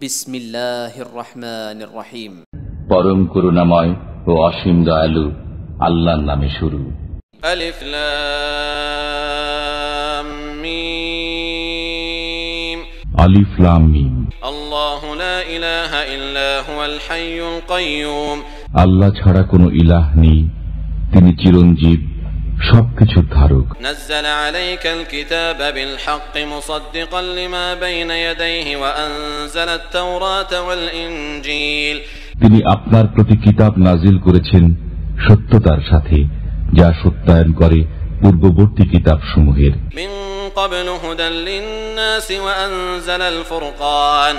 বিসমিল্লাহির রহমানির রহিম। পরম করুণাময় ও অসীম দয়ালু আল্লাহর নামে শুরু। আলিফ লাম মিম। আলিফ লাম মিম। আল্লাহু লা ইলাহা ইল্লা হুয়াল হাইয়ুল কাইয়্যুম। আল্লাহ ছাড়া কোনো ইলাহ নেই, তিনি চিরঞ্জীব, সবকিছুর ধারক। নাযালা আলাইকাল কিতাবা বিল হাক্কি মুসাদ্দিকান লিমা বাইনা ইয়াদাইহি ওয়া আনজালাত তাওরাতা ওয়াল ইনজিল। তিনি আপনার প্রতি কিতাব নাজিল করেছেন সত্যতার সাথে, যা সত্যায়ন করে পূর্ববর্তী কিতাবসমূহের। মিন ক্বাবলু হুদাল লিন-নাসি ওয়া আনজালাল ফুরকান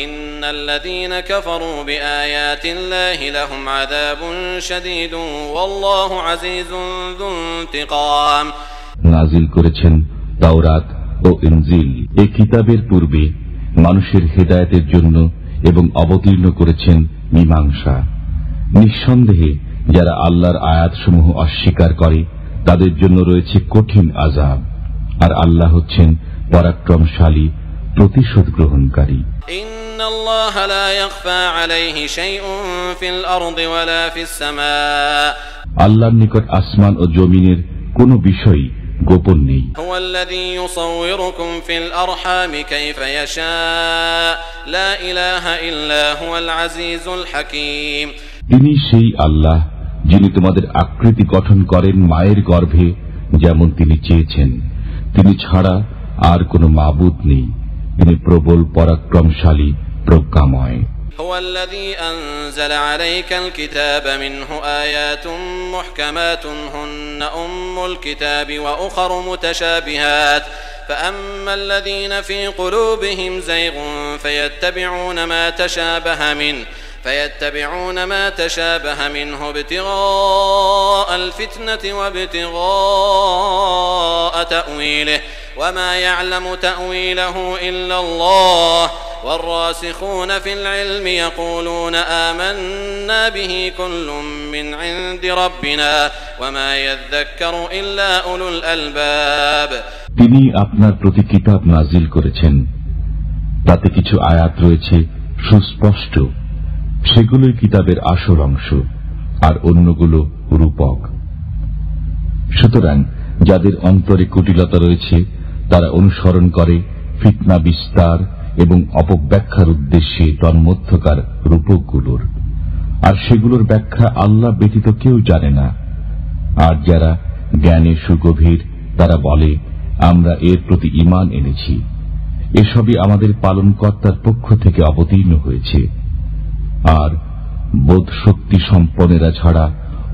ইন্নাল্লাযীনা কাফারু বিআয়াতিল্লাহি লাহুম আযাবুন শাদীদুন ওয়াল্লাহু আজিজুন যু ইনতিকাম। নাজিল করেছেন তাওরাত ও ইনজিল। এই কিতাবের পূর্বে মানুষের হেদায়েতের জন্য এবং অবতীর্ণ করেছেন মীমাংসা। নিঃসন্দেহে যারা আল্লাহর আয়াতসমূহ অস্বীকার করে তাদের জন্য রয়েছে কঠিন আযাব, আর আল্লাহ হচ্ছেন পরাক্রমশালী, প্রতিশোধ গ্রহণকারী। ইন্নাল্লাহা লা ইয়াখফা আলাইহি শাইউন ফিল আরদি ওয়ালা ফিস সামা। আল্লাহর নিকট আসমান ও জমিনের কোনো বিষয় গোপন নেই। হুয়াল্লাযী ইউসাউwiruকুম ফিল আরহামি কাইফা ইয়াশা লা ইলাহা ইল্লা হুয়াল আজিজুল হাকীম। তিনি সেই আল্লাহ যিনি তোমাদের আকৃতি গঠন করেন মায়ের গর্ভে যেমন তিনি চেয়েছেন। তিনি ছাড়া আর কোনো মাবুদ নেই, তিনি প্রবল, পরাক্রমশালী, প্রজ্ঞাময়। হুয়াল্লাযী আনজালা আলাইকাল কিতাবা মিনহু আয়াতুম মুহকামাতুন হুন্না উম্মুল কিতাবি ওয়া উখারু মুতাশাবিহাত فأما الذين في قلوبهم زيغ فيتبعون ما تشابه منه ابتغاء الفتنة وابتغاء تأويله وما يعلم تأويله إلا الله والراسخون في العلم يقولون آمنا به كل من عند ربنا وما يذكر إلا أولو الألباب। তিনি আপনার প্রতি কিতাব নাজিল করেছেন, তাতে কিছু আয়াত রয়েছে সুস্পষ্ট, সেগুলোই কিতাবের আসল অংশ, আর অন্যগুলো রূপক। সুতরাং যাদের অন্তরে কুটিলতা রয়েছে তারা অনুসরণ করে ফিতনা বিস্তার এবং অপব্যাখ্যার উদ্দেশ্যে তন্মধ্যকার রূপকগুলোর, আর সেগুলোর ব্যাখ্যা আল্লাহ ব্যতীত কেউ জানে না। আর যারা জ্ঞানে সুগভীর তারা বলে, আমরা এর প্রতি ঈমান এনেছি, এসবই আমাদের পালনকর্তার পক্ষ থেকে অবতীর্ণ হয়েছে। আর বোধ শক্তি সম্পন্নেরা ছাড়া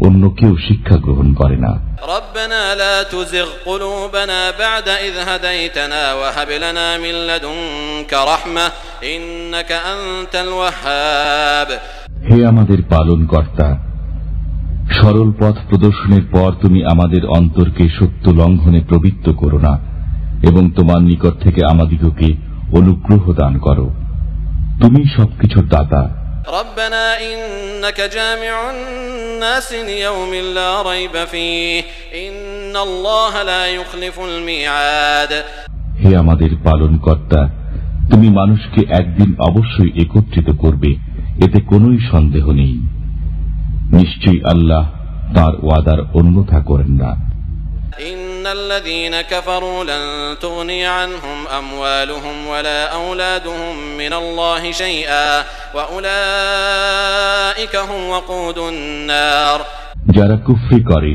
অন্য কেউ শিক্ষা গ্রহণ করে না। রব্বানা লা তুযিগ কুলুবানা বা'দা ইয হাদাইতানা ওয়া হাব লানা মিন লাদুনকা রাহমাহ ইন্নাকা আনতাল ওয়াহ্হাব। হে আমাদের পালনকর্তা, সরল পথ প্রদর্শনের পর তুমি আমাদের অন্তরকে সত্য লঙ্ঘনে প্রবৃত্ত করো না, এবং তোমার নিকট থেকে আমাদিগকে অনুগ্রহ দান করো, তুমি সবকিছুর দাতা। ربنا إنك جامع الناس ليوم لا ريب فيه إن الله لا يخلف الميعاد। হে আমাদের পালনকর্তা, তুমি মানুষকে একদিন অবশ্যই একত্রিত করবে, এতে কোনোই সন্দেহ নেই। নিশ্চয়ই আল্লাহ তাঁর ওয়াদার অন্যথা করেন না। إن الذين كفروا لن تغني عنهم أموالهم ولا أولادهم من الله شيئا وأولئك هم وقود النار। যারা কুফরি করে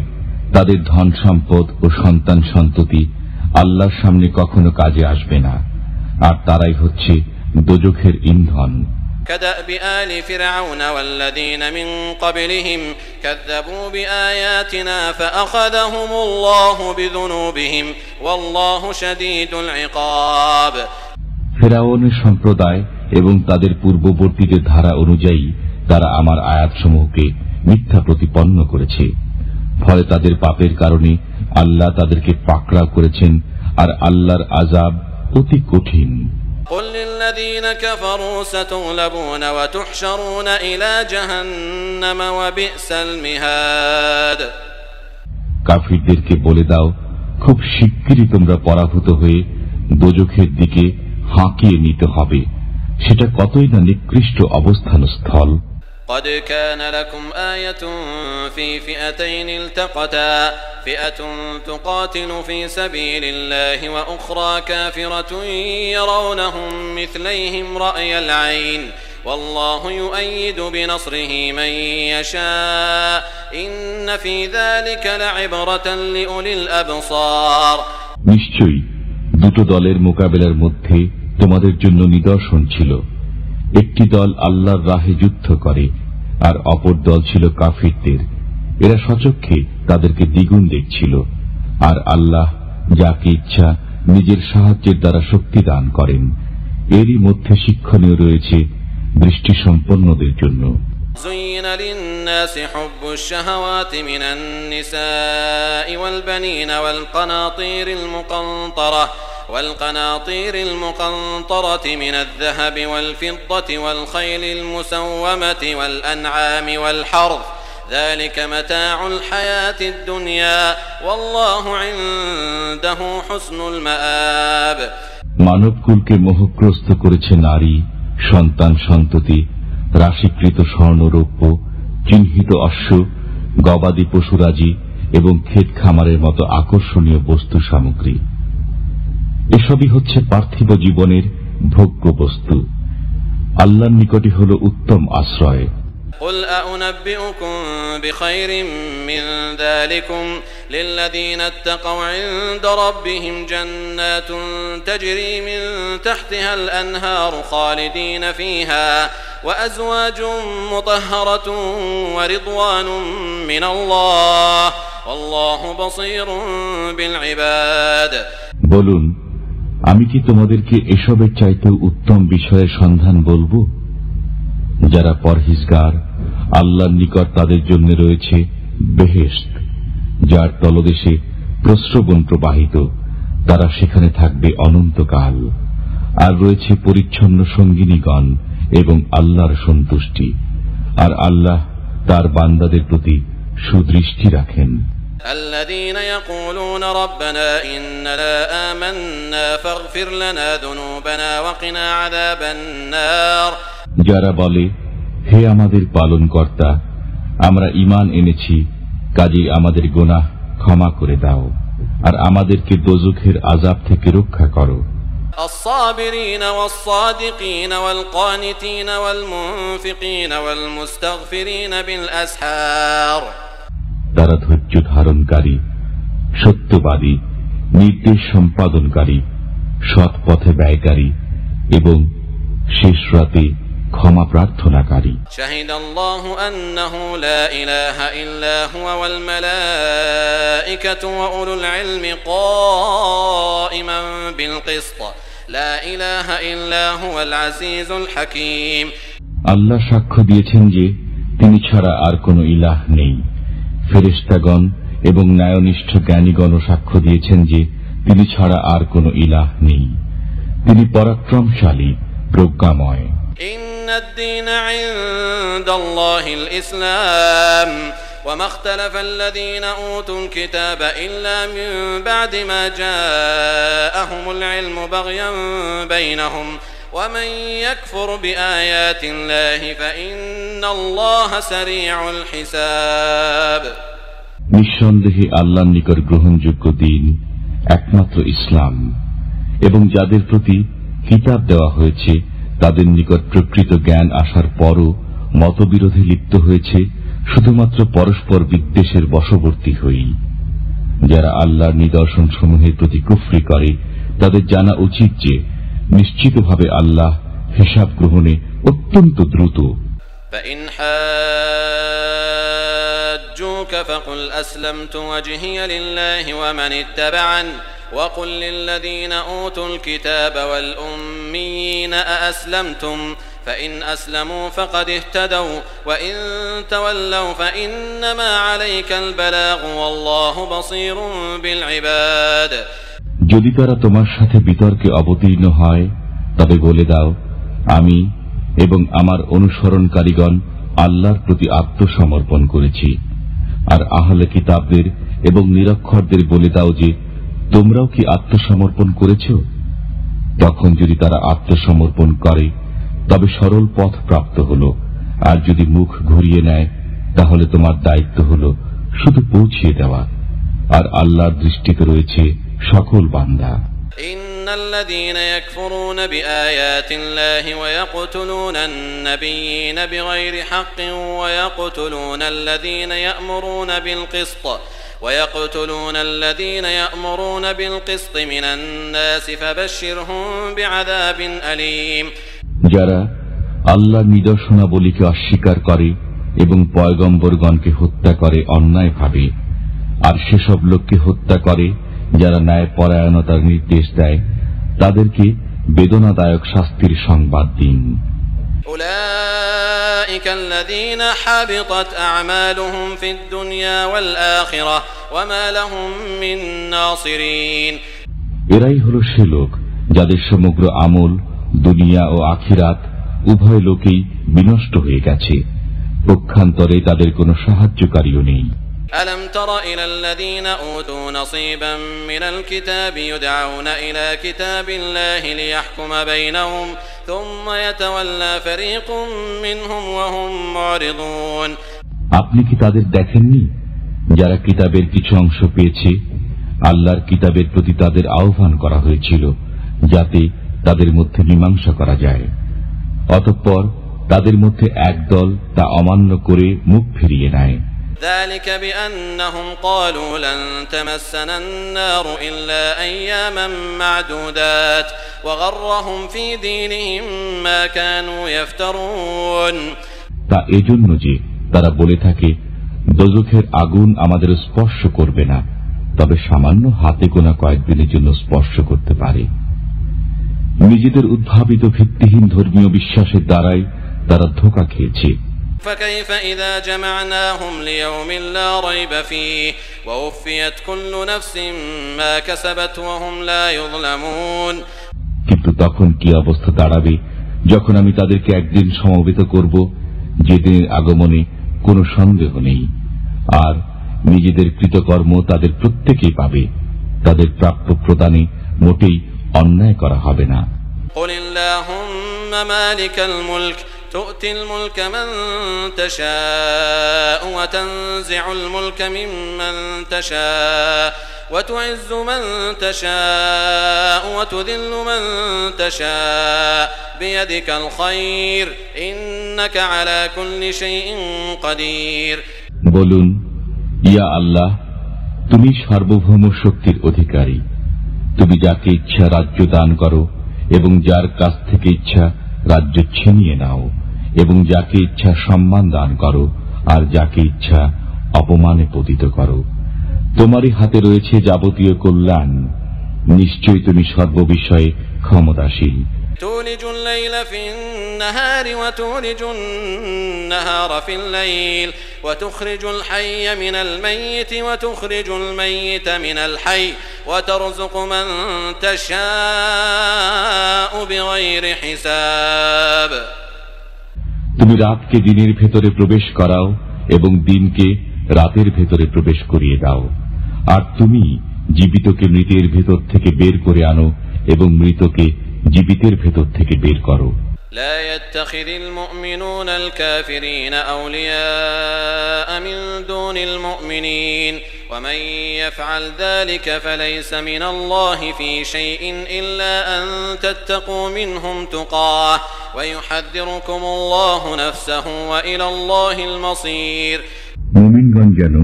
তাদের ধন সম্পদ ও সন্তান সন্ততি আল্লাহর সামনে কখনো কাজে আসবে না, আর তারাই হচ্ছে দোজখের ইন্ধন। كدأب آل فرعون والذين من قبلهم كذبوا بآياتنا فأخذهم الله بذنوبهم والله شديد العقاب। ফিরআউনের সম্প্রদায় এবং তাদের পূর্ববর্তীদের ধারা অনুযায়ী তারা আমার আয়াতসমূহকে মিথ্যা প্রতিপন্ন করেছে, ফলে তাদের পাপের কারণে আল্লাহ তাদেরকে পাকড়াও করেছেন, আর আল্লাহর আযাব অতি কঠিন। قل للذين كفروا ستغلبون وتحشرون إلى جهنم وبئس المهاد। কাফিরদেরকে বলে দাও, খুব শিগগিরই তোমরা পরাভূত হয়ে দোজখের দিকে হাঁকিয়ে নিতে হবে, সেটা কতই না নিকৃষ্ট অবস্থান স্থল। قد كان لكم آية في فئتين التقتا فئة تقاتل في سبيل الله وأخرى كافرة يرونهم مثليهم رأي العين والله يؤيد بنصره من يشاء إن في ذلك لعبرة لأولي الأبصار। নিশ্চয়ই দুটো দলের মোকাবেলার মধ্যে তোমাদের জন্য নিদর্শন ছিল। একটি দল আল্লাহর রাহে যুদ্ধ করে আর অপর দল ছিল কাফিরদের। এরা সচক্ষে তাদেরকে দ্বিগুণ দেখছিল। আর আল্লাহ যাকে ইচ্ছা নিজের সাহায্যের দ্বারা শক্তি দান করেন। এরই মধ্যে শিক্ষণীয় রয়েছে দৃষ্টি সম্পন্নদের জন্য। زين للناس حب الشهوات من النساء والبنين والقناطير المقنطرة من الذهب والفضة والخيل المسومة والأنعام والحرث ذلك متاع الحياة الدنيا والله عنده حسن المآب। মানবকুলকে মোহগ্রস্ত করেছে নারী, সন্তান সন্ততি, রাশিকৃত স্বর্ণরৌপ্য, চিহ্নিত অশ্ব, গবাদি পশুরাজি এবং ক্ষেত খামারের মতো আকর্ষণীয় বস্তু সামগ্রী। এসবই হচ্ছে পার্থিব জীবনের ভোগ্য বস্তু। আল্লাহর নিকটই হল উত্তম আশ্রয়। قل أنبئكم بخير من ذلكم للذين اتقوا عند ربهم جنات تجري من تحتها الأنهار خالدين فيها وأزواج مطهرة ورضوان من الله والله بصير بالعباد। বলুন, আমি কি তোমাদেরকে এসবের চাইতেও উত্তম বিষয়ের সন্ধান বলবো? যারা পরহেজগার, আল্লাহর নিকট তাদের জন্য রয়েছে বেহেশত, যার তলদেশে প্রস্রবণ প্রবাহিত, তারা সেখানে থাকবে অনন্তকাল। আর রয়েছে পরিচ্ছন্ন সঙ্গিনীগণ এবং আল্লাহর সন্তুষ্টি। আর আল্লাহ তার বান্দাদের প্রতি সুদৃষ্টি রাখেন। الذين يقولون ربنا إننا آمنا فاغفر لنا ذنوبنا وقنا عذاب النار। যারা বলে, হে আমাদের পালনকর্তা, আমরা ঈমান এনেছি, কাজেই আমাদের গুনাহ ক্ষমা করে দাও আর আমাদেরকে দোজখের আযাব থেকে রক্ষা করো। الصابرين والصادقين والقانتين والمنفقين والمستغفرين بالأسحار। তারা ধৈর্য ধারণকারী, সত্যবাদী, নির্দেশ সম্পাদনকারী, সৎ পথে ব্যয়কারী এবং শেষ রাতে ক্ষমা প্রার্থনাকারী। شهد الله أنه لا إله إلا هو والملائكة وأولو العلم قائما بالقسط لا إله إلا هو العزيز الحكيم। আল্লাহ সাক্ষ্য দিয়েছেন যে তিনি ছাড়া আর কোনো ইলাহ নেই। ফেরেশতাগণ এবং ন্যায়নিষ্ঠ জ্ঞানীগণও সাক্ষ্য দিয়েছেন যে তিনি ছাড়া আর কোনো ইলাহ নেই। তিনি পরাক্রমশালী, প্রজ্ঞাময়। إن الدين عند الله الإسلام وما اختلف الذين أوتوا الكتاب إلا من بعد ما جاءهم العلم بغيا بينهم ومن يكفر بآيات الله فإن الله سريع الحساب। নিঃসন্দেহে আল্লাহর নিকট গ্রহণযোগ্য দিন একমাত্র ইসলাম, এবং যাদের প্রতি কিতাব দেওয়া হয়েছে তাদের নিকট প্রকৃত জ্ঞান আসার পরও মতবিরোধে লিপ্ত হয়েছে শুধুমাত্র পরস্পর বিদ্বেষের বশবর্তী হয়েই। যারা আল্লাহর নিদর্শন সমূহের প্রতি কুফরি করে তাদের জানা উচিত যে নিশ্চিতভাবে আল্লাহ হিসাব গ্রহণে অত্যন্ত দ্রুত। فإن حاجوك فقل أسلمت وجهي لله ومن اتبعني وقل للذين أوتوا الكتاب والأميين أأسلمتم فإن أسلموا فقد اهتدوا وإن تولوا فإنما عليك البلاغ والله بصير بالعباد। যদি তারা তোমার সাথে বিতর্কে অবতীর্ণ হয় তবে বলে দাও, আমি এবং আমার অনুসরণকারীগণ আল্লাহর প্রতি আত্মসমর্পণ করেছি। আর আহলে কিতাবদের এবং নিরক্ষরদের বলে দাও যে তোমরাও কি আত্মসমর্পণ করেছ? তখন যদি তারা আত্মসমর্পণ করে তবে সরল পথ প্রাপ্ত হল। আর যদি মুখ ঘুরিয়ে নেয় তাহলে তোমার দায়িত্ব হল শুধু পৌঁছিয়ে দেওয়া। আর আল্লাহর দৃষ্টিতে রয়েছে সকল বান্দা। إن الذين يكفرون بآيات الله ويقتلون النبيين بغير حق ويقتلون الذين يأمرون بالقسط من الناس فبشرهم بعذاب أليم যারা আল্লাহর নিদর্শনাবলীকে অস্বীকার করে এবং পয়গম্বরগণকে হত্যা করে অন্যায়ভাবে, আর সেসব লোককে হত্যা করে যারা ন্যায় পরায়ণতার নির্দেশ দেয়, তাদেরকে বেদনাদায়ক শাস্তির সংবাদ দিন। أولئك الذين حبطت أعمالهم في الدنيا والآخرة وما لهم من ناصرين এরাই হলো সে লোক যাদের সমগ্র আমল দুনিয়া ও আখিরাত উভয় লোকেই বিনষ্ট হয়ে গেছে, পক্ষান্তরে তাদের কোনো সাহায্যকারীও নেই। ألم تر إلى الذين أوتوا نصيبا من الكتاب يدعون إلى كتاب الله ليحكم بينهم ثم يتولى فريق منهم وهم معرضون আপনি কি তাদের দেখেননি যারা কিতাবের কিছু অংশ পেয়েছে? আল্লাহর কিতাবের প্রতি তাদের আহ্বান করা হয়েছিল যাতে তাদের মধ্যে মীমাংসা করা যায়, অতঃপর তাদের মধ্যে এক দল তা অমান্য করে মুখ ফিরিয়ে নেয়। ذلك بأنهم قالوا لن تمسنا النار إلا أياما معدودات وغرهم في دينهم ما كانوا يفترون তা এজন্য যে তারা বলে থাকে দোজখের আগুন আমাদের স্পর্শ করবে না, তবে সামান্য হাতে গোনা কয়েকদিনের জন্য স্পর্শ করতে পারে। নিজেদের উদ্ভাবিত ভিত্তিহীন ধর্মীয় বিশ্বাসের দ্বারাই তারা ধোঁকা খেয়েছে। فكيف إذا جمعناهم ليوم لا ريب فيه ووفيت كل نفس ما كسبت وهم لا يظلمون কিন্তু তখন কি অবস্থা দাঁড়াবে যখন আমি তাদেরকে একদিন সমবেত করব যেদিনের আগমনে কোনো সন্দেহ নেই, আর নিজেদের কৃতকর্ম তাদের প্রত্যেকেই পাবে, তাদের প্রাপ্য প্রদানে মোটেই অন্যায় করা হবে না। قل اللهم مالك الملك تؤتي الملك من تشاء وتنزع الملك ممن تشاء وتعز من تشاء وتذل من تشاء بيدك الخير إنك على كل شيء قدير বলুন, ইয়া আল্লাহ, তুমি সার্বভৌম শক্তির অধিকারী। তুমি যাকে ইচ্ছা রাজ্য দান করো এবং যার কাছ থেকে ইচ্ছা রাজ্য ছিনিয়ে নাও, এবং যাকে ইচ্ছা সম্মান দান করো আর যাকে ইচ্ছা অপমানে পতিত করো। তোমারই হাতে রয়েছে যাবতীয় কল্যাণ, নিশ্চয়ই তুমি সর্ববিষয়ে ক্ষমতাশীল। تولج الليل في النهار وتولج النهار في الليل وتخرج الحي من الميت وتخرج الميت من الحي وترزق من تشاء بغير حساب তুমি রাতকে দিনের ভেতরে প্রবেশ করাও এবং দিনকে রাতের ভেতরে প্রবেশ করিয়ে দাও, আর তুমি জীবিতকে মৃতের ভেতর থেকে বের করে আনো এবং মৃতকে জীবিতের ভেতর থেকে বের করো। لا يتخذ المؤمنون الكافرين أولياء من دون المؤمنين ومن يفعل ذلك فليس من الله في شيء إلا أن تتقوا منهم تقاه ويحذركم الله نفسه وإلى الله المصير মুমিনগণ যেন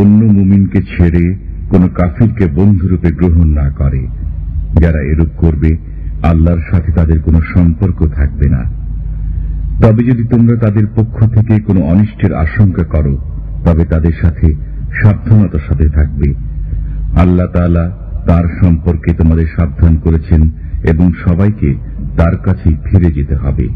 অন্য মুমিনকে ছেড়ে কোন কাফিরকে বন্ধুরূপে গ্রহণ না করে। যারা এরূপ করবে আল্লাহর সাথে তাদের কোনো সম্পর্ক থাকবে না। তবে যদি তোমরা তাদের পক্ষ থেকে কোনো অনিষ্টের আশঙ্কা করো তবে তাদের সাথে সাবধানতার সাথে থাকবে। আল্লাহ তাআলা তার সম্পর্কে তোমাদের সাবধান করেছেন এবং সবাইকে তার কাছেই ফিরে যেতে হবে।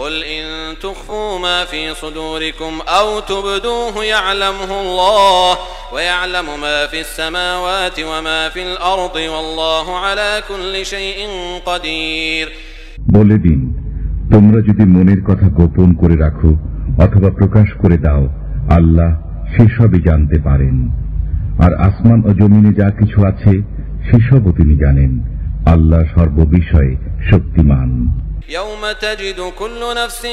قل إن تخفوا ما في صدوركم أو تبدوه يعلمه الله ويعلم ما في السماوات وما في الأرض والله على كل شيء قدير বলে দিন, তোমরা যদি মনের কথা গোপন করে রাখো অথবা প্রকাশ করে দাও, আল্লাহ সেসবই জানতে পারেন, আর আসমান ও জমিনে যা কিছু আছে সেসবও তিনি জানেন। আল্লাহ সর্ববিষয়ে শক্তিমান। يوم تجد كل نفس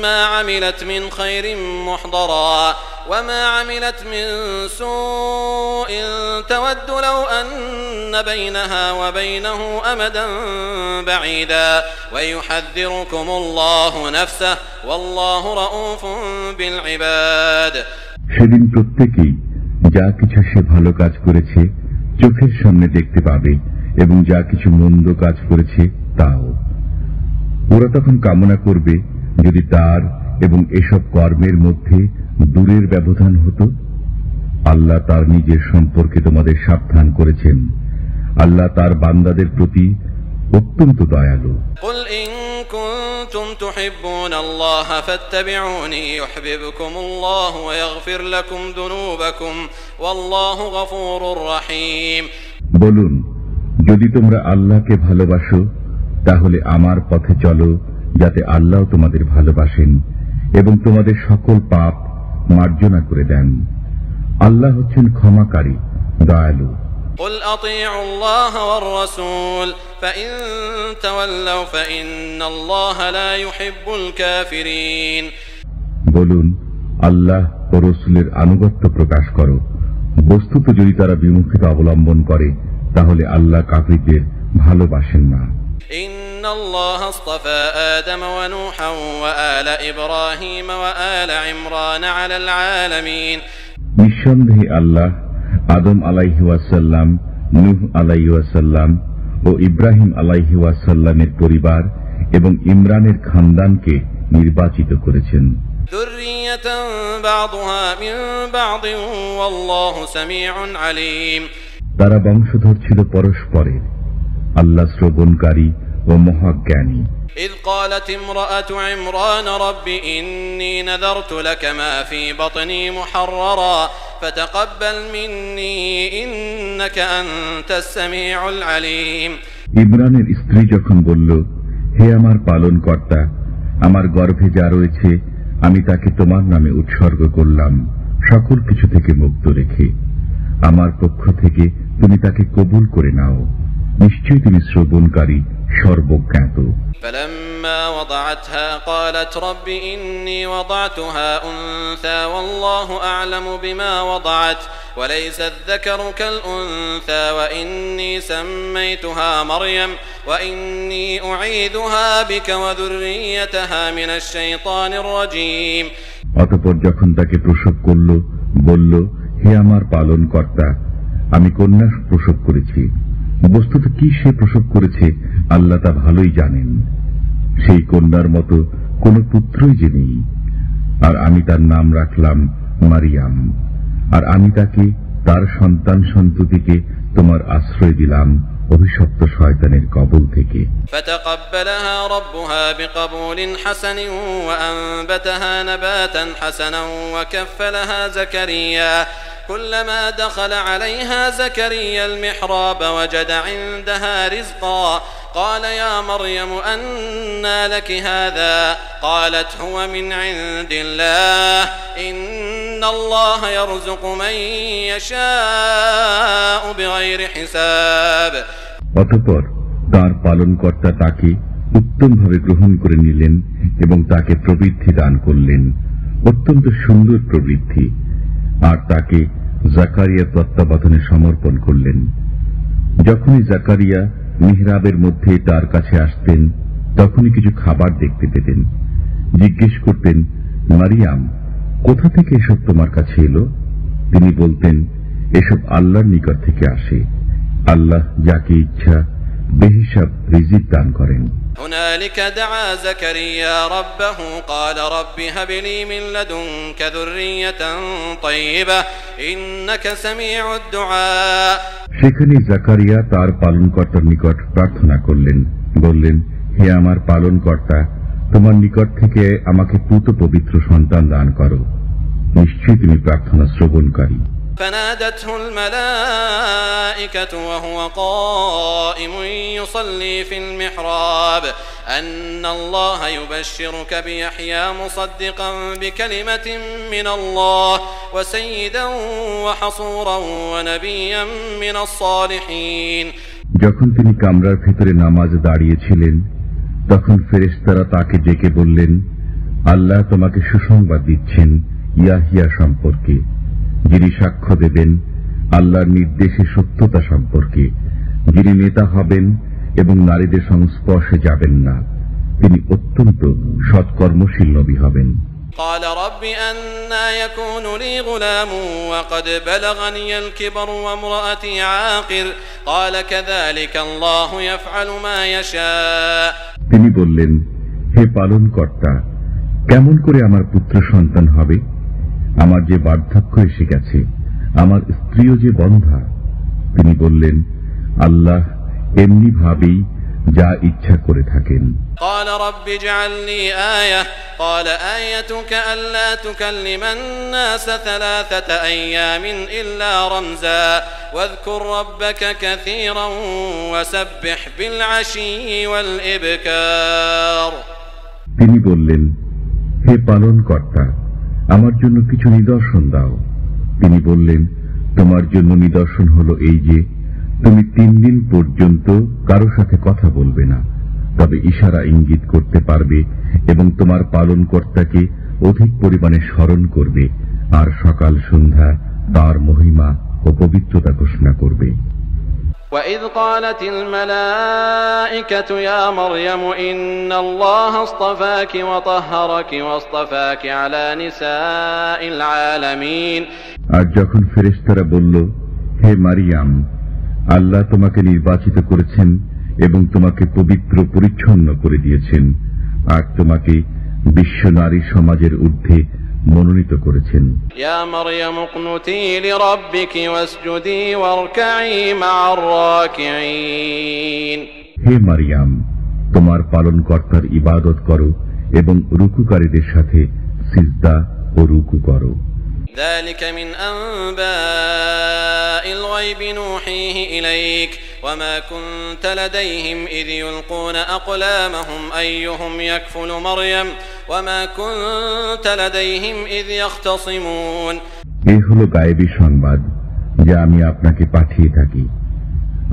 ما عملت من خير محضرا وما عملت من سوء تود لو أن بينها وبينه أمدا بعيدا ويحذركم الله نفسه والله رؤوف بالعباد সেদিন প্রত্যেকেই যা কিছু সে ভালো কাজ করেছে চোখের সামনে দেখতে পাবে এবং যা কিছু মন্দ কাজ করেছে তাও। ওরা তখন কামনা করবে যদি তার এবং এসব কর্মের মধ্যে দূরের ব্যবধান হতো। আল্লাহ তার নিজের সম্পর্কে তোমাদের সাবধান করেছেন। আল্লাহ তার বান্দাদের প্রতি অত্যন্ত দয়ালু। قل إن كنتم تحبون الله فاتبعوني يحببكم الله ويغفر لكم ذنوبكم والله غفور رحيم বলুন, যদি তোমরা আল্লাহকে ভালোবাসো তাহলে আমার পথে চলো, যাতে আল্লাহ তোমাদের ভালোবাসেন এবং তোমাদের সকল পাপ মার্জনা করে দেন। আল্লাহ হচ্ছেন ক্ষমাকারী, দয়ালু। قل أطيعوا الله والرسول فإن تولوا فإن الله لا يحب الكافرين বলুন, আল্লাহ ও রাসূলের আনুগত্য প্রকাশ করো। বস্তুত যদি তারা বিমুখিতা অবলম্বন করে তাহলে আল্লাহ কাফিরদের ভালোবাসেন না। إن الله اصطفى آدم ونوحا وآل إبراهيم وآل عمران على العالمين নিঃসন্দেহে আল্লাহ আদম আলাইহি ওয়াসাল্লাম, নূহ আলাইহি ওয়াসাল্লাম ও ইব্রাহিম আলাইহি ওয়াসাল্লামের পরিবার এবং ইমরানের খানদানকে নির্বাচিত করেছেন। ذرية بعضها من بعض والله سميع عليم তারা বংশধর ছিল পরস্পরের। আল্লাহ শ্রবণকারী ও মহাজ্ঞানী। إذ قالت امرأة عمران رب إني نذرت لك ما في بطني محررا فتقبل مني إنك أنت السميع العليم ইমরানের স্ত্রী যখন বলল, হে আমার পালনকর্তা, আমার গর্ভে যা রয়েছে আমি তাকে তোমার নামে উৎসর্গ করলাম, সকল কিছু থেকে মুক্ত রেখে। আমার পক্ষ থেকে তুমি তাকে কবুল করে নাও, নিশ্চয়ই তুমি শ্রবণকারী, সর্বজ্ঞাত। فلما وضعتها قالت رب إني وضعتها أنثى والله أعلم بما وضعت وليس الذكر كالأنثى وإني سميتها مريم وإني أعيذها بك وذريتها من الشيطان الرجيم অতঃপর যখন তাকে প্রসব করল বলল, হে আমার পালনকর্তা, আমি কন্যা প্রসব করেছি। বস্তুত কি সে প্রসব করেছে আল্লাহ তা ভালোই জানেন। সেই কন্যার মতো কোন পুত্রই যে নেই। আর আমি তার নাম রাখলাম মারিয়াম। আর আমি তাকে তার সন্তান সন্ততিকে তোমার আশ্রয় দিলাম অভিশপ্ত শয়তানের কবল থেকে। فتقبلها ربها بقبول حسن وأنبتها نباتا حسنا وكفلها زكريا كلما دخل عليها زكريا المحراب وجد عندها رزقا قال يا مريم أنى لك هذا قالت هو من عند الله إن الله يرزق من يشاء بغير حساب অতঃপর তার পালনকর্তা তাকে উত্তমভাবে গ্রহণ করে নিলেন এবং তাকে প্রবৃদ্ধি দান করলেন, অত্যন্ত সুন্দর প্রবৃদ্ধি। আর তাকে জাকারিয়া তত্ত্বাবধানে সমর্পণ করলেন। যখনই জাকারিয়া মিহরাবের মধ্যে তার কাছে আসতেন তখনই কিছু খাবার দেখতে পেতেন। জিজ্ঞেস করতেন, মারিয়াম, কোথা থেকে এসব তোমার কাছে এলো? তিনি বলতেন, এসব আল্লাহর নিকট থেকে আসে। আল্লাহ যাকে ইচ্ছা বেহিসাব রিজিক দান করেন। هنالك دعا زكريا ربه قال رب هب لي من لدنك ذرية طيبة إنك سميع الدعاء সেখানে জাকারিয়া তার পালনকর্তার নিকট প্রার্থনা করলেন, বললেন, হে আমার পালনকর্তা, তোমার নিকট থেকে আমাকে পুত পবিত্র সন্তান দান করো, নিশ্চয়ই তুমি প্রার্থনা শ্রবণকারী। فنادته الملائكة وهو قائم يصلي في المحراب أن الله يبشرك بيحيى مصدقا بكلمة من الله وسيدا وحصورا ونبيا من الصالحين যখন তিনি কামরার ভেতরে নামাজ দাঁড়িয়েছিলেন তখন ফেরেশতারা তাকে ডেকে বললেন, আল্লাহ তোমাকে সুসংবাদ দিচ্ছেন ইয়াহিয়া সম্পর্কে, যিনি সাক্ষ্য দেবেন আল্লাহর নির্দেশে সত্যতা সম্পর্কে, যিনি নেতা হবেন এবং নারীদের সংস্পর্শে যাবেন না, তিনি অত্যন্ত সৎকর্মশীল নবী হবেন। قال رب أنى يكون لي غلام وقد بلغني الكبر وامرأتي عاقر قال كذلك الله يفعل ما يشاء। তিনি বললেন, হে পালনকর্তা, কেমন করে আমার পুত্র সন্তান হবে? আমার যে বার্ধক্য এসে গেছে, আমার স্ত্রীও যে বন্ধা। তিনি বললেন, আল্লাহ এমনি ভাবেই যা ইচ্ছা করে থাকেন। قال رب اجعل لي آية قال آيتك ألا تكلم الناس 3 أيام إلا رمزا واذكر ربك كثيرا وسبح بالعشي والإبكار। তিনি বললেন, হে পালনকর্তা, আমার জন্য কিছু নিদর্শন দাও। তিনি বললেন, তোমার জন্য নিদর্শন হলো এই যে তুমি 3 দিন পর্যন্ত কারো সাথে কথা বলবে না, তবে ইশারা ইঙ্গিত করতে পারবে এবং তোমার পালনকর্তাকে অধিক পরিমাণে স্মরণ করবে, আর সকাল সন্ধ্যা তার মহিমা ও পবিত্রতা ঘোষণা করবে। وَإِذْ قَالَتِ الْمَلَائِكَةُ يَا مَرْيَمُ إِنَّ اللَّهَ اصْطَفَاكِ وَطَهَّرَكِ وَاصْطَفَاكِ عَلَى نِسَاءِ الْعَالَمِينَ। আর যখন ফেরেশতারা বলল, হে মারিয়াম, আল্লাহ তোমাকে নির্বাচিত করেছেন এবং তোমাকে পবিত্র পরিচ্ছন্ন করে দিয়েছেন, আর তোমাকে বিশ্ব নারী সমাজের ঊর্ধ্বে মনোনীত করেছেন। ইয়া মারইয়াম কুনুতি লিরাব্বিকি ওয়াসজুদি ওয়ারকাই মা'আর রাকিঈন। হে মারিয়াম, তোমার পালনকর্তার ইবাদত করো এবং রুকুকারীদের সাথে সিজদা ও রুকু করো। ذلك من أنباء الغيب نوحيه إليك وما كنت لديهم إذ يلقون أقلامهم أيهم يكفل مريم وما كنت لديهم إذ يختصمون। এই হলো গায়েবী সংবাদ যা আমি আপনাকে পাঠিয়ে থাকি,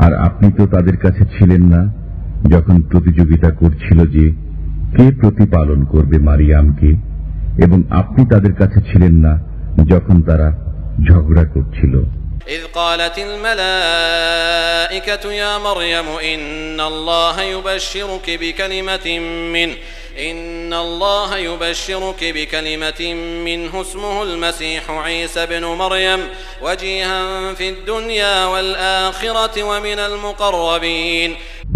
আর আপনি তো তাদের কাছে ছিলেন না যখন প্রতিযোগিতা করছিল যে কে প্রতিপালন করবে মারিয়ামকে, এবং আপনি তাদের কাছে ছিলেন না যখন তারা ঝগড়া করছিল। إذ قالت الملائكة يا مريم إن الله يبشرك بكلمة منه اسمه المسيح عيسى بن مريم وجيها في الدنيا والآخرة ومن المقربين।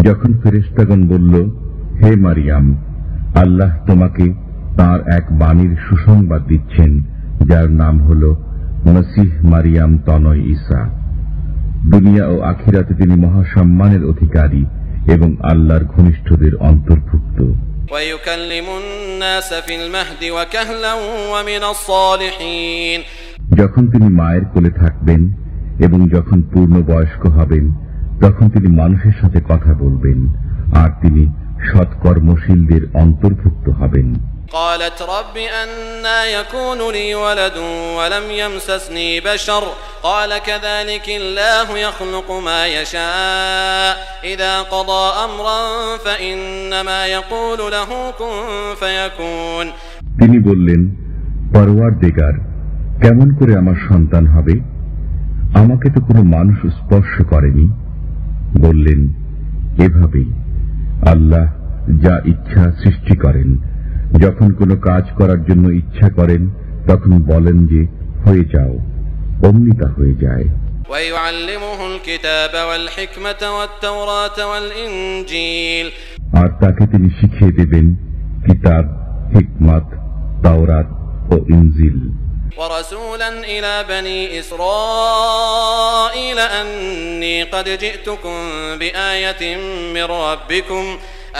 যখন ফেরেশতাগণ বলল, হে মারিয়াম, আল্লাহ তোমাকে তার এক বাণীর সুসংবাদ দিচ্ছেন যার নাম হল মসিহ মারিয়াম তনয় ঈসা। দুনিয়া ও আখিরাতে তিনি মহাসম্মানের অধিকারী এবং আল্লাহর ঘনিষ্ঠদের অন্তর্ভুক্ত। যখন তিনি মায়ের কোলে থাকবেন এবং যখন পূর্ণ বয়স্ক হবেন, তখন তিনি মানুষের সাথে কথা বলবেন, আর তিনি সৎকর্মশীলদের অন্তর্ভুক্ত হবেন। قالت رب أنى يكون لي ولد ولم يمسسني بشر قال كذلك الله يخلق ما يشاء إذا قضى أمرا فإنما يقول له كن فيكون। তিনি বললেন, পরওয়ারদিগার, কেমন করে আমার সন্তান হবে? আমাকে তো কোনো মানুষ স্পর্শ করেনি। বললেন, এভাবেই আল্লাহ যা ইচ্ছা সৃষ্টি করেন। যখন কোনো কাজ করার জন্য ইচ্ছা করেন তখন বলেন যে হয়ে যাও, অমনি তা হয়ে যায়। আর তাকে তিনি শিখিয়ে দেবেন কিতাব, হিকমত, তাওরাত ও ইনজিল। ورسولا إلى بني إسرائيل أني قد جئتكم بآية من ربكم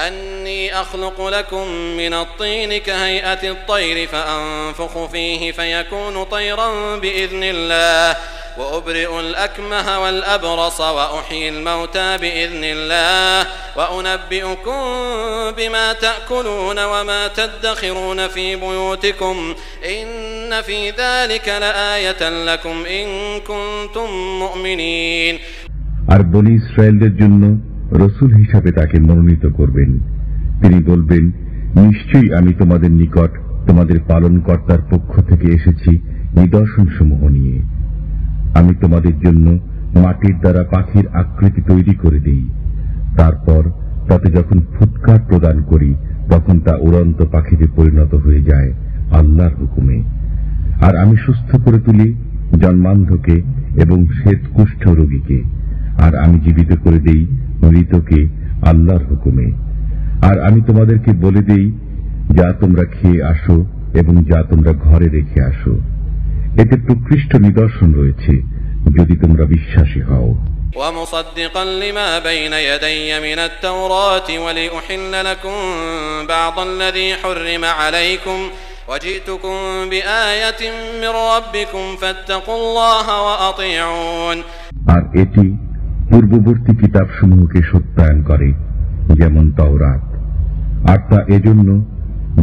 أني أخلق لكم من الطين كهيئة الطير فأنفخ فيه فيكون طيرا بإذن الله وأبرئ الأكمه والأبرص وأحيي الموتى بإذن الله وأنبئكم بما تأكلون وما تدخرون في بيوتكم إن في ذلك لآية لكم إن كنتم مؤمنين। আর বনি ইসরায়েলদের জন্য রসুল হিসাবে তাকে মনোনীত করবেন, তিনি বলবেন, নিশ্চয়ই আমি তোমাদের নিকট তোমাদের পালনকর্তার পক্ষ থেকে এসেছি নিদর্শনসমূহ নিয়ে। আমি তোমাদের জন্য মাটির দ্বারা পাখির আকৃতি তৈরি করে দিই, তারপর তাতে যখন ফুৎকার প্রদান করি তখন তা উড়ন্ত পাখিতে পরিণত হয়ে যায় আল্লাহর হুকুমে। আর আমি সুস্থ করে তুলি জন্মান্ধকে এবং শ্বেত কুষ্ঠ রোগীকে, আর আমি জীবিত করে দেই মৃতকে আল্লাহর হুকুমে। আর আমি তোমাদেরকে বলে দেই যা তোমরা খেয়ে আসো এবং যা তোমরা ঘরে রেখে আসো। এতে প্রকৃষ্ট নিদর্শন রয়েছে যদি তোমরা বিশ্বাসী হও। ومصدقا لما بين يدي من التوراة ولأحل لكم بعض الذي حرم عليكم وجئتكم بآية من ربكم فاتقوا الله وأطيعون। আর এটি পূর্ববর্তী কিতাবসমূহকে সত্যায়ন করে, যেমন তাওরাত, আর তা এজন্য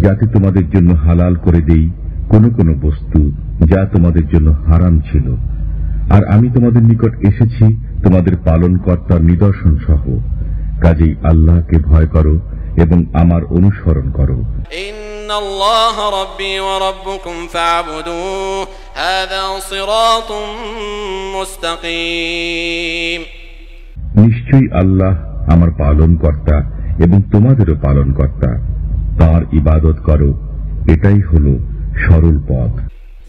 যাতে তোমাদের জন্য হালাল করে দেই কোন কোন বস্তু যা তোমাদের জন্য হারাম ছিল। আর আমি তোমাদের নিকট এসেছি তোমাদের পালনকর্তার নিদর্শন সহ, কাজেই আল্লাহকে ভয় করো এবং আমার অনুসরণ করো। ইন্নাল্লাহ রাব্বী ওয়া রাব্বুকুম ফা'বুদুহু হাযা সিরাতুম মুস্তাকিম। নিশ্চয়ই আল্লাহ আমার পালনকর্তা এবং তোমাদেরও পালনকর্তা, তাঁর ইবাদত করো, এটাই হলো সরল পথ।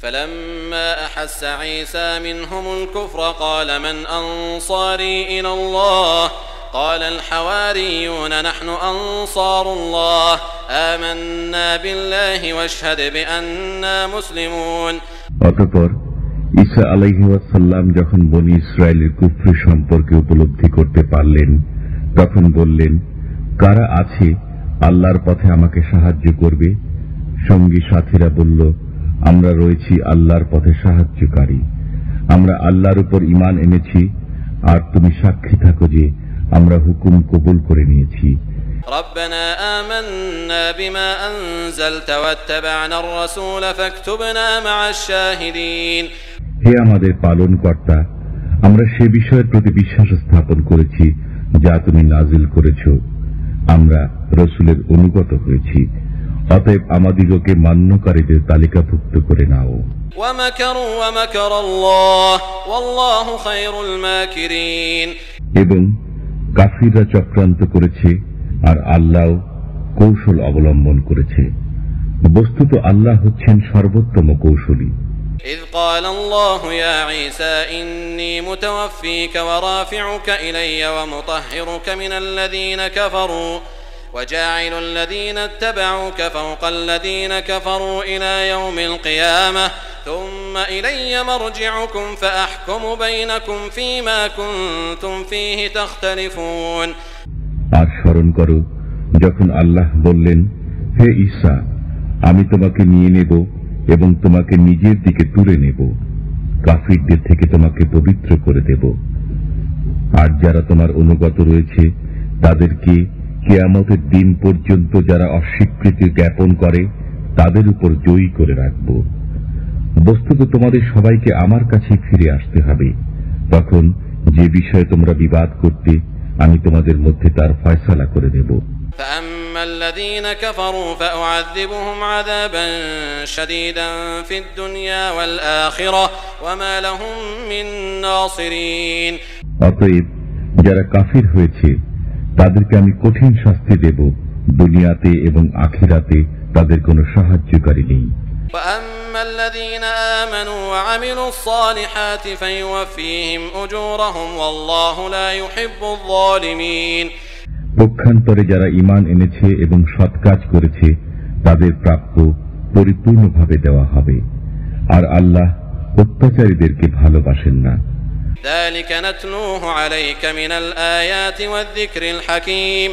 فلما أحس عيسى منهم الكفر قال من أنصاري إلى الله قال الحواريون نحن أنصار الله آمنا بالله واشهد بأننا مسلمون। অতঃপর ঈসা আলাইহিস সালাম যখন বনী ইসরায়েলের কুফর সম্পর্কে উপলব্ধি করতে পারলেন তখন বললেন, কারা আছে আল্লাহর পথে আমাকে সাহায্য করবে? সঙ্গী সাথীরা বলল, আমরা রয়েছি আল্লাহর পথে সাহায্যকারী। আমরা আল্লাহর উপর ঈমান এনেছি, আর তুমি সাক্ষী থাকো যে আমরা হুকুম কবুল করে নিয়েছি। ربنا آمنا بما أنزلت واتبعنا الرسول فاكتبنا مع الشاهدين। হে আমাদের পালনকর্তা, আমরা সে বিষয়ের প্রতি বিশ্বাস স্থাপন করেছি যা তুমি নাজিল করেছ, আমরা রাসূলের অনুগত হয়েছি, অতএব আমাদিগকে মান্যকারীদের তালিকাভুক্ত করে নাও। ومكروا ومكر الله والله خير الماكرين। এবং কাফিররা চক্রান্ত করেছে আর আল্লাহ কৌশল অবলম্বন করেছে, বস্তুত আল্লাহ হচ্ছেন সর্বোত্তম কৌশলী। إذ قال الله يا عيسى إني متوفيك ورافعك إلي ومطهرك من الذين كفروا وجاعل الذين اتبعوك فوق الذين كفروا إلى يوم القيامة ثم إلي مرجعكم فأحكم بينكم فيما كنتم فيه تختلفون। আর স্মরণ করো যখন আল্লাহ বললেন, হে ঈসা, আমি তোমাকে নিয়ে নেব এবং তোমাকে নিজের দিকে তুলে নেব, কাফিরদের থেকে তোমাকে পবিত্র করে দেব, আর যারা তোমার অনুগত রয়েছে তাদেরকে কিয়ামতের দিন পর্যন্ত যারা অস্বীকৃতি জ্ঞাপন করে তাদের উপর জয়ী করে রাখব। বস্তুত তোমাদের সবাইকে আমার কাছে ফিরে আসতে হবে, তখন যে বিষয়ে তোমরা বিবাদ করতে আমি তোমাদের মধ্যে তার ফয়সালা করে দেব। فأما الذين كفروا فأعذبهم عذابا شديدا في الدنيا والآخرة وما لهم من ناصرين। অতএব যারা কাফির হয়েছে তাদেরকে আমি কঠিন শাস্তি দেব, দুনিয়াতে এবং আখিরাতে তাদের কোনো সাহায্যকারী নেই। وأما الذين آمنوا وعملوا الصالحات فيوفيهم أجورهم والله لا يحب الظالمين। পক্ষান্তরে যারা ঈমান এনেছে এবং সৎ কাজ করেছে তাদের প্রাপ্য পরিপূর্ণভাবে দেওয়া হবে, আর আল্লাহ অত্যাচারীদেরকে ভালোবাসেন না। ذلك نتلوه عليك من الآيات والذكر الحكيم।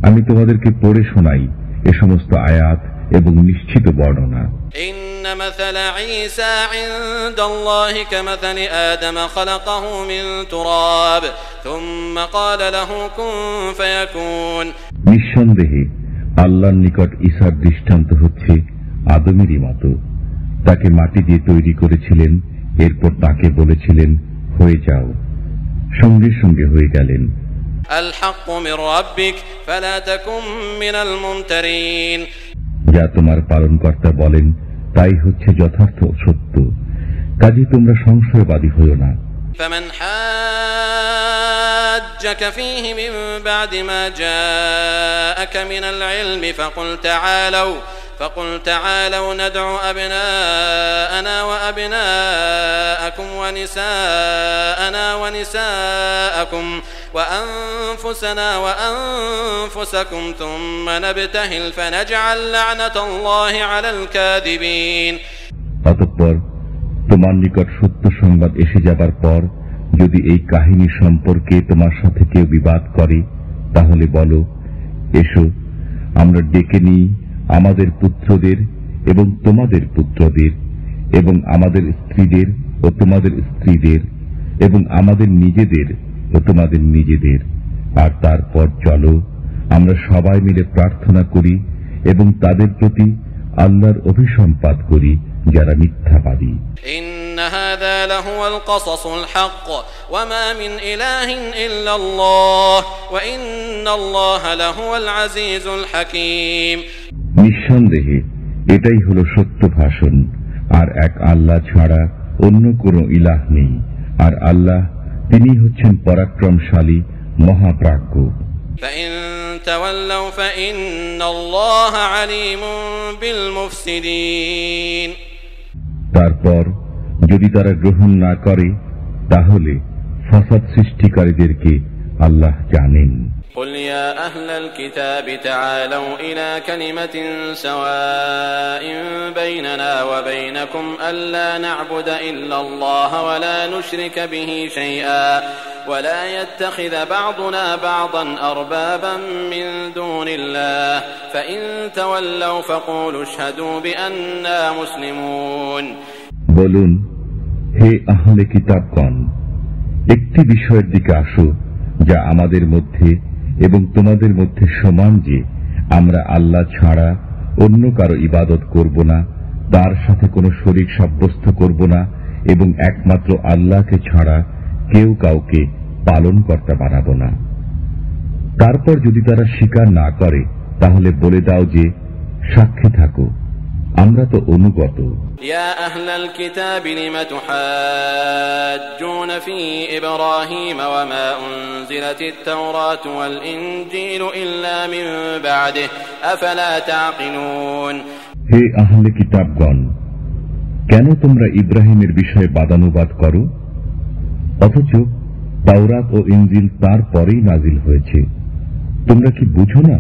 আমি তোমাদেরকে পড়ে শোনাই এ সমস্ত আয়াত এবং নিশ্চিত বর্ণনা। إن مثل عيسى عند الله كمثل آدم خلقه من تراب ثم قال له كن فيكون। নিঃসন্দেহে আল্লাহর নিকট ঈসার দৃষ্টান্ত হচ্ছে আদমেরই মতো, তাকে মাটি দিয়ে তৈরি করেছিলেন, এরপর তাকে বলেছিলেন হয়ে যাও, সঙ্গে সঙ্গে হয়ে গেলেন, الحق من ربك فلا تكن من الممترين যা তোমার পালনকর্তা বলেন তাই হচ্ছে যথার্থ সত্য, কাজে তোমরা সংশয়বাদী হইও না। فمن حاجك فيه من بعد ما جاءك من العلم فقل تعالوا ندع أبناءنا وأبناءكم ونساءنا ونساءكم وأنفسنا وأنفسكم ثم نبتهل فنجعل لعنة الله على الكاذبين। অতঃপর তোমার নিকট সত্য সংবাদ এসে যাবার পর যদি এই কাহিনী সম্পর্কে তোমার সাথে কেউ বিবাদ করে, তাহলে বলো, এসো আমরা ডেকে নিই আমাদের পুত্রদের এবং তোমাদের পুত্রদের এবং আমাদের স্ত্রীদের ও তোমাদের স্ত্রীদের এবং আমাদের নিজেদের ও তোমাদের নিজেদের, আর তারপর চলো আমরা সবাই মিলে প্রার্থনা করি এবং তাদের প্রতি আল্লাহর অভিসম্পাত করি যারা মিথ্যাবাদী। ইন্না হাযা লাহুয়াল কাসাসুল হক ওয়া মা মিন ইলাহিন ইল্লাল্লাহ ওয়া ইন্নাল্লাহা লাহুয়াল আজিজুল হাকীম। নিঃসন্দেহে এটাই হলো সত্য ভাষণ, আর এক আল্লাহ ছাড়া অন্য কোনো ইলাহ নেই, আর আল্লাহ তিনি হচ্ছেন পরাক্রমশালী মহাপ্রাজ্ঞ। فإن تولوا فإن الله عليم بالمفسدين। তারপর যদি তারা গ্রহণ না করে তাহলে ফাসাদ সৃষ্টিকারীদেরকে আল্লাহ জানেন। قل يا أهل الكتاب تعالوا إلى كلمة سواء بيننا وبينكم ألا نعبد إلا الله ولا نشرك به شيئا ولا يتخذ بعضنا بعضا أربابا من دون الله فإن تولوا فقولوا اشهدوا بأننا مسلمون। বলুন, হে আহলে কিতাবগণ, একটি বিষয়ের দিকে আসো যা আমাদের মধ্যে এবং তোমাদের মধ্যে সমান, যে আমরা আল্লাহ ছাড়া অন্য কারো ইবাদত করব না, তার সাথে কোনো শরীক সাব্যস্ত করব না এবং একমাত্র আল্লাহকে ছাড়া কেউ কাউকে পালনকর্তা বানাবো না। তারপর যদি তারা স্বীকার না করে তাহলে বলে দাও যে সাক্ষী থাকো, আমরা তো অনুগত। ইয়া আহলাল কিতাব লিমা তুহাজ্জুনা ফি ইব্রাহিম ওয়া মা উনজিলাতিত তাওরাতু ওয়াল ইনজিলু ইল্লা মিন বা'দিহি আফালা তা'কিলুন। হে আহলে কিতাবগণ, কেন তোমরা ইব্রাহিমের বিষয়ে বাদানুবাদ করো, অথচ তাওরাত ও ইনজিল তার পরেই নাজিল হয়েছে? তোমরা কি বুঝো না?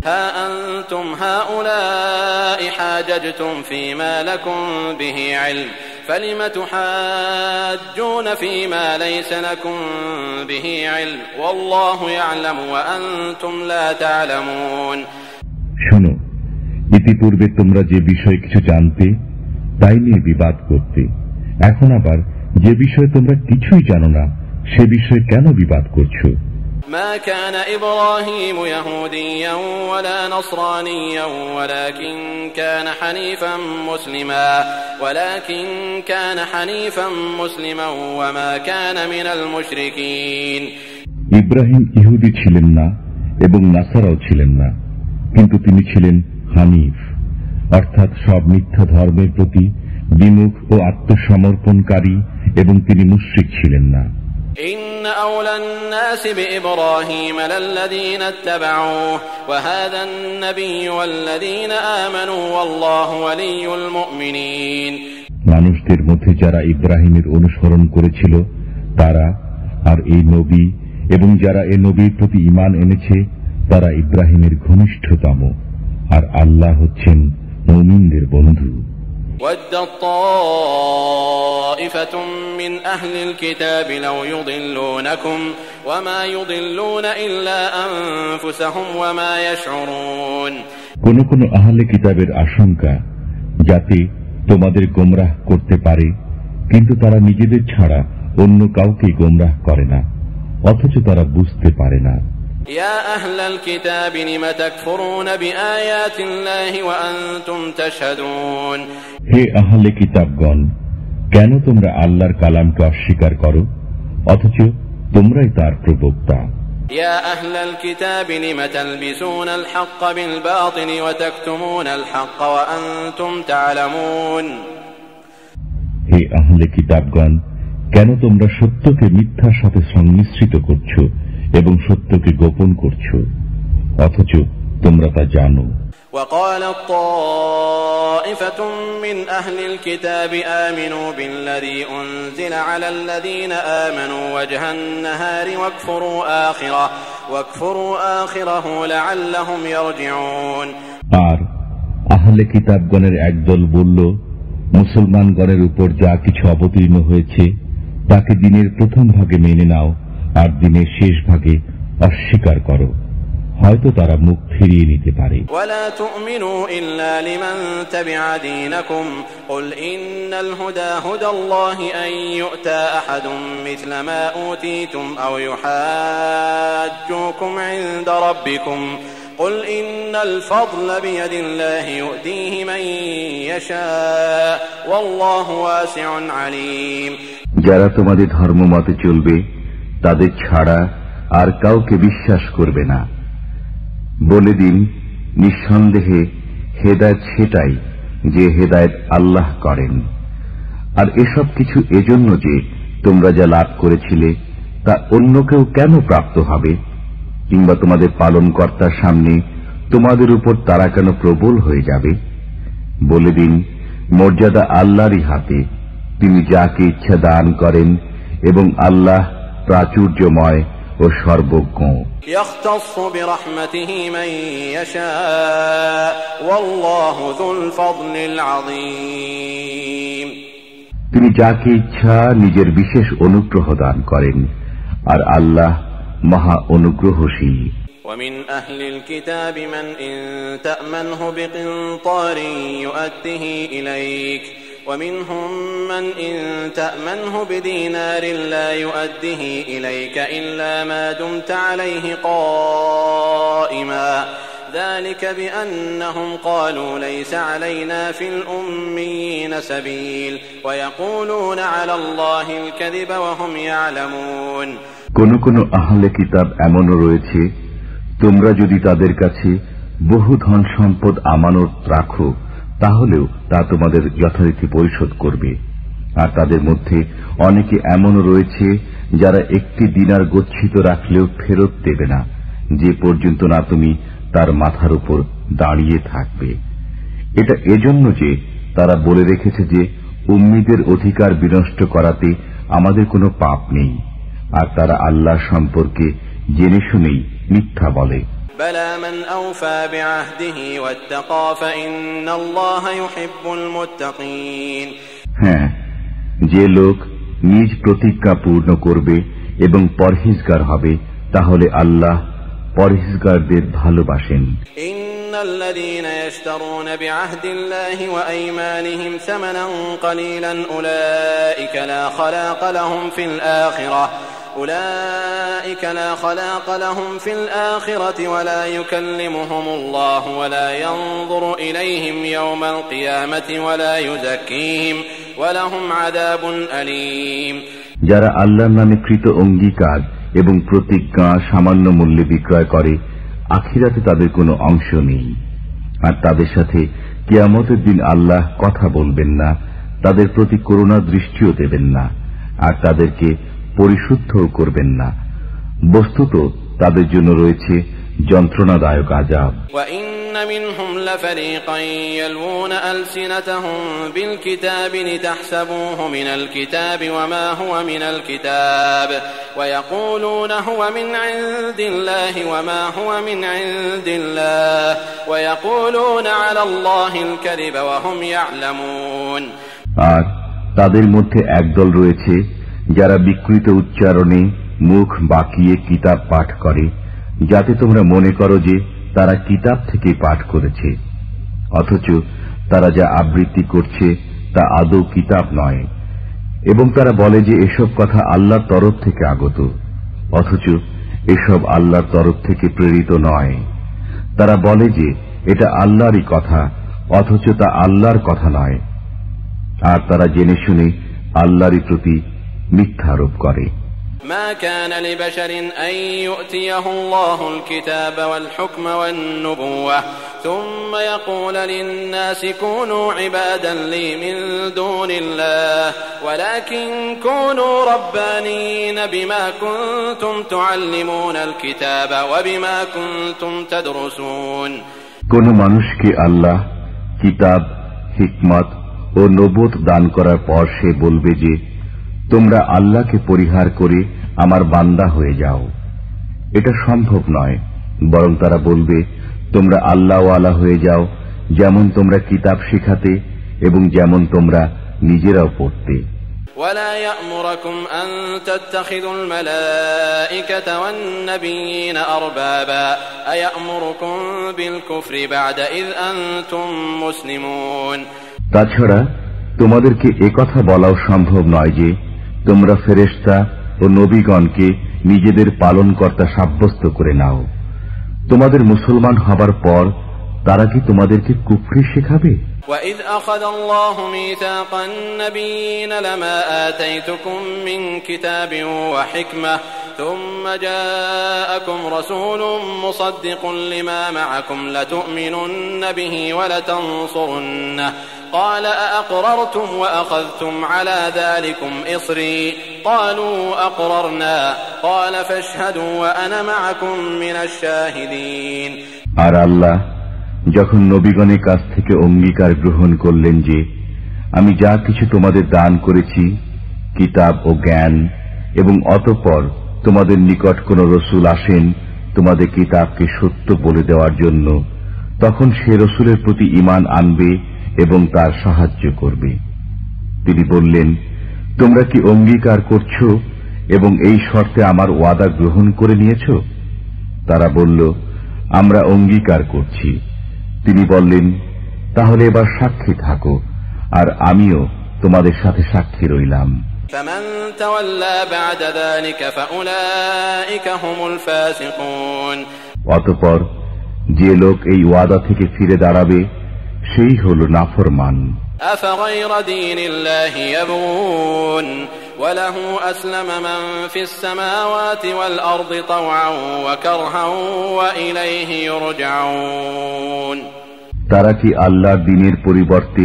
ها أنتم هؤلاء حاججتم فيما لكم به علم فلم تحاجون فيما ليس لكم به علم والله يعلم وأنتم لا تعلمون। শোনো, ইতিপূর্বে তোমরা যে বিষয়ে কিছু জানতে তাই নিয়ে বিবাদ করতে, এখন আবার যে বিষয়ে তোমরা কিছুই জানো না সে বিষয়ে কেন বিবাদ করছো? ما كان إبراهيم يهوديا ولا نصرانيا ولكن كان حنيفا مسلما وما كان من المشركين। ইব্রাহিম ইহুদি ছিলেন না এবং নাসারাও ছিলেন না, কিন্তু তিনি ছিলেন হানিফ, অর্থাৎ সব মিথ্যা ধর্মের প্রতি বিমুখ ও আত্মসমর্পণকারী, এবং তিনি মুশরিক ছিলেন না। إن أولى الناس بإبراهيم للذين اتبعوه وهذا النبي والذين آمنوا والله ولي المؤمنين। মানুষদের মধ্যে যারা ইব্রাহিমের অনুসরণ করেছিল তারা, আর এই নবী এবং যারা এই নবীর প্রতি ঈমান এনেছে তারা ইব্রাহিমের ঘনিষ্ঠতম, আর আল্লাহ হচ্ছেন মুমিনদের বন্ধু। وَدَّت طَّائِفَةٌ مِّنْ أَهْلِ الْكِتَابِ لَوْ يُضِلُّونَكُمْ وَمَا يُضِلُّونَ إِلَّا أَنفُسَهُمْ وَمَا يَشْعُرُونَ। কোন কোন আহলে কিতাবের আশঙ্কা যাতে তোমাদের গোমরাহ করতে পারে, কিন্তু তারা নিজেদের ছাড়া অন্য কাউকে গোমরাহ করে না, অথচ তারা বুঝতে পারে না। يا أهل الكتاب لم تكفرون بآيات الله وأنتم تشهدون। হে আহলে কিতাবগণ, কেন তোমরা আল্লাহর কালামকে অস্বীকার করো, অথচ তোমরাই তার প্রবক্তা। يا أهل الكتاب لم تلبسون الحق بالباطل وتكتمون الحق وأنتم تعلمون হে আহলে কিতাবগণ, কেন তোমরা সত্যকে মিথ্যার সাথে সংমিশ্রিত করছো এবং সত্যকে গোপন করছো অথচ তোমরা তা জানো। وقالت طائفة من أهل الكتاب آمنوا بالذي أنزل على الذين آمنوا وجه النهار واكفروا آخره لعلهم يرجعون আর আহলে কিতাবগণের একদল বলল, মুসলমানগণের উপর যা কিছু অবতীর্ণ হয়েছে তাকে দিনের প্রথম ভাগে মেনে নাও আর দিনের শেষ ভাগে অস্বীকার করো, হয়তো তারা মুখ ফিরিয়ে নিতে পারে। ولا تؤمنوا إلا لمن تبع دينكم قل إن الهدى هدى الله أن يؤتى أحد مثل ما أوتيتم أو يحاجوكم عند ربكم قل إن الفضل بيد الله يؤتيه من يشاء والله واسع عليم। যারা তোমাদের ধর্মমতে চলবে তাদের ছাড়া আর কাউকে বিশ্বাস করবে না। বলে দিন, নিঃসন্দেহে হেদায়েত সেটাই যে হেদায়েত আল্লাহ করেন, আর এসব কিছু এজন্য যে তোমরা যা লাভ করেছিলে তা অন্য কেউ কেন প্রাপ্ত হবে, কিংবা তোমাদের পালনকর্তার সামনে তোমাদের উপর তারা কেন প্রবল হয়ে যাবে। বলে দিন, মর্যাদা আল্লাহরই হাতে, তিনি যাকে ইচ্ছা দান করেন এবং আল্লাহ প্রাচুর্যময় ও সর্বজ্ঞ। يختص برحمته من يشاء والله ذو الفضل العظيم। তিনি যাকে ইচ্ছা নিজের বিশেষ অনুগ্রহ দান করেন, আর আল্লাহ মহা অনুগ্রহশীল। ومن أهل الكتاب من إن تأمنه بقنطار يؤده إليك ومنهم من إن تأمنه بدينار لا يؤده إليك إلا ما دمت عليه قائما ذلك بأنهم قالوا ليس علينا في الأميين سبيل ويقولون على الله الكذب وهم يعلمون। কোন কোন আহলে কিতাব এমনও রয়েছে, তোমরা যদি তাদের কাছে বহু ধন সম্পদ আমানত রাখো তাহলেও তা তোমাদের যথারীতি পরিশোধ করবে, আর তাদের মধ্যে অনেকে এমনও রয়েছে যারা একটি দিনার গচ্ছিত রাখলেও ফেরত দেবে না, যে পর্যন্ত না তুমি তার মাথার উপর দাঁড়িয়ে থাকবে। এটা এজন্য যে তারা বলে রেখেছে যে উম্মীদের অধিকার বিনষ্ট করাতে আমাদের কোনো পাপ নেই, আর তারা আল্লাহ সম্পর্কে জেনে শুনেই মিথ্যা বলে। بلى من أوفى بعهده واتقى فإن الله يحب المتقين। হ্যাঁ, যে লোক নিজ প্রতিজ্ঞা পূর্ণ করবে এবং পরহেজগার হবে তাহলে আল্লাহ পরহেজগারদের ভালোবাসেন। إن الذين يشترون بعهد الله وأيمانهم ثمنا قليلا أولئك لا خلاق لهم في الآخرة ولا يكلمهم الله ولا ينظر إليهم يوم القيامة ولا يزكيهم ولهم عذاب أليم। যারা আল্লাহর নামে কৃত অঙ্গীকার এবং প্রতিজ্ঞা সামান্য মূল্যে বিক্রয় করে, আখিরাতে তাদের কোনো অংশ নেই, আর তাদের সাথে কিয়ামতের দিন আল্লাহ কথা বলবেন না, তাদের প্রতি করুণা দৃষ্টিও দেবেন না, আর তাদেরকে পরিশুদ্ধও করবেন না। বস্তুত তাদের জন্য রয়েছে যন্ত্রণাদায়ক আযাব। وَإِنَّ مِنْهُمْ لَفَرِيقًا يَلْوُونَ أَلْسِنَتَهُم بِالْكِتَابِ لِتَحْسَبُوهُ مِنَ الْكِتَابِ وَمَا هُوَ مِنَ الْكِتَابِ وَيَقُولُونَ هُوَ مِنْ عِندِ اللَّهِ وَمَا هُوَ مِنْ عِندِ اللَّهِ وَيَقُولُونَ عَلَى اللَّهِ الْكَذِبَ وَهُمْ يَعْلَمُونَ। আর তাদের মধ্যে একদল রয়েছে যারা বিকৃত উচ্চারণে মুখ বাঁকিয়ে কিতাব পাঠ করে, যাতে তোমরা মনে করো যে তারা কিতাব থেকে পাঠ করেছে, অথচ তারা যা আবৃত্তি করছে তা আদৌ কিতাব নয়। এবং তারা বলে যে এসব কথা আল্লাহর তরফ থেকে আগত, অথচ এসব আল্লাহর তরফ থেকে প্রেরিত নয়। তারা বলে যে এটা আল্লাহরই কথা, অথচ তা আল্লাহর কথা নয়, আর তারা জেনে শুনে আল্লাহরই প্রতি মিথ্যা আরোপ করে। ما كان لبشر أن يؤتيه الله الكتاب والحكم والنبوة ثم يقول للناس كونوا عبادا لي من دون الله ولكن كونوا ربانيين بما كنتم تعلمون الكتاب وبما كنتم تدرسون কোন মানুষকে আল্লাহ কিতাব, হিকমত ও নবুয়ত দান করার পর সে বলবে যে তোমরা আল্লাহকে পরিহার করে আমার বান্দা হয়ে যাও, এটা সম্ভব নয়। বরং তারা বলবে তোমরা আল্লাহওয়ালা হয়ে যাও, যেমন তোমরা কিতাব শিখাতে এবং যেমন তোমরা নিজেরাও পড়তে। ولا يأمركم أن تتخذوا الملائكة والنبيين أربابا أيأمركم بالكفر بعد إذ أنتم مسلمون তাছাড়া তোমাদেরকে একথা বলাও সম্ভব নয় যে তোমরা ফেরেশতা ও নবীগণকে নিজেদের পালনকর্তা সাব্যস্ত করে নাও। তোমাদের মুসলমান হবার পর তারা কি তোমাদেরকে কুফরি শেখাবে? وَإِذْ أَخَذَ اللَّهُ مِيثَاقَ النَّبِيِّينَ لَمَا آتَيْتُكُم مِّن كِتَابٍ وَحِكْمَةٍ ثُمَّ جَاءَكُمْ رَسُولٌ مُصَدِّقٌ لِّمَا مَعَكُمْ لَتُؤْمِنُنَّ بِهِ وَلَتَنصُرُنَّهُ قَالَ أَأَقْرَرْتُمْ وَأَخَذْتُمْ عَلَى ذَلِكُمْ إِصْرِي قَالُوا أَقْرَرْنَا قَالَ فَاشْهَدُوا وَأَنَا مَعَكُمْ مِنَ الشَّاهِدِينَ আর আল্লাহ যখন নবীগণের কাছ থেকে অঙ্গীকার গ্রহণ করলেন যে আমি যা কিছু তোমাদের দান করেছি কিতাব ও জ্ঞান, এবং অতঃপর তোমাদের নিকট কোন রসুল আসেন তোমাদের কিতাবকে সত্য বলে দেওয়ার জন্য, তখন সে রসুলের প্রতি ঈমান আনবে এবং তার সাহায্য করবে। তিনি বললেন তোমরা কি অঙ্গীকার করছো এবং এই শর্তে আমার ওয়াদা গ্রহণ করে নিয়েছ? তারা বলল আমরা অঙ্গীকার করছি। তিনি বললেন তাহলে এবার সাক্ষী থাকো, আর আমিও তোমাদের সাথে সাক্ষী রইলাম। فمن تولى بعد ذلك فأولئك هم الفاسقون অতঃপর যে লোক এই ওয়াদা থেকে ফিরে দাঁড়াবে সেই হলো নাফরমান। أفغير دين الله يبغون وله أسلم من في السماوات والأرض طوعا وكرها وإليه يرجعون তারা কি আল্লাহর দ্বীনের পরিবর্তে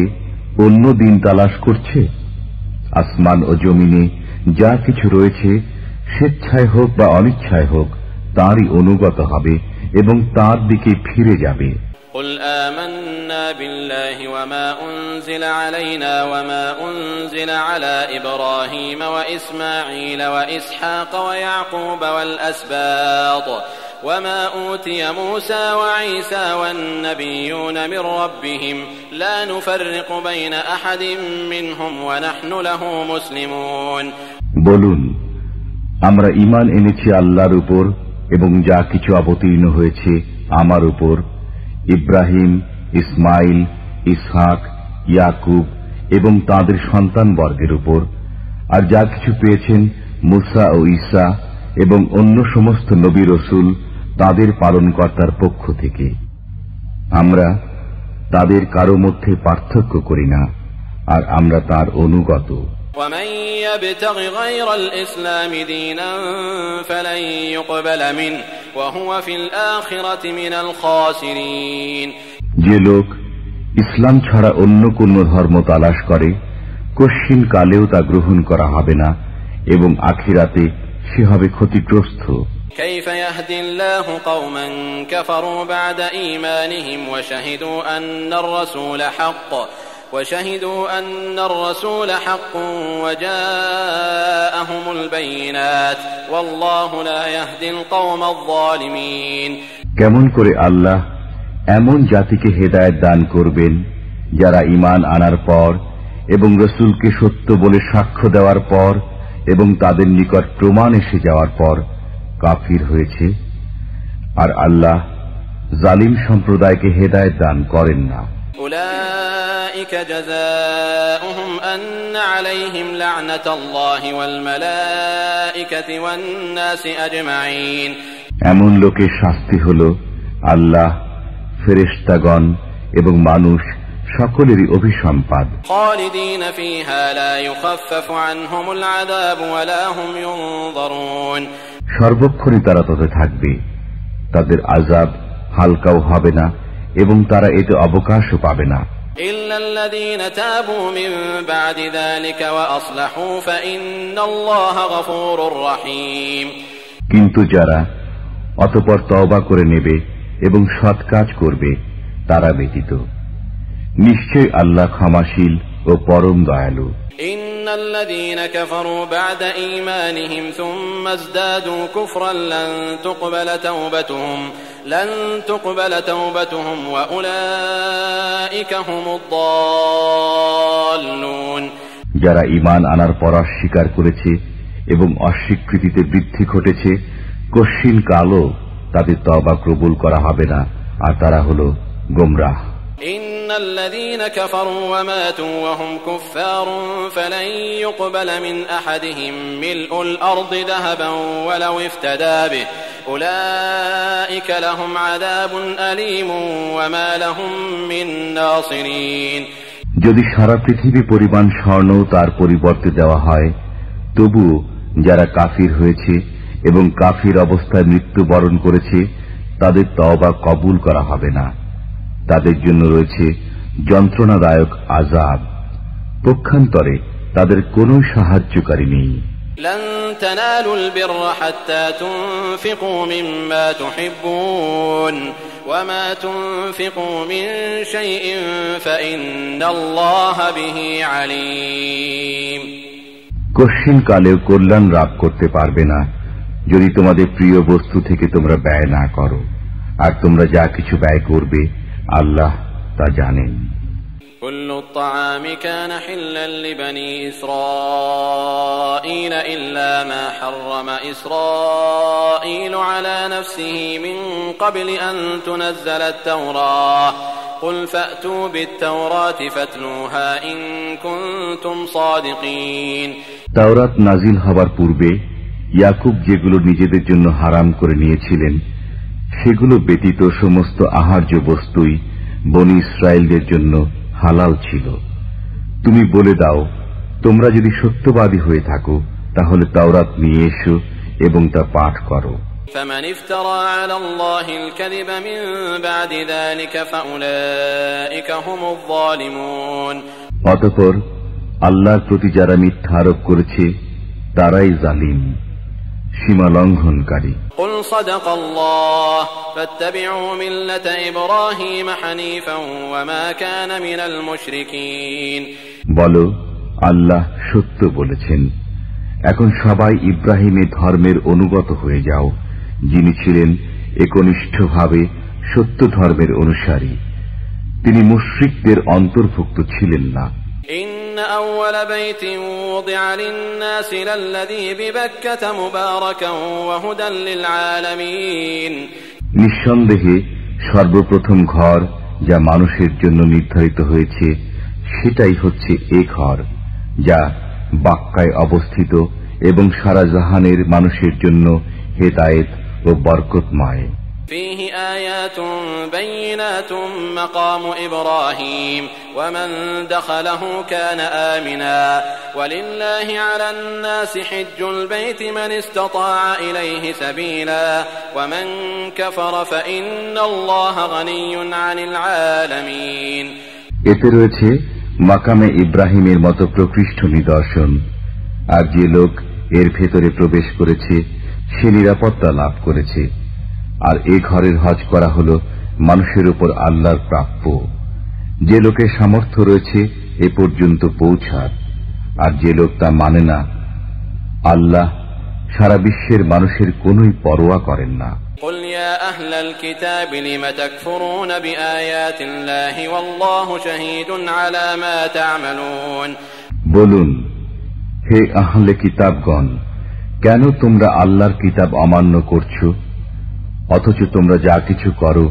অন্য দিন তালাশ করছে? আসমান ও জমিনে যা কিছু রয়েছে স্বেচ্ছায় হোক বা অনিচ্ছায় হোক তাঁরই অনুগত হবে এবং তাঁর দিকে ফিরে যাবে। قل آمنا بالله وما أنزل علينا وما أنزل على إبراهيم وإسماعيل وإسحاق ويعقوب والأسباط وما أوتي موسى وعيسى والنبيون من ربهم لا نفرق بين أحد منهم ونحن له مسلمون বলুন আমরা ঈমান এনেছি আল্লাহর উপর এবং যা কিছু অবতীর্ণ হয়েছে আমার উপর, ইব্রাহিম, ইসমাইল, ইসহাক, ইয়াকুব এবং তাদের সন্তানবর্গের উপর, আর যা কিছু পেয়েছেন মুসা ও ঈসা এবং অন্য সমস্ত নবী রসুল তাদের পালনকর্তার পক্ষ থেকে। আমরা তাদের কারো মধ্যে পার্থক্য করি না, আর আমরা তার অনুগত। ومن يبتغ غير الإسلام دينا فلن يقبل منه وهو في الآخرة من الخاسرين যে লোক ইসলাম ছাড়া অন্য কোন ধর্ম তালাশ করে কশ্চিন কালেও তা গ্রহণ করা হবে না এবং আখিরাতে সে হবে ক্ষতিগ্রস্ত। كيف يهدي الله قوما كفروا بعد إيمانهم وشهدوا أن الرسول حق وجاءهم البينات والله لا يهدي القوم الظالمين কেমন করে আল্লাহ এমন জাতিকে হেদায়েত দান করবেন যারা ঈমান আনার পর এবং রাসূলকে সত্য বলে সাক্ষ্য দেওয়ার পর এবং তাদের নিকট প্রমাণ এসে যাওয়ার পর কাফির হয়েছে, আর আল্লাহ জালিম সম্প্রদায়কে হেদায়েত দান করেন না। أولئك جزاؤهم أن عليهم لعنة الله والملائكة والناس أجمعين এমন লোকের শাস্তি হলো আল্লাহ, ফেরেশতাগণ এবং মানুষ সকলেরই অভিসম্পাদ। خالدين فيها لا يخفف عنهم العذاب ولا هم ينظرون সর্বক্ষণই তারা ততে থাকবে, তাদের আযাব হালকাও হবে না এবং তারা এতে অবকাশও পাবে না। إلا الذين تابوا من بعد ذلك وأصلحوا فإن الله غفور رحيم কিন্তু যারা অতঃপর তওবা করে নেবে এবং সৎ কাজ করবে তারা ব্যতীত নিশ্চয় আল্লাহ ক্ষমাশীল ও পরম দয়ালু। إن الذين كفروا بعد إيمانهم ثم ازدادوا كفرا لن تقبل توبتهم وأولئك هم الضالون যারা ঈমান আনার পর অস্বীকার করেছে এবং অস্বীকৃতিতে বৃদ্ধি ঘটেছে, কশ্চিন কালও তাদের তওবা কবুল করা হবে না, আর তারা হলো গোমরাহ। إن الذين كفروا وماتوا وهم كفار فلن يقبل من أحدهم ملء الأرض ذهبا ولو افتدى به أولئك لهم عذاب أليم وما لهم من ناصرين যদি সারা পৃথিবী পরিমাণ স্বর্ণ তার পরিবর্তে দেওয়া হয়, তবুও যারা কাফির হয়েছে এবং কাফির অবস্থায় মৃত্যুবরণ করেছে তাদের তওবা কবুল করা হবে না। তাদের জন্য রয়েছে যন্ত্রণাদায়ক আযাব, পক্ষান্তরে তাদের কোনো সাহায্যকারী নেই। لن تنالوا البر حتى تنفقوا مما تحبون وما تنفقوا من شيء فإن الله به عليم কশ্চিন কালেও কল্যাণ লাভ করতে পারবে না যদি তোমাদের প্রিয় বস্তু থেকে তোমরা ব্যয় না করো, আর তোমরা যা কিছু ব্যয় করবে আল্লাহ তা জানেন। كل الطعام كان حلا لبني إسرائيل إلا ما حرم إسرائيل على نفسه من قبل أن تنزل التوراة قل فأتوا بالتوراة فاتلوها إن كنتم صادقين তাওরাত নাজিল হবার পূর্বে ইয়াকুব যেগুলো নিজেদের জন্য হারাম করে নিয়েছিলেন সেগুলো ব্যতীত সমস্ত আহার্য বস্তুই বনী ইসরায়েলদের জন্য হালাল ছিল। তুমি বলে দাও, তোমরা যদি সত্যবাদী হয়ে থাকো তাহলে তাওরাত নিয়ে এসো এবং তা পাঠ করো। فمن افترى على الله الكذب من بعد ذلك فأولئك هم الظالمون অতঃপর আল্লাহর প্রতি যারা মিথ্যা আরোপ করেছে তারাই জালিম, সীমা লঙ্ঘনকারী। قل صدق الله فاتبعوا ملة إبراهيم حنيفا وما كان من المشركين বলো, আল্লাহ সত্য বলেছেন, এখন সবাই ইব্রাহিমের ধর্মের অনুগত হয়ে যাও, যিনি ছিলেন একনিষ্ঠভাবে সত্য ধর্মের অনুসারী, তিনি মুশরিকদের অন্তর্ভুক্ত ছিলেন না। إن أول بيت وضع للناس للذي ببكة مباركا وهدى للعالمين নিঃসন্দেহে সর্বপ্রথম ঘর যা মানুষের জন্য নির্ধারিত হয়েছে সেটাই হচ্ছে এ ঘর, যা বাক্কায় অবস্থিত এবং সারা জাহানের মানুষের জন্য হেদায়েত ও বরকতময়। فيه آيات بينات مقام إبراهيم ومن دخله كان آمنا ولله على الناس حج البيت من استطاع إليه سبيلا ومن كفر فإن الله غني عن العالمين এতে রয়েছে মাকামে ইব্রাহিমের মতো প্রকৃষ্ট নিদর্শন, আর যে লোক এর ভেতরে প্রবেশ করেছে সে নিরাপত্তা লাভ করেছে। আর এ ঘরের হজ করা হল মানুষের উপর আল্লাহর প্রাপ্য, যে লোকের সামর্থ্য রয়েছে এ পর্যন্ত পৌঁছার, আর যে লোক তা মানে না, আল্লাহ সারা বিশ্বের মানুষের কোনই পরোয়া করেন না। قل يا أهل الكتاب لم تكفرون بآيات الله والله شهيد على ما تعملون বলুন, হে আহলে কিতাবগণ, কেন তোমরা আল্লাহর কিতাব অমান্য করছো, অথচ তোমরা যা কিছু করো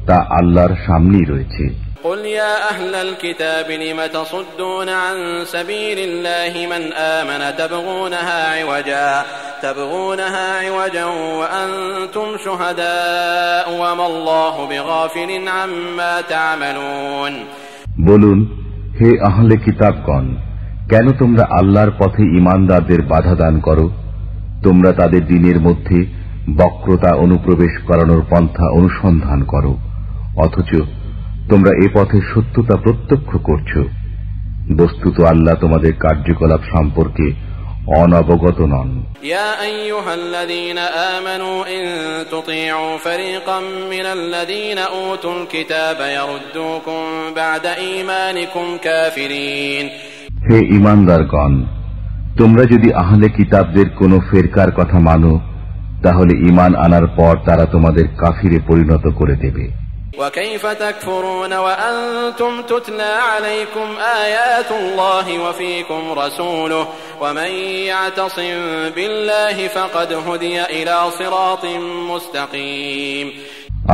তা আল্লাহর সামনেই রয়েছে। قل يا أهل الكتاب لم تصدون عن سبيل الله من آمن تبغونها عوجا وأنتم شهداء وما الله بغافل عما تعملون বলুন, হে আহলে কিতাবগণ, কেন তোমরা আল্লাহর পথে ঈমানদারদের বাধা দান করো? তোমরা তাদের দ্বীনের মধ্যে বক্রতা অনুপ্রবেশ করানোর পন্থা অনুসন্ধান করো, অথচ তোমরা এ পথের সত্যতা প্রত্যক্ষ করছ। বস্তুত আল্লাহ তোমাদের কার্যকলাপ সম্পর্কে অনবগত নন। ইয়া আইয়ুহাল্লাযীনা আমানু ইন তুতি'উ ফারীকাম মিনাল্লাযীনা উতুল কিতাবা ইয়ারুদ্দুকুম বা'দা ঈমানিকুম কাফিরিন। হে ঈমানদারগণ, তোমরা যদি আহলে কিতাবদের কোন ফেরকার কথা মানো, তাহলে ঈমান আনার পর তারা তোমাদের কাফিরে পরিণত করে দেবে। وكيف تكفرون وأنتم تتلى عليكم آيات الله وفيكم رسوله ومن يعتصم بالله فقد هدي إلى صراط مستقيم।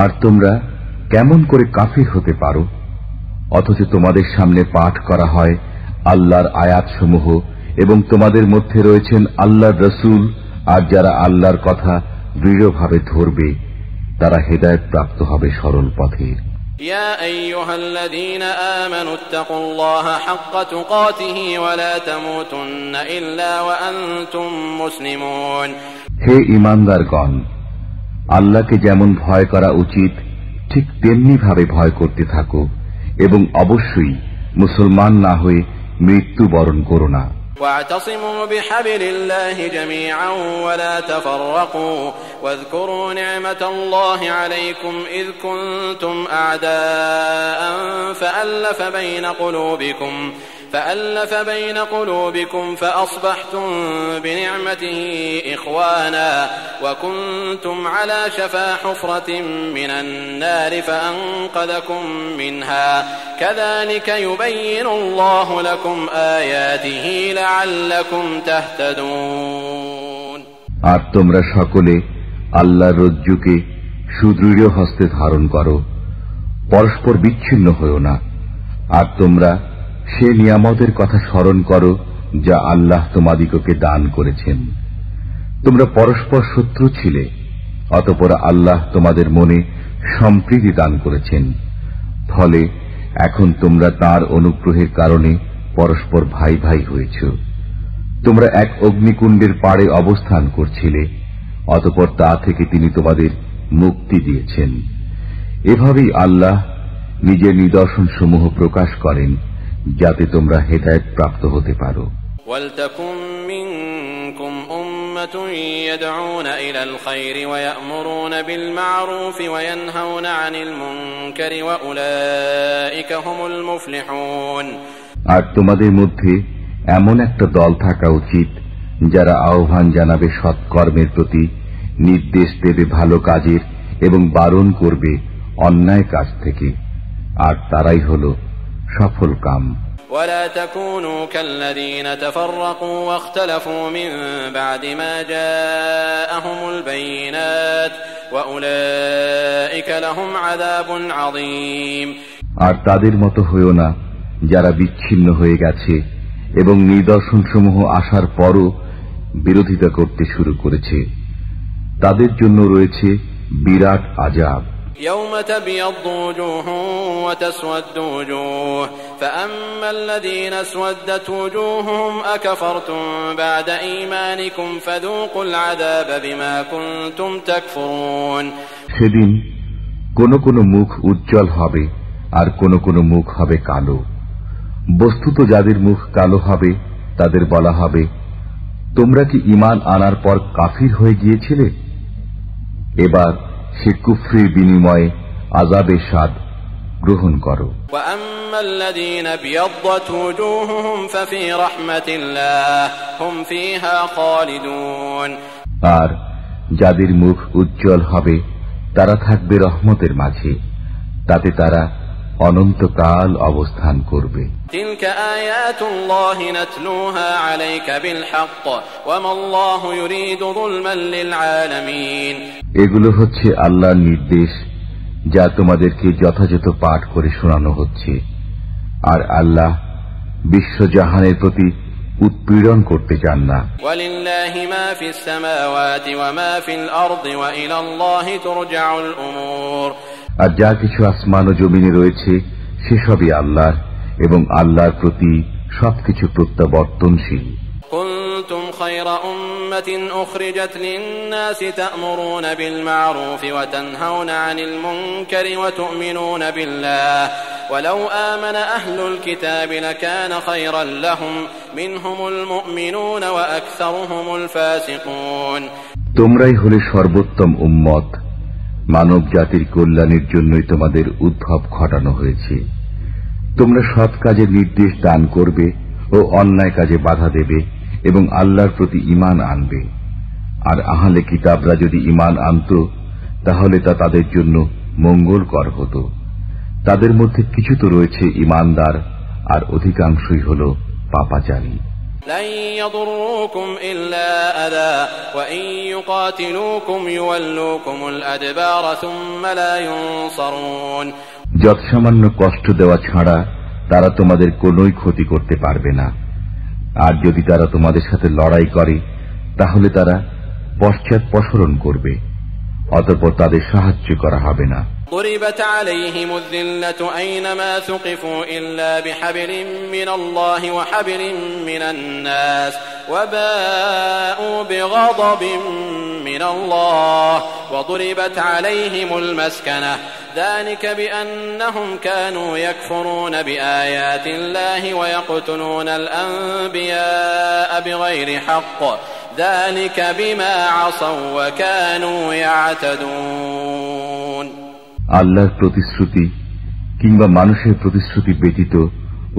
আর তোমরা কেমন করে কাফির হতে পারো, অথচ তোমাদের সামনে পাঠ করা হয় আল্লাহর আয়াতসমূহ এবং তোমাদের মধ্যে রয়েছেন আল্লাহর রাসূল, আর যারা আল্লাহর কথা দৃঢ়ভাবে ধরবে তারা হেদায়েত প্রাপ্ত হবে সরল পথে। ইয়া আইয়ুহাল্লাযীনা আমানু ইত্তাকুল্লাহা হাক্কা তুকাতিহি ওয়া লা তামুতুন্না ইল্লা ওয়া আনতুম মুসলিমুন। হে ঈমানদারগণ, আল্লাহকে যেমন ভয় করা উচিত ঠিক তেমনি ভাবে ভয় করতে থাকো এবং অবশ্যই মুসলমান না হয়ে মৃত্যুবরণ করো না। واعتصموا بحبل الله جميعا ولا تفرقوا واذكروا نعمة الله عليكم إذ كنتم أعداء فألف بين قلوبكم فأصبحتم بنعمته إخوانا وكنتم على شفا حفرة من النار فأنقذكم منها كذلك يبين الله لكم آياته لعلكم تهتدون। আর তোমরা সকলে আল্লাহর রজ্জুকে সুদৃঢ় হস্তে ধারণ করো, পরস্পর বিচ্ছিন্ন হও না। আর তোমরা সে নিয়ামতের কথা স্মরণ করো যা আল্লাহ তোমাদিগকে দান করেছেন। তোমরা পরস্পর শত্রু ছিলে, অতঃপর আল্লাহ তোমাদের মনে সম্প্রীতি দান করেছেন, ফলে এখন তোমরা তাঁর অনুগ্রহের কারণে পরস্পর ভাই ভাই হয়েছ। তোমরা এক অগ্নিকুণ্ডের পাড়ে অবস্থান করছিলে, অতঃপর তা থেকে তিনি তোমাদের মুক্তি দিয়েছেন। এভাবেই আল্লাহ নিজের নিদর্শনসমূহ প্রকাশ করেন যাতে তোমরা হেদায়েত প্রাপ্ত হতে পারো। ওয়ালতাকুম মিনকুম উম্মাতুন ইয়াদউনা ইলাল খায়রি ওয়া ইয়া'মুরুনা বিল মা'রুফি ওয়া ইয়ানহাউনা আনিল মুনকারি ওয়া উলাইকা হুমুল মুফলিহুন। আর তোমাদের মধ্যে এমন একটা দল থাকা উচিত যারা আহ্বান জানাবে সৎকর্মের প্রতি, নির্দেশ দেবে ভালো কাজের এবং বারণ করবে অন্যায় কাজ থেকে, আর তারাই হল সফল কাম। ولا تكونوا كالذين تفرقوا واختلفوا من بعد ما جاءهم البينات وأولئك لهم عذاب عظيم। আর তাদের মতো হইও না যারা বিচ্ছিন্ন হয়ে গেছে এবং নিদর্শনসমূহ আসার পরও বিরোধিতা করতে শুরু করেছে, তাদের জন্য রয়েছে বিরাট আযাব। يوم تبيض وجوه وتسود وجوه فأما الذين اسودت وجوههم أكفرتم بعد إيمانكم فذوقوا العذاب بما كنتم تكفرون। সেদিন কোন কোন মুখ উজ্জ্বল হবে আর কোন কোন মুখ হবে কালো। বস্তুত যাদের মুখ কালো হবে তাদের বলা হবে, তোমরা কি ঈমান আনার পর কাফির হয়ে গিয়েছিলে? এবার সে কুফরির বিনিময়ে আযাবের স্বাদ গ্রহণ করো। وأما الذين ابيضت وجوههم ففي رحمة الله هم فيها خالدون। আর যাদের মুখ উজ্জ্বল হবে তারা থাকবে রহমতের মাঝে, তাতে তারা অনন্তকাল অবস্থান করবে। تلك آيات الله نتلوها عليك بالحق وما الله يريد ظلما للعالمين। এগুলো হচ্ছে আল্লাহর নির্দেশ যা তোমাদেরকে যথাযথ পাঠ করে শোনানো হচ্ছে, আর আল্লাহ বিশ্বজাহানের প্রতি উৎপীড়ন করতে চান না। ওয়ালিল্লাহি মা ফিস সামাওয়াতি ওয়া মা ফিল আরদি ওয়া ইলাল্লাহি তুরজাউল উমুর। আর যা কিছু আসমান ও জমিনে রয়েছে সেসবই আল্লাহর, এবং আল্লাহর প্রতি সবকিছু প্রত্যাবর্তনশীল। كنتم خير أمة أخرجت للناس تأمرون بالمعروف وتنهون عن المنكر وتؤمنون بالله ولو آمن أهل الكتاب لكان خيرا لهم منهم المؤمنون وأكثرهم الفاسقون। তোমরাই হলে সর্বোত্তম উম্মত, মানব জাতির কল্যাণের জন্যই তোমাদের উদ্ভব ঘটানো হয়েছে। তোমরা সৎ কাজের নির্দেশ দান করবে ও অন্যায় কাজে বাধা দেবে এবং আল্লাহর প্রতি ঈমান আনবে। আর আহলে কিতাবরা যদি ঈমান আনত তাহলে তা তাদের জন্য মঙ্গলকর হতো। তাদের মধ্যে কিছু তো রয়েছে ঈমানদার, আর অধিকাংশই হল পাপাচারী। لن يضروكم إلا أذى وإن يقاتلوكم يولوكم الأدبار ثم لا ينصرون। যৎসামান্য কষ্ট দেওয়া ছাড়া তারা তোমাদের কোনোই ক্ষতি করতে পারবে না, আর যদি তারা তোমাদের সাথে লড়াই করে তাহলে তারা পশ্চাৎপসরণ করবে, অতঃপর তাদের সাহায্য করা হবে না। ضربت عليهم الذلة أينما ثقفوا إلا بحبل من الله وحبل من الناس وباءوا بغضب من الله وضربت عليهم المسكنة ذلك بأنهم كانوا يكفرون بآيات الله ويقتلون الأنبياء بغير حق ذلك بما عصوا وكانوا يعتدون। আল্লাহর প্রতিশ্রুতি কিংবা মানুষের প্রতিশ্রুতি ব্যতীত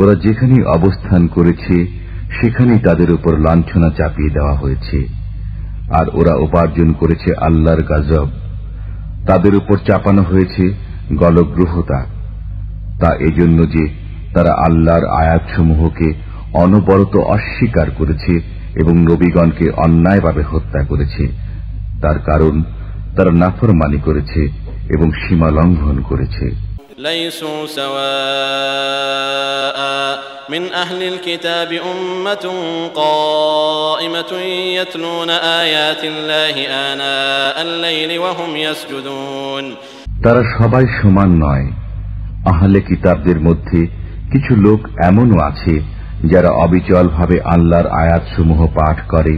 ওরা যেখানেই অবস্থান করেছে সেখানেই তাদের উপর লাঞ্ছনা চাপিয়ে দেওয়া হয়েছে, আর ওরা উপার্জন করেছে আল্লাহর গজব। তাদের উপর চাপানো হয়েছে গলগ্রহতা, তা এজন্য যে তারা আল্লাহর আয়াতসমূহকে অনবরত অস্বীকার করেছে এবং নবীগণকে অন্যায়ভাবে হত্যা করেছে। তার কারণ তারা নাফরমানি করেছে এবং সীমা লঙ্ঘন করেছে। লাইসু সাওয়াআ মিন আহলিল কিতাবি উম্মাতুন কাইমাতুন ইয়াতলুনা আয়াতিল্লাহি আনাআল লাইলি ওয়া হুম ইয়াসজুদুন। তারা সবাই সমান নয়। আহলে কিতাবদের মধ্যে কিছু লোক এমনও আছে যারা অবিচলভাবে আল্লাহর আয়াতসমূহ পাঠ করে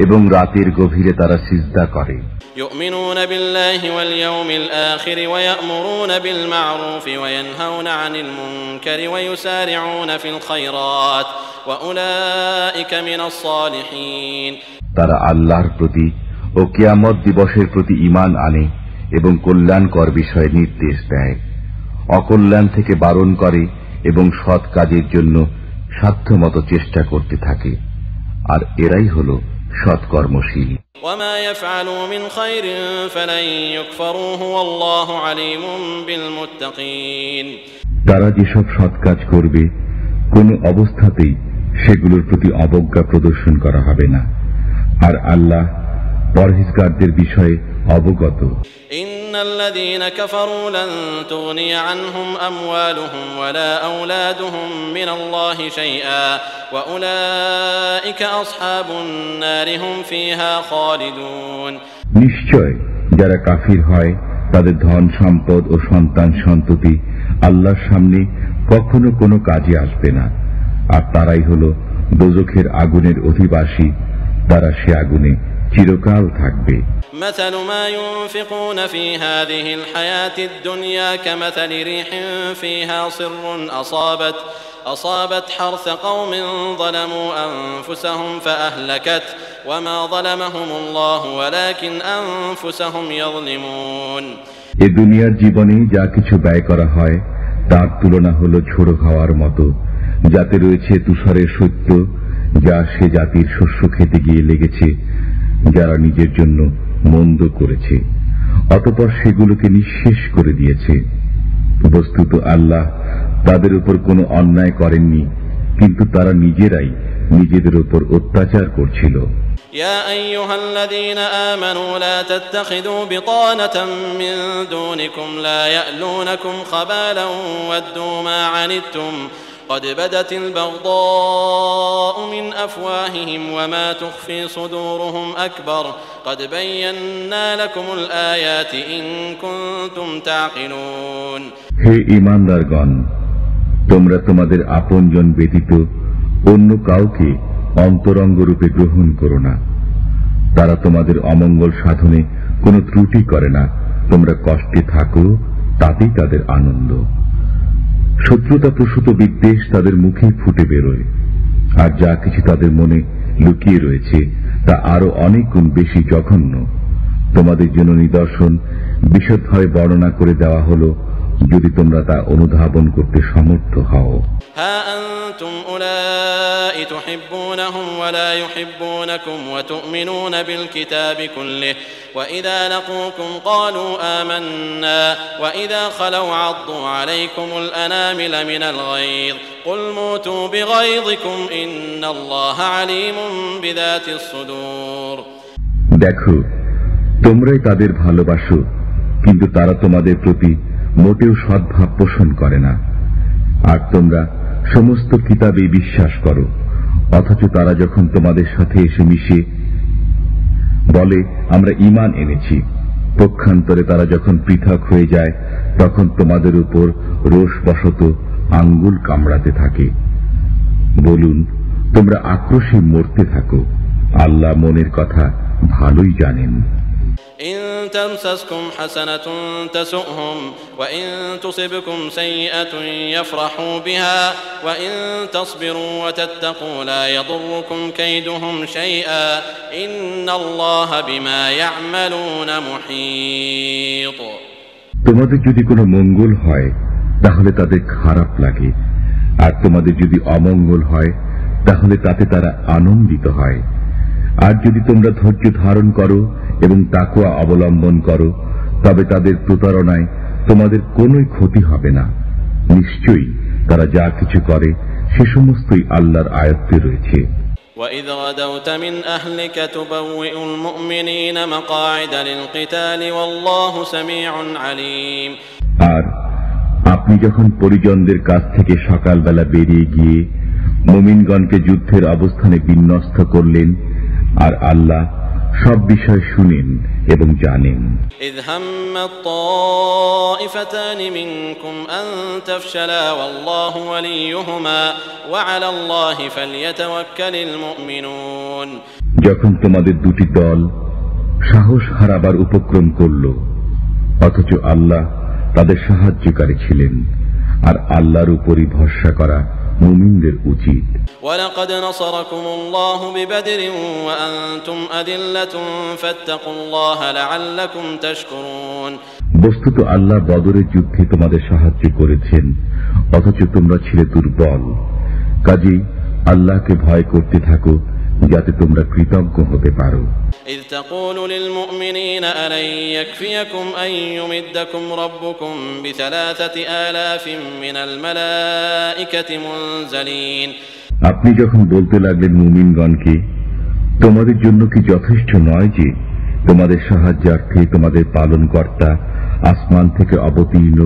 এবং রাতের গভীরে তারা সিজদা করে। يؤمنون بالله واليوم الآخر ويأمرون بالمعروف وينهون عن المنكر ويسارعون في الخيرات وأولئك من الصالحين। তারা আল্লাহর প্রতি ও কিয়ামত দিবসের প্রতি ঈমান আনে এবং কল্যাণকর বিষয়ে নির্দেশ দেয়, অকল্যাণ থেকে বারণ করে এবং সৎ কাজের জন্য সাধ্যমতো চেষ্টা করতে থাকে, আর এরাই হল সৎকর্মশীল। وما يفعلوا من خير فلن يكفروه والله عليم بالمتقين। তারা যেসব সৎ কাজ করবে কোনো অবস্থাতেই সেগুলোর প্রতি অবজ্ঞা প্রদর্শন করা হবে না, আর আল্লাহ পরহেজগারদের বিষয়ে অবগত। ইন্নাল্লাযীনা কাফারু লান তুগনিয়া আনহুম আমওয়ালুহুম ওয়ালা আওলাদুহুম মিনাল্লাহি শাইআ ওয়া উলাইকা আসহাবুন নারি হুম ফিহা খালিদুন। নিশ্চয় যারা কাফির হয় তাদের ধন সম্পদ ও সন্তান সন্ততি আল্লাহর সামনে কখনো কোনো কাজে আসবে না, আর তারাই হল দোজখের আগুনের অধিবাসী, তারা সে আগুনে চিরকাল থাকবে। مثل ما ينفقون في هذه الحياة الدنيا كمثل ريح فيها صر أصابت حرث قوم ظلموا أنفسهم فأهلكت وما ظلمهم الله ولكن أنفسهم يظلمون। এ দুনিয়ার জীবনে যা কিছু ব্যয় করা হয় তার তুলনা হলো ঝোড়ো হাওয়ার মতো, যাতে রয়েছে তুষারের শৈত্য, যা সে জাতির শস্য খেতে গিয়ে লেগেছে যারা নিজের জন্য মন্দ করেছে, অতঃপর সেগুলোকে নিঃশেষ করে দিয়েছে। বস্তুত আল্লাহ তাদের উপর কোনো অন্যায় করেননি, কিন্তু তারা নিজেরাই নিজেদের উপর অত্যাচার করছিল। يا أيها الذين آمنوا لا تتخذوا بطانة من دونكم لا يألونكم خبالا ودوا ما عنتم قد بدت البغضاء من أفواههم وما تخفي صدورهم أكبر قد بينا لكم الآيات إن كنتم تعقلون। হে ঈমানদারগণ, তোমরা তোমাদের আপনজন ব্যতীত অন্য কাউকে অন্তরঙ্গ রূপে গ্রহণ করো না। তারা তোমাদের অমঙ্গল সাধনে কোনো ত্রুটি করে না। তোমরা কষ্টে থাকো, তাতেই তাদের আনন্দ। শত্রুতা প্রসূত বিদ্বেষ তাদের মুখে ফুটে বেরোয়, আর যা কিছু তাদের মনে লুকিয়ে রয়েছে তা আরো অনেক গুণ বেশি জঘন্য। তোমাদের জন্য নিদর্শন বিশদভাবে বর্ণনা করে দেওয়া হলো, যদি তোমরা তা অনুধাবন করতে সমর্থ হও। হা আনতুম উলাই তুহিব্বুনহুম ওয়া লা ইউহিব্বুনাকুম ওয়া তু'মিনুনা বিল কিতাবি কুল্লিহি ওয়া ইযা লাকুকুম ক্বালু আমান্না ওয়া ইযা খালাউ আ'দ্দু আলাইকুমুল আনামিলা মিনাল গায়য কুল মুতু বিগায়যিকুম ইন্নাল্লাহা আলীমুম বিযাতিস সুদূর। দেখো, তোমরাই তাদের ভালোবাসো, কিন্তু তারা তোমাদের প্রতি মোটেও সদ্ভাব পোষণ করে না। আর তোমরা সমস্ত কিতাবে বিশ্বাস করো, অথচ তারা যখন তোমাদের সাথে এসে মিশে বলে আমরা ঈমান এনেছি, পক্ষান্তরে তারা যখন পৃথক হয়ে যায় তখন তোমাদের উপর রোষবশত আঙ্গুল কামড়াতে থাকে। বলুন, তোমরা আক্রোশে মরতে থাকো, আল্লাহ মনের কথা ভালোই জানেন। إن تمسسكم حسنة تسؤهم وإن تصبكم سيئة يفرحوا بها وإن تصبروا وتتقوا لا يضركم كيدهم شيئا إن الله بما يعملون محيط। তোমাদের যদি কোনো মঙ্গল হয় তাহলে তাদের খারাপ লাগে, আর তোমাদের যদি অমঙ্গল হয় তাহলে তাতে তারা আনন্দিত হয়। আর যদি তোমরা ধৈর্য ধারণ করো এবং তাকওয়া অবলম্বন করো, তবে তাদের প্রতারণায় তোমাদের কোনোই ক্ষতি হবে না। নিশ্চয়ই তারা যা কিছু করে সে সমস্তই আল্লাহর আয়ত্তে রয়েছে। وَإِذْ غَدَوْتَ مِنْ أَهْلِكَ تُبَوِّئُ الْمُؤْمِنِينَ مَقَاعِدَ لِلْقِتَالِ وَاللَّهُ سَمِيعٌ عَلِيمٌ। আর আপনি যখন পরিজনদের কাছ থেকে সকালবেলা বেরিয়ে গিয়ে মুমিনগণকে যুদ্ধের অবস্থানে বিন্যস্ত করলেন, আর আল্লাহ সব বিষয় শুনেন এবং জানেন। إذ هم الطائفتان منكم أن تفشلا والله وليهما وعلى الله فليتوكل المؤمنون। যখন তোমাদের দুটি দল সাহস হারাবার উপক্রম করল, অথচ আল্লাহ তাদের সাহায্যকারী ছিলেন, আর আল্লাহর উপরই ভরসা করা মুমিনদের উচিত। وَلَقَدْ نَصَرَكُمُ اللَّهُ بِبَدْرٍ وَأَنْتُمْ أَذِلَّةٌ فَاتَّقُوا اللَّهَ لَعَلَّكُمْ تَشْكُرُونَ। বস্তুত আল্লাহ বদরের যুদ্ধে তোমাদের সাহায্য করেছেন, অথচ তোমরা ছিলে দুর্বল। কাজেই আল্লাহকে ভয় করতে থাকো, যাতে তোমরা কৃতজ্ঞ হতে পারো। إذ تقول للمؤمنين ألن يكفيكم أن يمدكم ربكم ب3,000 من الملائكة منزلين। আপনি যখন বলতে লাগলেন মুমিনগণকে, তোমাদের জন্য কি যথেষ্ট নয় যে তোমাদের সাহায্যার্থে তোমাদের পালনকর্তা আসমান থেকে অবতীর্ণ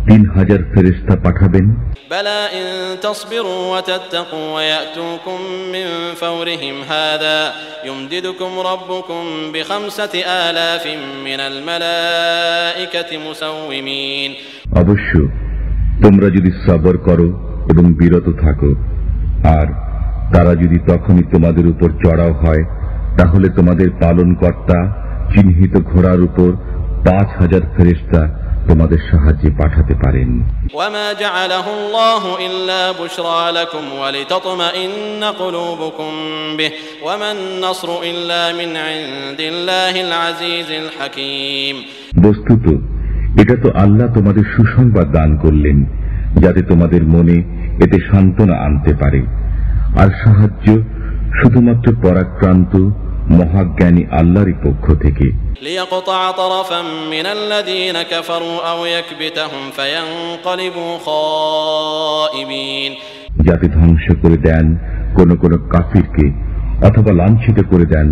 3,000 ফেরেশতা পাঠাবেন? بلى إن تصبروا وتتقوا ويأتوكم من فورهم هذا يمددكم ربكم ب5,000 من الملائكة مسومين। অবশ্য তোমরা যদি সবর করো এবং বিরত থাকো, আর তারা যদি তখনই তোমাদের উপর চড়াও হয়, তাহলে তোমাদের পালনকর্তা চিহ্নিত ঘোড়ার উপর 5,000 ফেরেশতা তোমাদের সাহায্যে পাঠাতে পারেন। وما جعله الله إلا بشرى لكم ولتطمئن قلوبكم به وما النصر إلا من عند الله العزيز الحكيم। বস্তুত এটা তো আল্লাহ তোমাদের সুসংবাদ দান করলেন, যাতে তোমাদের মনে এতে সান্ত্বনা আনতে পারে, আর সাহায্য শুধুমাত্র পরাক্রান্ত মহাজ্ঞানী আল্লাহরই পক্ষ থেকে। ليقطع طرفا من الذين كفروا أو يكبتهم فينقلبوا خائبين। যাতে ধ্বংস করে দেন কোন কোন কাফিরকে, অথবা লাঞ্ছিত করে দেন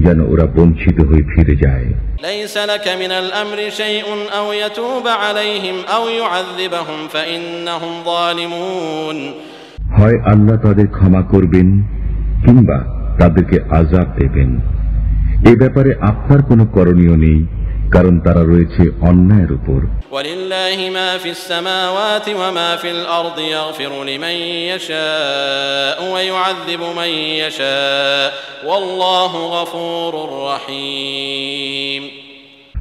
যেন ওরা বঞ্চিত হয়ে ফিরে যায়। ليس لك من الأمر شيء أو يتوب عليهم أو يعذبهم فإنهم ظالمون। হয় আল্লাহ তাদের ক্ষমা করবেন কিংবা তাদেরকে আযাব দেবেন। এ ব্যাপারে আপনার কোনো করণীয় নেই, কারণ তারা রয়েছে অন্যায়ের উপর। وَلِلَّهِ مَا فِي السَّمَاوَاتِ وَمَا فِي الْأَرْضِ يَغْفِرُ لِمَن يَشَاءُ وَيُعَذِّبُ مَن يَشَاءُ وَاللَّهُ غَفُورٌ رَّحِيمٌ।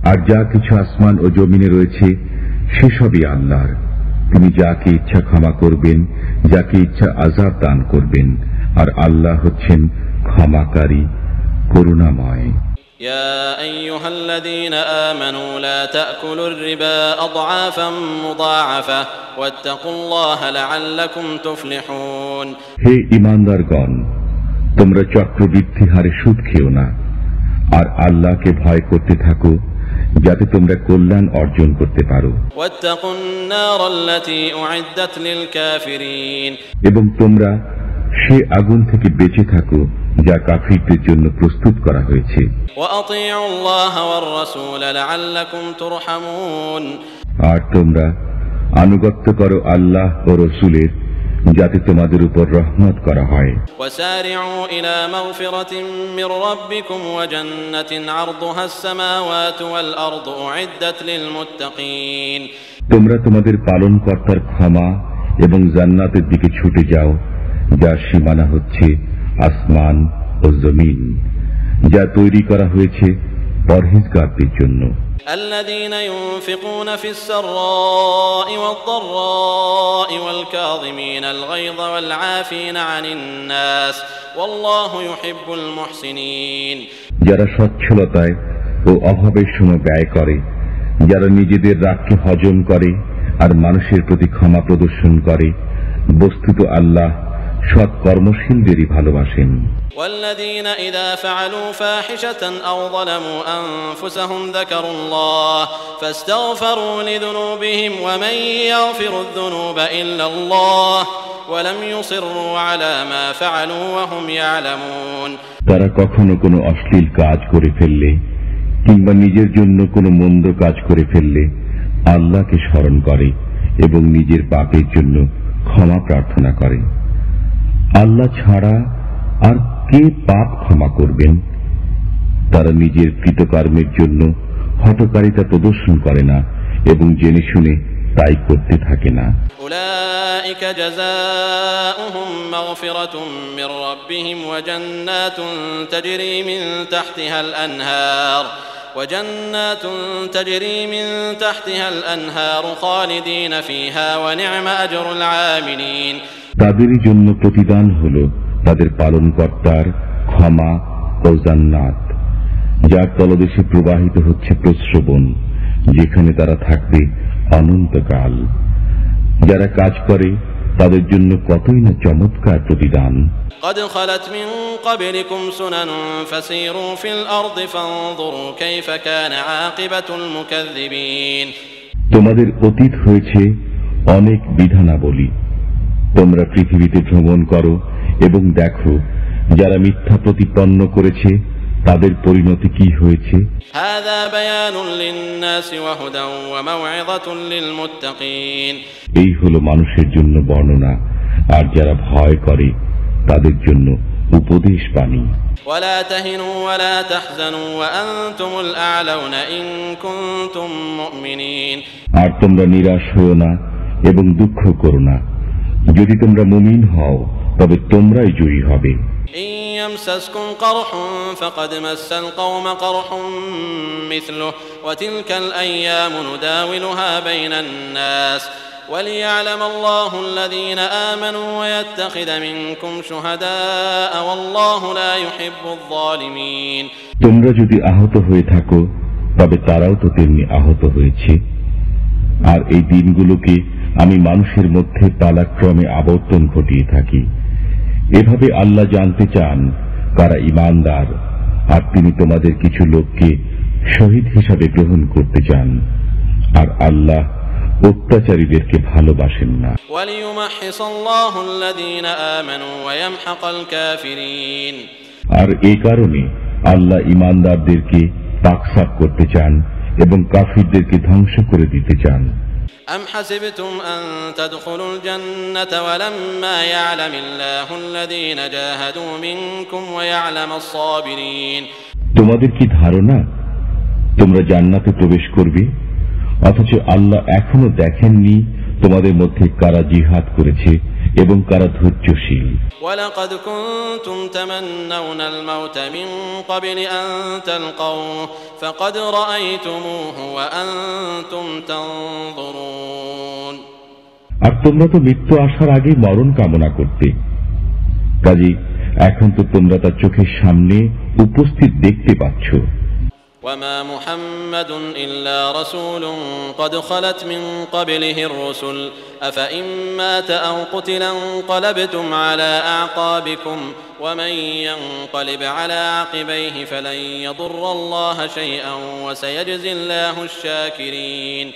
আর যা কিছু আসমান ও জমিনে রয়েছে সেসবই আল্লাহর। তিনি যাকে ইচ্ছা ক্ষমা করবেন, যাকে ইচ্ছা আযাব দান করবেন, আর আল্লাহ হচ্ছেন ক্ষমাকারী, করুণাময়। يا أيها الذين آمنوا لا تأكلوا الربا أضعافا مضاعفة واتقوا الله لعلكم تفلحون। হে ঈমানদারগণ, তোমরা চক্রবৃদ্ধি হারে সুদ খেও না, আর আল্লাহকে ভয় করতে থাকো যাতে তোমরা কল্যাণ অর্জন করতে পারো। واتقوا النار التي أعدت للكافرين। এবং তোমরা সে আগুন থেকে বেঁচে থাকো যা কাফিরদের জন্য প্রস্তুত করা হয়েছে। وأطيعوا الله والرسول لعلكم ترحمون। আর তোমরা আনুগত্য করো আল্লাহ ও রাসূলের, যাতে তোমাদের উপর রহমত করা হয়। وسارعوا إلى مغفرة من ربكم وجنة عرضها السماوات والأرض أعدت للمتقين। তোমরা তোমাদের পালনকর্তার ক্ষমা এবং জান্নাতের দিকে ছুটে যাও, যার সীমানা হচ্ছে আসমান ও জমিন, যা তৈরি করা হয়েছে পরহেজগারদের জন্য। الذين ينفقون في السراء والضراء والكاظمين الغيظ والعافين عن الناس والله يحب المحسنين। যারা সচ্ছলতায় ও অভাবের সময় ব্যয় করে, যারা নিজেদের রাগকে হজম করে আর মানুষের প্রতি ক্ষমা প্রদর্শন করে, বস্তুত আল্লাহ সৎ কর্মশীলদেরই ভালোবাসেন। والذين إذا فعلوا فاحشة أو ظلموا أنفسهم ذكروا الله فاستغفروا لذنوبهم ومن يغفر الذنوب إلا الله ولم يصروا على ما فعلوا وهم يعلمون। তারা কখনো কোনো অশ্লীল কাজ করে ফেললে কিংবা নিজের জন্য কোনো মন্দ কাজ করে ফেললে আল্লাহকে স্মরণ করে এবং নিজের পাপের জন্য ক্ষমা প্রার্থনা করে। আল্লাহ ছাড়া আর কে পাপ ক্ষমা করবেন? তারা নিজের কৃতকর্মের জন্য হঠকারিতা প্রদর্শন করে না এবং জেনে শুনে তাই করতে থাকে না। أولئك جزاؤهم مغفرة من ربهم وجنات تجري من تحتها الأنهار خالدين فيها ونعم أجر العاملين। তাদেরই জন্য প্রতিদান হলো তাদের পালনকর্তার ক্ষমা ও জান্নাত, যার তলদেশে প্রবাহিত হচ্ছে প্রস্রবণ, যেখানে তারা থাকবে অনন্তকাল। যারা কাজ করে তাদের জন্য কতই না চমৎকার প্রতিদান। قد خلت من قبلكم سنن فسيروا في الأرض فانظروا كيف كان عاقبة المكذبين। তোমাদের অতীত হয়েছে অনেক বিধানাবলী, তোমরা পৃথিবীতে ভ্রমণ করো এবং দেখো যারা মিথ্যা প্রতিপন্ন করেছে তাদের পরিণতি কি হয়েছে। هذا بيان للناس وهدى وموعظة للمتقين। এই হলো মানুষের জন্য বর্ণনা, আর যারা ভয় করে তাদের জন্য উপদেশ বাণী। ولا تهنوا ولا تحزنوا وأنتم الأعلون إن كنتم مؤمنين। আর তোমরা নিরাশ হও না এবং দুঃখ করো না, যদি তোমরা মুমিন হও তবে তোমরাই জয়ী হবে। إن يمسسكم قرح فقد مس القوم قرح مثله وتلك الأيام نداولها بين الناس وليعلم الله الذين آمنوا ويتخذ منكم شهداء والله لا يحب الظالمين। তোমরা যদি আহত হয়ে থাকো তবে তারাও তো তেমনি আহত হয়েছে, আর এই দিনগুলোকে আমি মানুষের মধ্যে পালাক্রমে আবর্তন ঘটিয়ে থাকি। এভাবে আল্লাহ জানতে চান কারা ঈমানদার, আর তিনি তোমাদের কিছু লোককে শহীদ হিসাবে গ্রহণ করতে চান, আর আল্লাহ অত্যাচারীদেরকে ভালোবাসেন না। আর এই কারণে আল্লাহ ঈমানদারদেরকে পাকসাফ করতে চান এবং কাফিরদেরকে ধ্বংস করে দিতে চান। أم حسبتم أن تدخلوا الجنة ولما يعلم الله الذين جاهدوا منكم ويعلم الصابرين। তোমাদের কি ধারণা তোমরা জান্নাতে প্রবেশ করবে, অথচ আল্লাহ এখনো দেখেননি তোমাদের মধ্যে কারা জিহাদ করেছে এবং কারা ধৈর্যশীল। ওয়ালাকাদ কুনতুম তামান্নাউনা আল-মাউত মিন ক্বাবলি আন তালকাউহু ফাকাদ রাআইতুমুহু ওয়া আনতুম তানজুরুন। আর তোমরা তো মৃত্যু আসার আগে মরণ কামনা করতে, কাজেই এখন তো তোমরা তার চোখের সামনে উপস্থিত দেখতে পাচ্ছ। وما محمد إلا رسول قد خلت من قبله الرسل أفإن مات أو قتل انقلبتم على أعقابكم ومن ينقلب على عقبيه فلن يضر الله شيئا وسيجزي الله الشاكرين।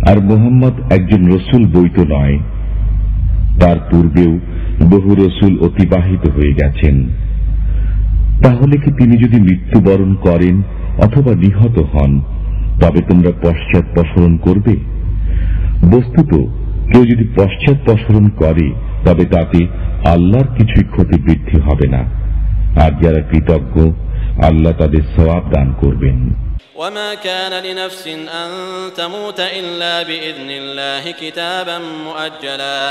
আর মুহাম্মদ একজন রসুল বৈত নয়, তার পূর্বেও বহু রসুল অতিবাহিত হয়ে গেছেন। তাহলে কি তিনি যদি মৃত্যুবরণ করেন অথবা নিহত হন তবে তোমরা পশ্চাৎপসরণ করবে? বস্তুত কেউ যদি পশ্চাৎপসরণ করে তবে তাতে আল্লাহর কিছুই ক্ষতি বৃদ্ধি হবে না, আর যারা কৃতজ্ঞ আল্লাহ তাদের সওয়াব দান করবেন। وما كان لنفس أن تموت إلا بإذن الله كتابا مؤجلا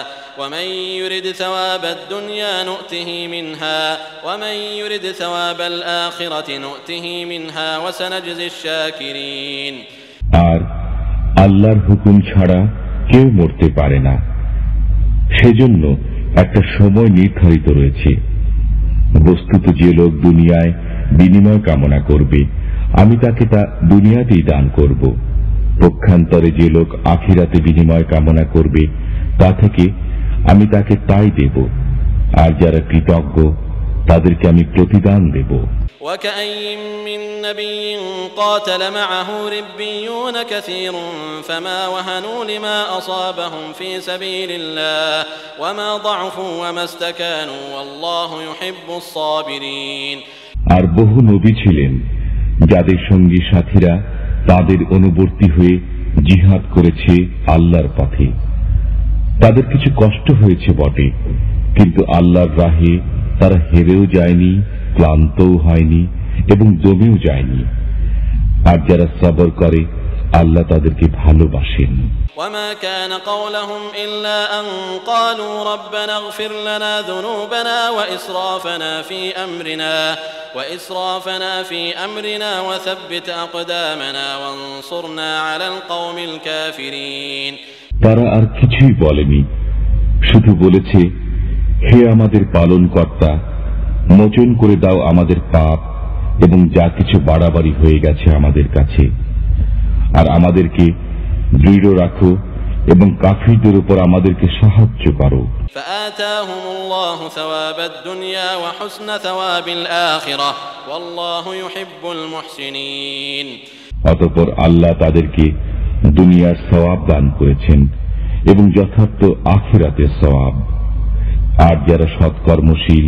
ومن يرد ثواب الدنيا نؤته منها ومن يرد ثواب الآخرة نؤته منها وسنجزي الشاكرين। আর আল্লাহর হুকুম ছাড়া কেউ মরতে পারে না, সেজন্য একটা সময় নির্ধারিত রয়েছে। বস্তুত যে লোক দুনিয়ায় বিনিময় কামনা করবে আমি তাকে তা দুনিয়াতেই দান করব। পক্ষান্তরে যে লোক আখিরাতে বিনিময় কামনা করবে তা থেকে আমি তাকে তাই দেব, আর যারা কৃতজ্ঞ তাদেরকে আমি প্রতিদান দেব। وكأين من نبي قاتل معه ربيون كثير فما وهنوا لما أصابهم في سبيل الله وما ضعفوا وما استكانوا والله يحب الصابرين। আর বহু নবী ছিলেন যাদের সঙ্গী সাথীরা তাদের অনুবর্তী হয়ে জিহাদ করেছে আল্লাহর পথে। তাদের কিছু কষ্ট হয়েছে বটে, কিন্তু আল্লাহর রাহে তারা হেরেও যায়নি, ক্লান্তও হয়নি এবং দমেও যায়নি। আর যারা সবর করে আল্লাহ তাদেরকে ভালোবাসেন। وما كان قولهم إلا أن قالوا ربنا اغفر لنا ذنوبنا وإسرافنا في أمرنا وثبت أقدامنا وانصرنا على القوم الكافرين। তারা আর কিছুই বলেনি, শুধু বলেছে, হে আমাদের পালনকর্তা, মোচন করে দাও আমাদের পাপ এবং যা কিছু বাড়াবাড়ি হয়ে গেছে আমাদের কাছে, আর আমাদেরকে দৃঢ় রাখো এবং কাফিরদের উপর আমাদেরকে সাহায্য করো। فآتاهم الله ثواب الدنيا وحسن ثواب الآخرة والله يحب المحسنين। অতঃপর আল্লাহ তাদেরকে দুনিয়ার সওয়াব দান করেছেন এবং যথার্থ আখিরাতের সওয়াব। আর যারা সৎকর্মশীল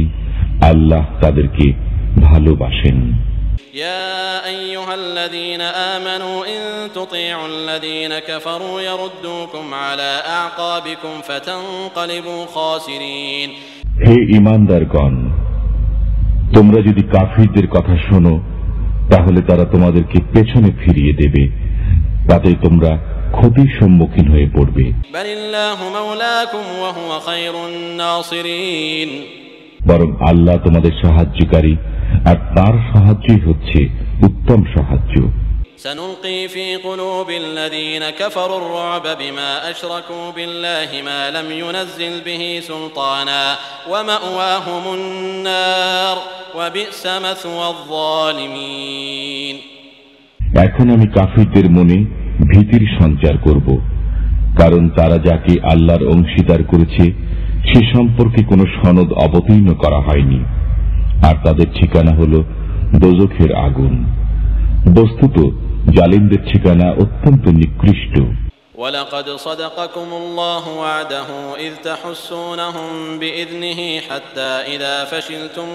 আল্লাহ তাদেরকে ভালোবাসেন। يا أيها الذين آمنوا إن تطيعوا الذين كفروا يردوكم على أعقابكم فتنقلبوا خاسرين। হে ঈমানদারগণ, তোমরা যদি কাফিরদের কথা শোনো তাহলে তারা তোমাদেরকে পেছনে ফিরিয়ে দেবে, তাতে তোমরা ক্ষতির সম্মুখীন হয়ে পড়বে। বালিল্লাহু মাওলাকুম ওয়া হুয়া খায়রুন নাসিরিন। বরং আল্লাহ তোমাদের সাহায্যকারী, আর তার সাহায্যই হচ্ছে উত্তম সাহায্য। سنلقي في قلوب الذين كفروا الرعب بما أشركوا بالله ما لم ينزل به سلطانا ومأواهم النار وبئس مثوى الظالمين। এখন আমি কাফিরদের মনে ভীতির সঞ্চার করব, কারণ তারা যাকে আল্লাহর অংশীদার করেছে সে সম্পর্কে কোনো সনদ অবতীর্ণ করা হয়নি, আর তাদের ঠিকানা হল দোজখের আগুন। বস্তুত জালিমদের ঠিকানা অত্যন্ত নিকৃষ্ট। ولقد صدقكم الله وعده إذ تحسونهم بإذنه حتى إذا فشلتم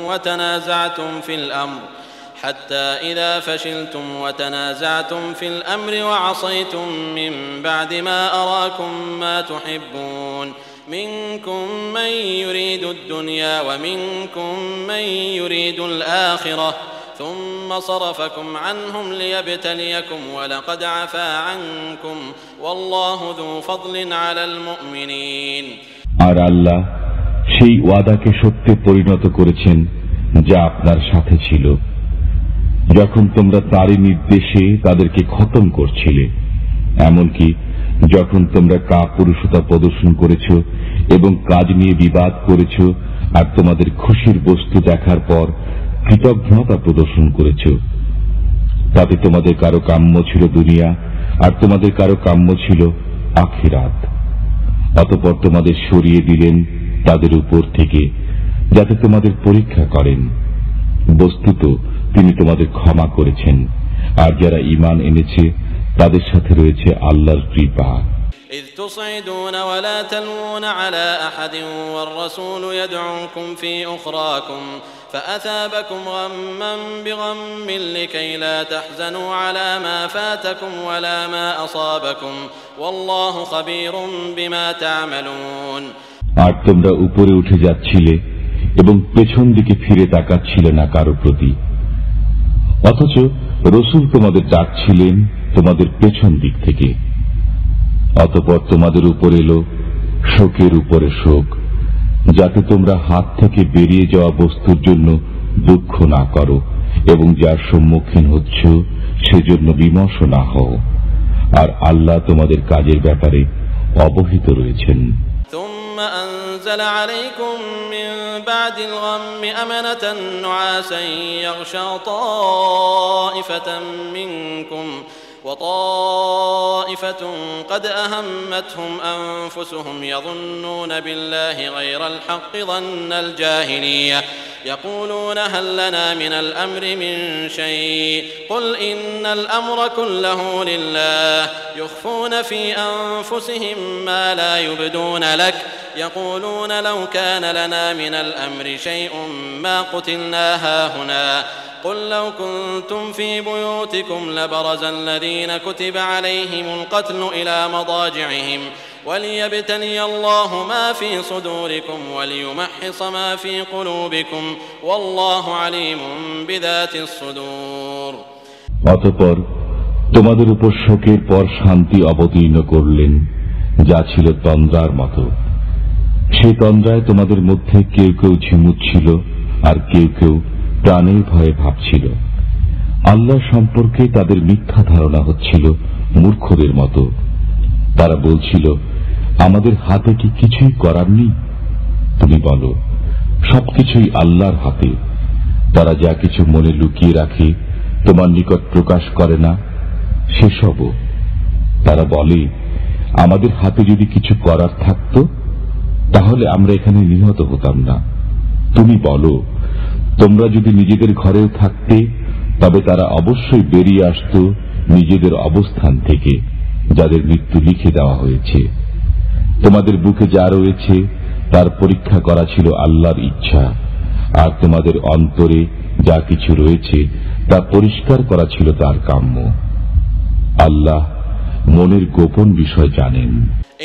وتنازعتم في الأمر وعصيتم من بعد ما أراكم ما تحبون منكم من يريد الدنيا ومنكم من يريد الآخرة ثم صرفكم عنهم ليبتليكم ولقد عفا عنكم والله ذو فضل على المؤمنين আর আল্লাহ সেই ওয়াদাকে সত্যে পরিণত করেছেন যা আপনার সাথে ছিল যখন তোমরা তারই নির্দেশে তাদেরকে খতম করছিলে, এমনকি যখন তোমরা কাপুরুষতা প্রদর্শন করেছ এবং কাজ নিয়ে বিবাদ করেছ আর তোমাদের খুশির বস্তু দেখার পর কৃতজ্ঞতা প্রদর্শন করেছ। তাতে তোমাদের কারো কাম্য ছিল দুনিয়া আর তোমাদের কারো কাম্য ছিল আখিরাত। অতঃপর তোমাদের সরিয়ে দিলেন তাদের উপর থেকে যাতে তোমাদের পরীক্ষা করেন। বস্তুত তিনি তোমাদের ক্ষমা করেছেন, আর যারা ঈমান এনেছে তাদের সাথে রয়েছে আল্লাহর কৃপা। إذ تصعدون ولا تلوون على أحد والرسول يدعوكم في أخراكم فأثابكم غما بغم لكي لا تحزنوا على ما فاتكم ولا ما أصابكم والله خبير بما تعملون। আর তোমরা উপরে উঠে যাচ্ছিলে এবং পেছন দিকে ফিরে তাকাচ্ছিলে না কারো প্রতি, অথচ রাসূল তোমাদের ডাকছিলেন তোমাদের পেছন দিক থেকে। অতঃপর তোমাদের উপর এলো শোকের উপরে শোক, যাতে তোমরা হাত থেকে বেরিয়ে যাওয়া বস্তুর জন্য দুঃখ না করো এবং যার সম্মুখীন হচ্ছ সেজন্য বিমর্ষ না হও। আর আল্লাহ তোমাদের কাজের ব্যাপারে অবহিত রয়েছেন। ثم أنزل عليكم من بعد الغم أمنة نعاسا يغشى طائفة منكم وطائفة قد أهمتهم أنفسهم يظنون بالله غير الحق ظن الجاهلية يقولون هل لنا من الأمر من شيء قل إن الأمر كله لله يخفون في أنفسهم ما لا يبدون لك يقولون لو كان لنا من الأمر شيء ما قتلنا هاهنا قل لو كنتم في بيوتكم لبرز الذين كتب عليهم القتل إلى مضاجعهم وليبتلي الله ما في صدوركم وليمحص ما في قلوبكم والله عليم بذات الصدور। অতঃপর তোমাদের উপর শোকের পর শান্তি অবতীর্ণ করলেন, যা ছিল তন্দ্রার মতো। সেই তন্দ্রায় তোমাদের মধ্যে কেউ কেউ ঝিমুচ্ছিল আর কেউ কেউ প্রাণের ভয়ে ভাবছিল। আল্লাহ সম্পর্কে তাদের মিথ্যা ধারণা হচ্ছিল মূর্খদের মতো। তারা বলছিল, আমাদের হাতে কি কিছুই করার নেই? তুমি বলো, সবকিছুই আল্লাহর হাতে। তারা যা কিছু মনে লুকিয়ে রাখে তোমার নিকট প্রকাশ করে না সেসবও। তারা বলে, আমাদের হাতে যদি কিছু করার থাকত তাহলে আমরা এখানে নিহত হতাম না। তুমি বলো, তোমরা যদি নিজেদের ঘরেও থাকতে তবে তারা অবশ্যই বেরিয়ে আসত নিজেদের অবস্থান থেকে, যাদের মৃত্যু লিখে দেওয়া হয়েছে। তোমাদের বুকে যা রয়েছে তার পরীক্ষা করা ছিল আল্লাহর ইচ্ছা, আর তোমাদের অন্তরে যা কিছু রয়েছে তা পরিষ্কার করা ছিল তার কাম্য। আল্লাহ মনের গোপন বিষয় জানেন।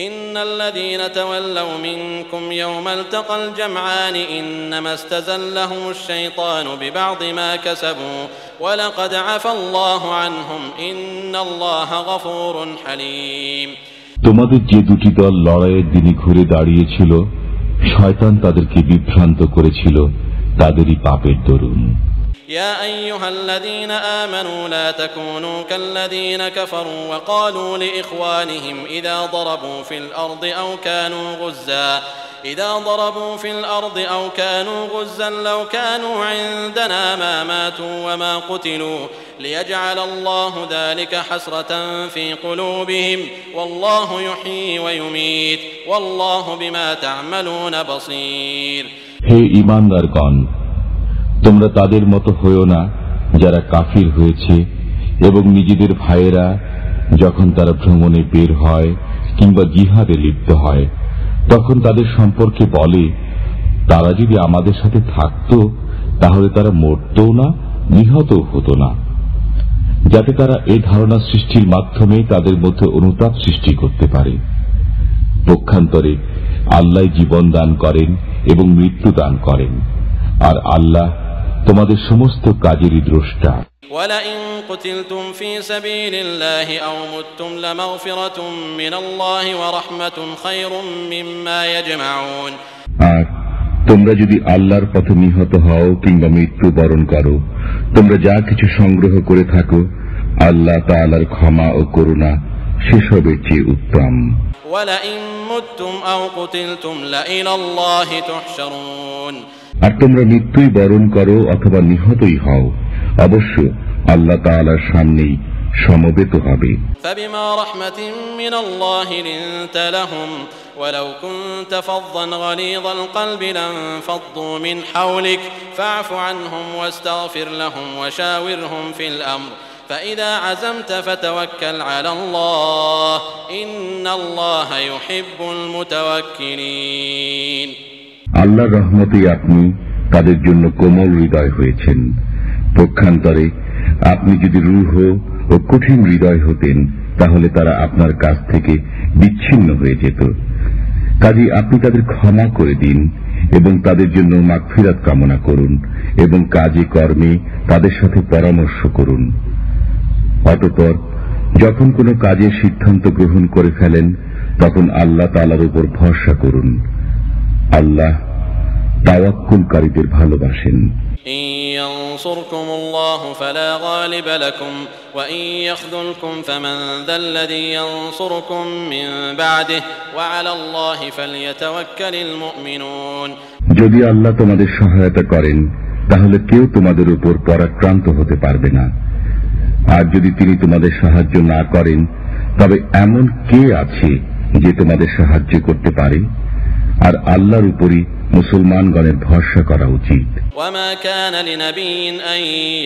إن الذين تولوا منكم يوم التقى الجمعان إنما استزلهم الشيطان ببعض ما كسبوا ولقد عفا الله عنهم إن الله غفور حليم। তোমাদের যে দুটি দল লড়াইয়ের দিনে ঘুরে দাঁড়িয়েছিল, শয়তান তাদেরকে বিভ্রান্ত করেছিল তাদেরই পাপের দরুন। يا أيها الذين آمنوا لا تكونوا كالذين كفروا وقالوا لإخوانهم إذا ضربوا في الأرض أو كانوا غزا لو كانوا عندنا ما ماتوا وما قتلوا ليجعل الله ذلك حسرة في قلوبهم والله يحيي ويميت والله بما تعملون بصير। হে ঈমানদারগণ, তোমরা তাদের মতো হইও না যারা কাফির হয়েছে এবং নিজেদের ভাইয়েরা যখন তারা ভ্রমণে বের হয় কিংবা জিহাদে লিপ্ত হয় তখন তাদের সম্পর্কে বলে, তারা যদি আমাদের সাথে থাকত তাহলে তারা মরতও না, নিহতও হতো না, যাতে তারা এই ধারণা সৃষ্টির মাধ্যমে তাদের মধ্যে অনুতাপ সৃষ্টি করতে পারে। পক্ষান্তরে আল্লাহ জীবন দান করেন এবং মৃত্যু দান করেন, আর আল্লাহ তোমাদের সমস্ত কাজেরই দ্রষ্টা। ولئن قتلتم في سبيل الله أو متم لمغفرة من الله ورحمة خير مما يجمعون। আর তোমরা যদি আল্লাহর পথে নিহত হও কিংবা মৃত্যুবরণ করো, তোমরা যা কিছু সংগ্রহ করে থাকো, আল্লাহ তাআলার ক্ষমা ও করুণা সেসবের চেয়ে উত্তম। ولئن متم أو قتلتم لإلى الله تحشرون। আর তোমরা মৃত্যুই বরণ করো অথবা নিহতই হও, অবশ্য আল্লাহ তাআলার সামনেই সমবেত হবে। فبما رحمة من الله لنت لهم ولو كنت فظا غليظ القلب لانفضوا من حولك فاعف عنهم واستغفر لهم وشاورهم في الأمر فإذا عزمت فتوكل على الله إن الله يحب المتوكلين। আল্লাহর রহমতে আপনি তাদের জন্য কোমল হৃদয় হয়েছেন। পক্ষান্তরে আপনি যদি রূঢ় ও কঠিন হৃদয় হতেন, তাহলে তারা আপনার কাছ থেকে বিচ্ছিন্ন হয়ে যেত। কাজেই আপনি তাদের ক্ষমা করে দিন এবং তাদের জন্য মাগফিরাত কামনা করুন এবং কাজে কর্মে তাদের সাথে পরামর্শ করুন। অতঃপর যখন কোনো কাজের সিদ্ধান্ত গ্রহণ করে ফেলেন, তখন আল্লাহ তাআলার উপর ভরসা করুন। আল্লাহ তাওয়াক্কুলকারীদের ভালোবাসেন। إن ينصركم الله فلا غالب لكم وإن يخذلكم فمن ذا الذي ينصركم من بعده وعلى الله فليتوكل المؤمنون। যদি আল্লাহ তোমাদের সহায়তা করেন, তাহলে কেউ তোমাদের উপর পরাক্রান্ত হতে পারবে না। আর যদি তিনি তোমাদের সাহায্য না করেন, তবে এমন কে আছে যে তোমাদের সাহায্য করতে পারে? আর আল্লাহর উপরই মুসলমানগণের ভরসা করা উচিত। وما كان لنبي أن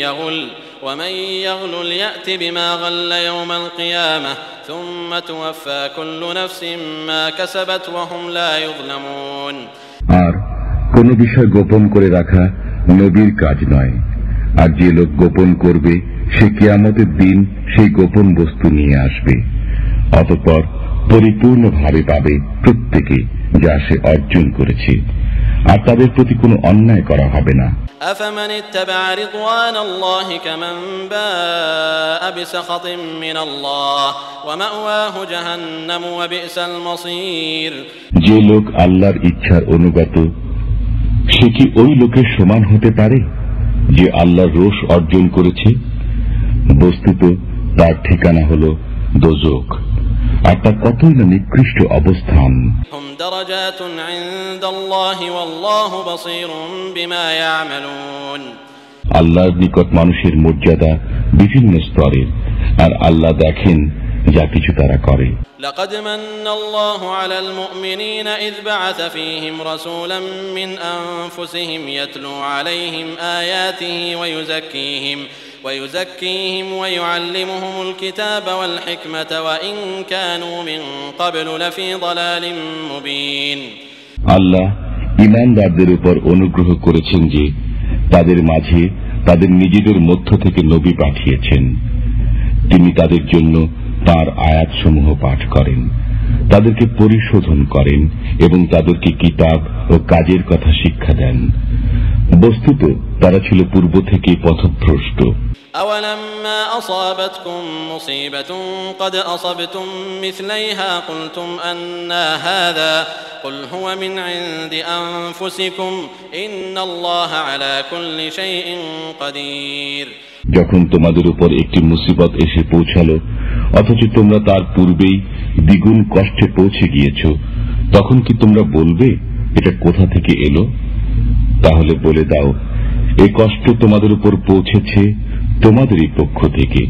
يغل ومن يغل يأت بما غل يوم القيامة ثم توفى كل نفس ما كسبت وهم لا يظلمون। আর কোন বিষয় গোপন করে রাখা নবীর কাজ নয়। আর যে লোক গোপন করবে, সে কিয়ামতের দিন সেই গোপন বস্তু নিয়ে আসবে। অতঃপর পরিপূর্ণভাবে পাবে প্রত্যেকে যা সে অর্জন করেছে, আর তাদের প্রতি কোনো অন্যায় করা হবে না। أفمن اتبع رضوان الله كمن باء بسخط من الله ومأواه جهنم وبئس المصير। যে লোক আল্লাহর ইচ্ছার অনুগত, সে কি ওই লোকের সমান হতে পারে যে আল্লাহর রোষ অর্জন করেছে? বস্তুত তার ঠিকানা হল দোজখ, আর তা কতই না নিকৃষ্ট অবস্থান। هم درجات عند الله والله بصير بما يعملون। আল্লাহর নিকট মানুষের মর্যাদা বিভিন্ন স্তরের, আর আল্লাহ দেখেন যা কিছু তারা করে। لقد من الله على المؤمنين إذ بعث فيهم رسولا من أنفسهم يتلو عليهم آياته ويزكيهم ويعلمهم الكتاب والحكمة وإن كانوا من قبل لفي ضلال مبين। আল্লাহ ঈমানদারদের উপর অনুগ্রহ করেছেন যে তাদের মাঝে তাদের নিজেদের মধ্য থেকে নবী পাঠিয়েছেন। তিনি তাদের জন্য তাঁর আয়াতসমূহ পাঠ করেন, তাদেরকে পরিশোধন করেন এবং তাদেরকে কিতাব ও কাজের কথা শিক্ষা দেন। বস্তুত তারা ছিল পূর্ব থেকে পথভ্রষ্ট। أولما أصابتكم مصيبة قد أصبتم مثليها قلتم أنى هذا قل هو من عند أنفسكم إن الله على كل شيء قدير। যখন তোমাদের উপর একটি মুসিবত এসে পৌঁছালো, অথচ তোমরা তার পূর্বেই দ্বিগুণ কষ্টে পৌঁছে গিয়েছ, তখন কি তোমরা বলবে এটা কোথা থেকে এলো? তাহলে বলে দাও, এই কষ্ট তোমাদের উপর পৌঁছেছে তোমাদেরই পক্ষ থেকে।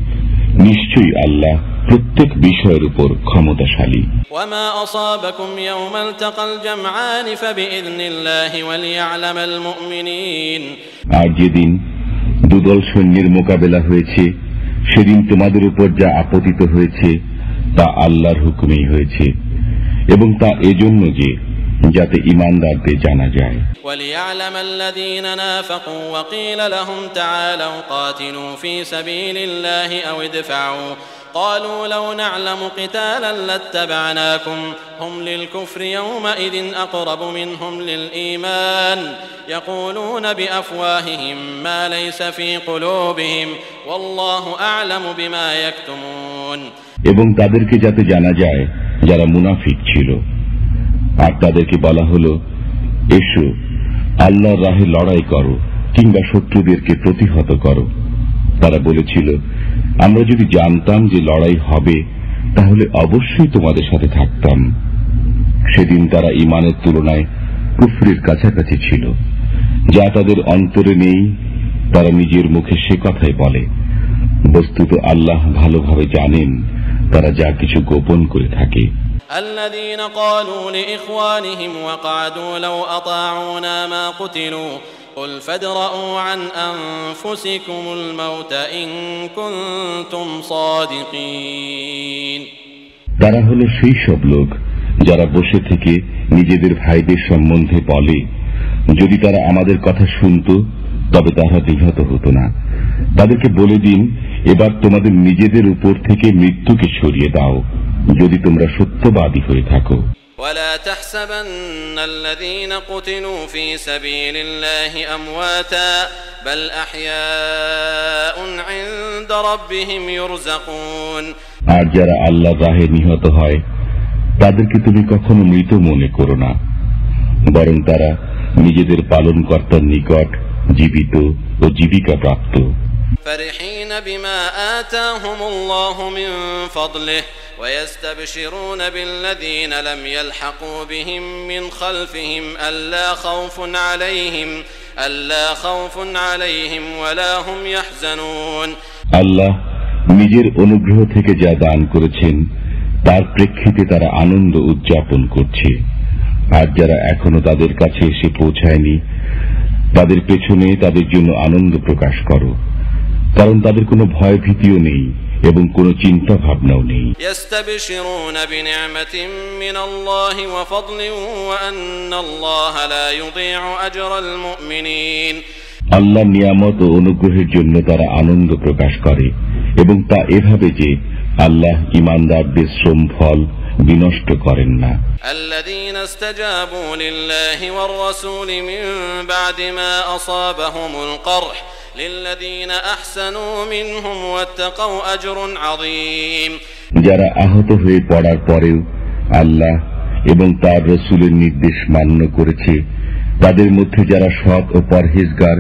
নিশ্চয়ই আল্লাহ প্রত্যেক বিষয়ের উপর ক্ষমতাশালী। وما أصابكم يوم التقى الجمعان فبإذن الله وليعلم المؤمنين। আর যেদিন দুদল সৈন্যের মোকাবেলা হয়েছে, সেদিন তোমাদের উপর যা আপতিত হয়েছে তা আল্লাহর হুকুমেই হয়েছে, এবং তা এজন্য যে যাতে ঈমানদারদের জানা যায়। وَلِيَعْلَمَ الَّذِينَ نَافَقُوا وَقِيلَ لَهُمْ تَعَالَوْا قَاتِلُوا فِي سَبِيلِ اللَّهِ أَوِ ادْفَعُوا قالوا لو نعلم قتالا لاتبعناكم هم للكفر يومئذ أقرب منهم للإيمان يقولون بأفواههم ما ليس في قلوبهم والله أعلم بما يكتمون এবং তাদেরকে যাতে জানা যায় যারা মুনাফিক ছিল, আর তাদেরকে বলা হলো, এসো আল্লাহর রাহে লড়াই করো কিংবা শত্রুদেরকে প্রতিহত করো। তারা বলেছিল, আমরা যদি জানতাম যে লড়াই হবে তাহলে অবশ্যই তোমাদের সাথে থাকতাম। সেদিন তারা ঈমানের তুলনায় কুফরের কাছাকাছি ছিল, যা তাদের অন্তরে নেই। তারা নিজের মুখে সে কথাই বলে, বস্তুত আল্লাহ ভালোভাবে জানেন তারা যা কিছু গোপন করে থাকে। الذين قالوا لإخوانهم وقعدوا لو أطاعونا ما قتلوا قل فادرءوا عن أنفسكم الموت إن كنتم صادقين তারা হলো সেই সব লোক যারা বসে থেকে নিজেদের ভাইদের সম্বন্ধে বলে, যদি তারা আমাদের কথা শুনত তবে তারা নিহত হতো না। তাদেরকে বলে দিন, এবার তোমাদের নিজেদের উপর থেকে মৃত্যুকে সরিয়ে দাও যদি তোমরা সত্যবাদী হয়ে থাকো। ولا تحسبن الذين قتلوا في سبيل الله أمواتا بل أحياء عند ربهم يرزقون আর যারা আল্লাহর রাহে নিহত হয় তাদেরকে তুমি কখনো মৃত মনে করো না, বরং তারা নিজেদের পালনকর্তার নিকট জীবিত ও জীবিকা প্রাপ্ত। فرحين بما آتاهم الله من فضله ويستبشرون بالذين لم يلحقوا بهم من خلفهم ألا خوف عليهم ولا هم يحزنون আল্লাহ নিজের অনুগ্রহ থেকে যা দান করেছেন তার প্রেক্ষিতে তারা আনন্দ উদযাপন করছে। আর যারা এখনো তাদের কাছে এসে পৌঁছায়নি তাদের পেছনে তাদের জন্য আনন্দ প্রকাশ করো, কারণ তাদের কোনো ভয় ভীতিও নেই এবং কোনো চিন্তা ভাবনাও নেই। يستبشرون بنعمة من الله وفضل وأن الله لا يضيع أجر المؤمنين আল্লাহ নিয়ামত ও অনুগ্রহের জন্য তারা আনন্দ প্রকাশ করে এবং তা এভাবে যে আল্লাহ ঈমানদারদের শ্রম ফল বিনষ্ট করেন না। الذين استجابوا لله والرسول من بعد ما أصابهم القرح للذين أحسنوا منهم واتقوا أجر عظيم যারা আহত হয়ে পড়ার পরেও আল্লাহ এবং তার রাসূলের নির্দেশ মান্য করেছে, তাদের মধ্যে যারা সৎ ও পরহেজগার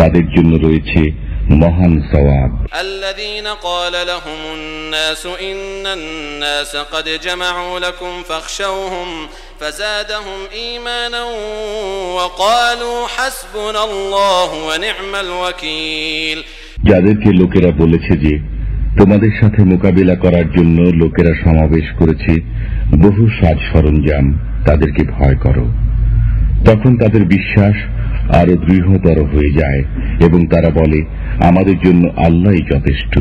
তাদের জন্য রয়েছে মহান সওয়াব। الذين قال لهم الناس إن الناس قد جمعوا لكم فاخشوهم فزادهم إيمانا وقالوا حسبنا الله ونعم الوكيل যাদেরকে লোকেরা বলেছে যে তোমাদের সাথে মোকাবিলা করার জন্য লোকেরা সমাবেশ করেছে বহু সাজ সরঞ্জাম, তাদেরকে ভয় করো। তখন তাদের বিশ্বাস আরো দৃঢ়তর হয়ে যায় এবং তারা বলে, আমাদের জন্য আল্লাহই যথেষ্ট।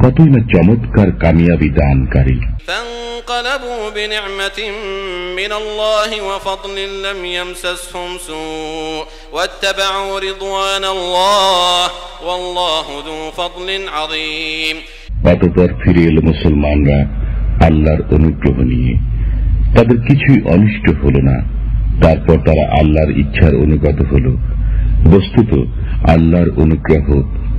কতই না চমৎকার কামিয়াবি দানকারী। فانقلبوا بنعمة من الله وفضل لم يمسسهم سوء واتبعوا رضوان الله والله ذو فضل عظيم অতঃপর ফিরে এলো মুসলমানরা আল্লাহর অনুগ্রহ নিয়ে, তাদের কিছুই অনিষ্ট হল না। তারপর তারা আল্লাহর ইচ্ছার অনুগত হল। বস্তুত আল্লাহর অনুগ্রহ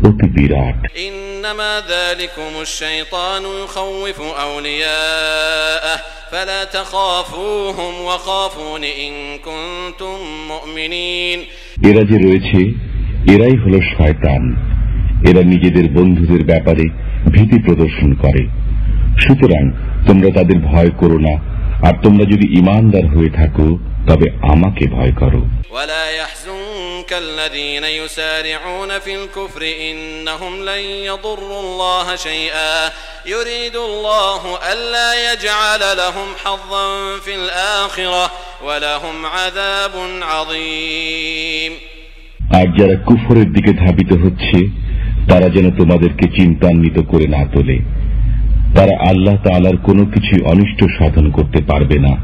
অতি বিরাট। إنما ذلكم الشيطان يخوف أولياءه فلا تخافوهم وخافون إن كنتم مؤمنين এরা যে রয়েছে এরাই হলো শয়তান, এরা নিজেদের বন্ধুদের ব্যাপারে ভীতি প্রদর্শন করে। সুতরাং তোমরা তাদের ভয় করো না, আর তোমরা যদি ঈমানদার হয়ে থাকো তবে আমাকে ভয় করো। ولا يحزنك الذين يسارعون في الكفر إنهم لن يضروا الله شيئا يريد الله ألا يجعل لهم حظا في الآخرة ولهم عذاب عظيم আর যারা কুফরের দিকে ধাবিত হচ্ছে তারা যেন তোমাদেরকে চিন্তান্বিত করে না তোলে। তারা আল্লাহ তাআলার কোনো কিছু অনিষ্ট সাধন করতে পারবে না।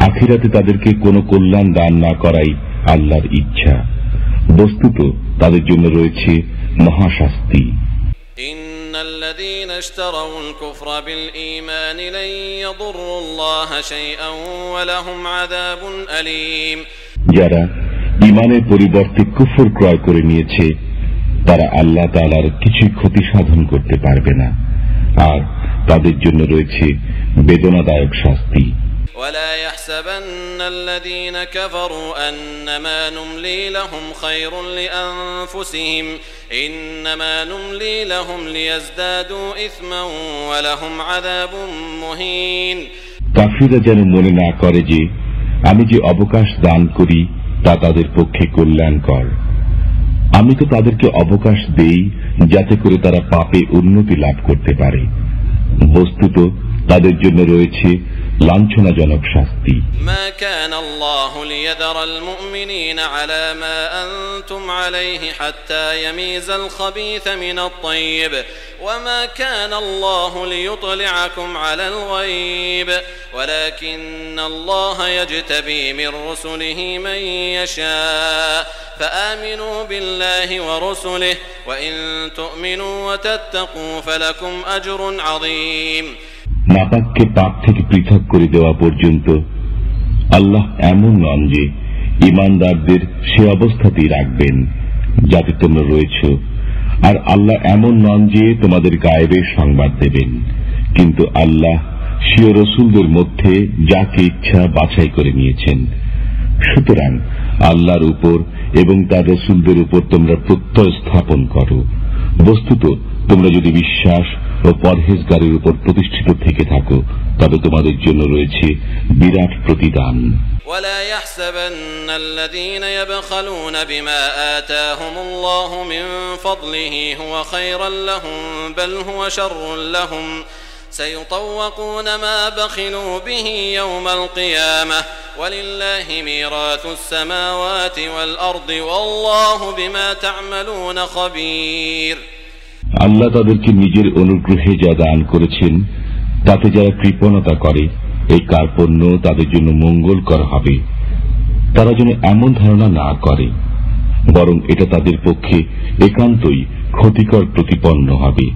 আখিরাতে তাদেরকে কোনো কল্যাণ দান না করাই আল্লাহর ইচ্ছা। বস্তুত তাদের জন্য রয়েছে মহাশাস্তি। الذين اشتروا الكفر بالإيمان لن يضروا الله شيئا ولهم عذاب أليم যারা ঈমানের পরিবর্তে কুফর ক্রয় করে নিয়েছে তারা আল্লাহ তাআলার কিছু ক্ষতি সাধন করতে পারবে না আর তাদের জন্য রয়েছে বেদনাদায়ক শাস্তি ولا يحسبن الذين كفروا أنما نملي لهم خير لأنفسهم إنما نملي لهم ليزدادوا إثما ولهم عذاب مهين কাফিররা যেন মনে না করে যে আমি যে অবকাশ দান করি তা তাদের পক্ষে কল্যাণকর আমি তো তাদেরকে অবকাশ দেই যাতে করে তারা পাপে উন্নতি লাভ করতে পারে বস্তুত তাদের জন্য রয়েছে লাঞ্ছনাজনক শাস্তি ما كان الله ليذر المؤمنين على ما أنتم عليه حتى يميز الخبيث من الطيب وما كان الله ليطلعكم على الغيب ولكن الله يجتبي من رسله من يشاء فآمنوا بالله ورسله وإن تؤمنوا وتتقوا فلكم أجر عظيم নাপাককে পাক থেকে পৃথক করে দেওয়া পর্যন্ত আল্লাহ এমন নন যে ঈমানদারদের সে অবস্থাতেই রাখবেন যাতে তোমরা রয়েছ আর আল্লাহ এমন নন যে তোমাদের গায়েবের সংবাদ দেবেন কিন্তু আল্লাহ স্বীয় রসুলদের মধ্যে যাকে ইচ্ছা বাছাই করে নিয়েছেন সুতরাং আল্লাহর উপর এবং তার রসুলদের উপর তোমরা প্রত্যয় স্থাপন করো বস্তুত তোমরা যদি বিশ্বাস ও পরহেজগারের উপর প্রতিষ্ঠিত থেকে থাকো তবে তোমাদের জন্য রয়েছে বিরাট প্রতিদান ولا يحسبن الذين يبخلون بما آتاهم الله من فضله هو خيرا لهم بل هو شر لهم سيطوقون ما بخلوا به يوم القيامة ولله ميراث السماوات والأرض والله بما تعملون خبير আল্লাহ তাদেরকে নিজের অনুগ্রহে যা দান করেছেন তাতে যারা কৃপণতা করে এই কার্পণ্য তাদের জন্য মঙ্গলকর হবে তারা যেন এমন ধারণা না করে বরং এটা তাদের পক্ষে একান্তই ক্ষতিকর প্রতিপন্ন হবে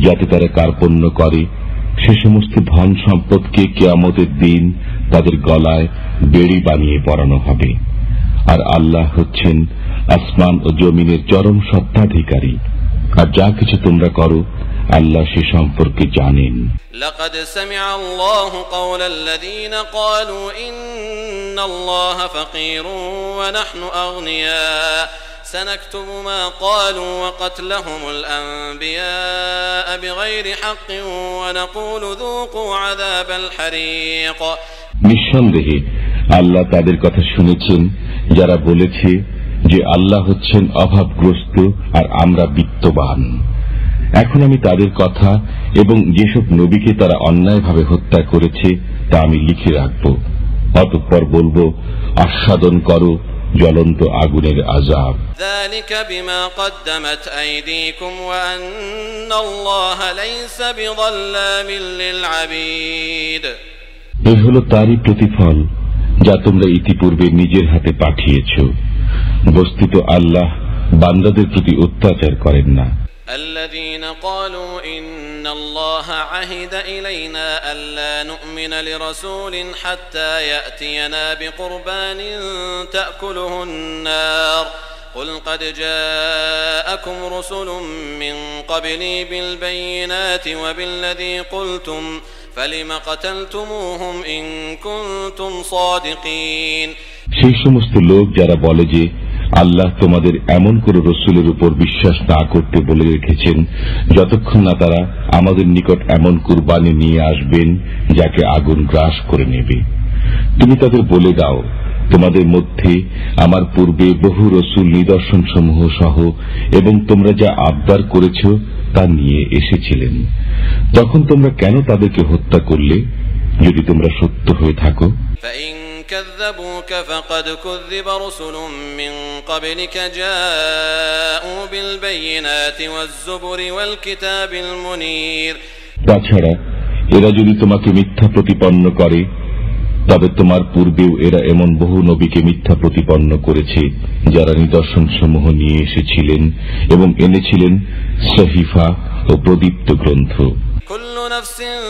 যাতে তারা কার্পণ্য করে সে সমস্ত ধন সম্পদকে কিয়ামতের দিন তাদের গলায় বেড়ি বানিয়ে পরানো হবে আর আল্লাহ হচ্ছেন আসমান ও জমিনের চরম সত্তাধিকারী আর যা কিছু তোমরা করো আল্লাহ সে সম্পর্কে জানেন لقد سمع الله قول الذين قالوا إن الله فقير ونحن أغنياء سنكتب ما قالوا وقتلهم الأنبياء بغير حق ونقول ذوقوا عذاب الحريق নিঃসন্দেহে আল্লাহ তাদের কথা শুনেছেন যারা বলেছে যে আল্লাহ হচ্ছেন অভাবগ্রস্ত আর আমরা বিত্তবান এখন আমি তাদের কথা এবং যেসব নবীকে তারা অন্যায়ভাবে হত্যা করেছে তা আমি লিখে রাখব অতঃপর বলবো আস্বাদন করো জ্বলন্ত আগুনের আযাব ذلك بما قدمت أيديكم وأن الله ليس بظلام للعبيد এই হলো তারই প্রতিফল যা তোমরা ইতিপূর্বে নিজের হাতে পাঠিয়েছ বস্তুত আল্লাহ বান্দাদের প্রতি অত্যাচার করেন না الذين قالوا إن الله عهد إلينا ألا نؤمن لرسول حتى يأتينا بقربان تأكله النار قل قد جاءكم رسل من قبلي بالبينات وبالذي قلتم فلم قتلتموهم إن كنتم صادقين সেই সমস্ত লোক যারা বলে যে আল্লাহ তোমাদের এমন কোন রসুলের উপর বিশ্বাস না করতে বলে রেখেছেন যতক্ষণ না তারা আমাদের নিকট এমন কুরবানি নিয়ে আসবেন যাকে আগুন গ্রাস করে নেবে তুমি তাদের বলে দাও তোমাদের মধ্যে আমার পূর্বে বহু রসুল নিদর্শন সমূহ সহ এবং তোমরা যা আবদার করেছ তা নিয়ে এসেছিলেন তখন তোমরা কেন তাদেরকে হত্যা করলে যদি তোমরা সত্য হয়ে থাকো كذبوك فقد كذب رسل من قبلك جاءوا بالبينات والزبر والكتاب المنير তাছাড়া এরা যদি তোমাকে মিথ্যা প্রতিপন্ন করে তবে তোমার পূর্বেও এরা এমন বহু নবীকে মিথ্যা প্রতিপন্ন করেছে যারা নিদর্শনসমূহ নিয়ে এসেছিলেন এবং এনেছিলেন সহিফা ও প্রদীপ্ত গ্রন্থ। কুল্লু নাফসিন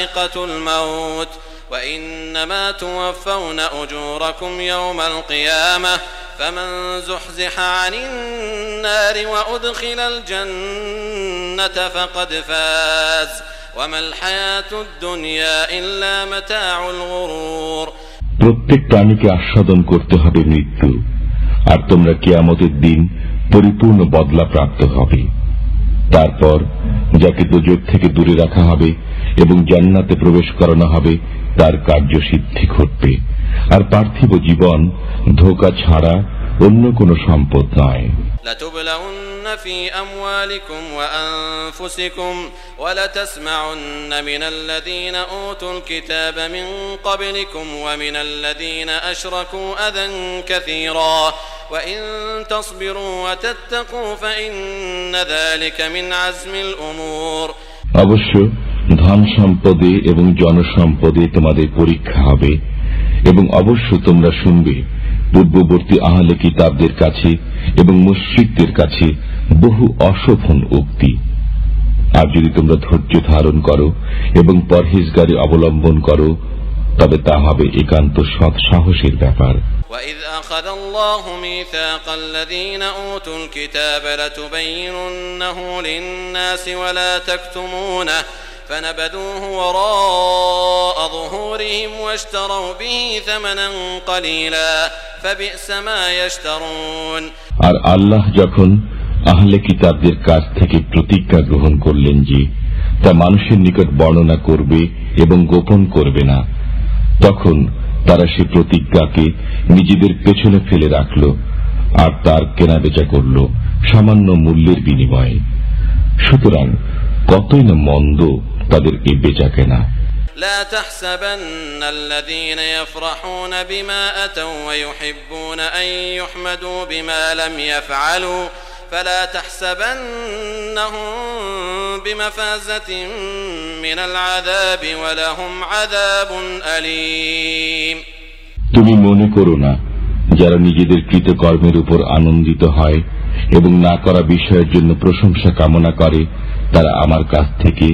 যায়িকাতুল মাউত ওয়া ইন্নামা তুওয়াফাউনা উজুরাকুম ইয়াওমাল কিয়ামাহ ফামান যুহজিহা আনিন নারি ওয়া উদখিলাল জান্নাতা ফাকাদ ফাজ ওয়ামাল হায়াতুদ দুনিয়া ইল্লা মাতাউল গুরুর। প্রত্যেক প্রাণীকে আস্বাদন করতে হবে মৃত্যু, আর তোমরা কিয়ামতের দিন পরিপূর্ণ বদলা প্রাপ্ত হবে। তারপর যাকে দোজখ থেকে দূরে রাখা হবে এবং জান্নাতে প্রবেশ করানো হবে তার কার্যসিদ্ধি ঘটবে। আর পার্থিব জীবন ধোঁকা ছাড়া অন্য কোন সম্পদ নয়। لتبلغن في أموالكم وأنفسكم ولتسمعن من الذين أوتوا الكتاب من قبلكم ومن الذين أشركوا أذى كثيرا وإن تصبروا وتتقوا فإن ذلك من عزم الأمور। অবশ্য ধন সম্পদে এবং জনসম্পদে তোমাদের পরীক্ষা হবে, এবং অবশ্য তোমরা শুনবে পূর্ববর্তী আহলে কিতাবদের কাছে এবং মুশরিকদের কাছে বহু অশোভন উক্তি। আর যদি তোমরা ধৈর্য ধারণ করো এবং পরহেজগারি অবলম্বন করো তবে তা হবে একান্ত সৎ সাহসের ব্যাপার। وَإِذْ أَخَذَ اللَّهُ مِيثَاقَ الَّذِينَ أُوتُوا الْكِتَابَ لَتُبَيِّنُنَّهُ لِلنَّاسِ وَلَا تَكْتُمُونَهُ فنبذوه وراء ظهورهم واشتروا به ثمنا قليلا فبئس ما يشترون। আর আল্লাহ যখন আহলে কিতাবদের কাছ থেকে প্রতিজ্ঞা গ্রহণ করলেন যে তা মানুষের নিকট বর্ণনা করবে এবং গোপন করবে না, তখন তারা সে প্রতিজ্ঞাকে নিজেদের পেছনে ফেলে রাখল আর তার কেনাবেচা করল সামান্য মূল্যের বিনিময়ে। সুতরাং কতই না মন্দ তাদের এই বেচা কেনা। لا تحسبن الذين يفرحون بما أتوا ويحبون أن يحمدوا بما لم يفعلوا فلا تحسبنهم بمفازة من العذاب ولهم عذاب أليم। তুমি মনে করো না যারা নিজেদের কৃতকর্মের উপর আনন্দিত হয় এবং না করা বিষয়ের জন্য প্রশংসা কামনা করে তারা আমার কাছ থেকে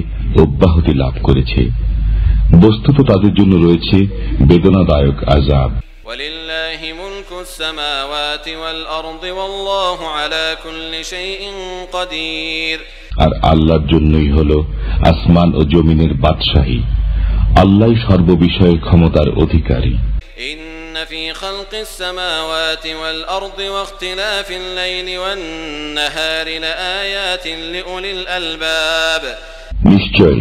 অব্যাহতি লাভ করেছে। বস্তুত তাদের জন্য রয়েছে বেদনাদায়ক আযাব। ওয়ালিল্লাহি মুলকুস সামাওয়াতি ওয়াল আরদি ওয়াল্লাহু আলা কুল্লি শাইইন কাদির। আর আল্লাহর জন্যই হলো আসমান ও জমিনের বাদশাহী। আল্লাহই সর্ববিষয়ে ক্ষমতার অধিকারী। ইন্না ফি খালকিস সামাওয়াতি ওয়াল আরদি ওয়া ইখতিলাফিল লাইলি ওয়ান নাহারি লাআয়াতিন লিউলিল আলবাব। নিশ্চয়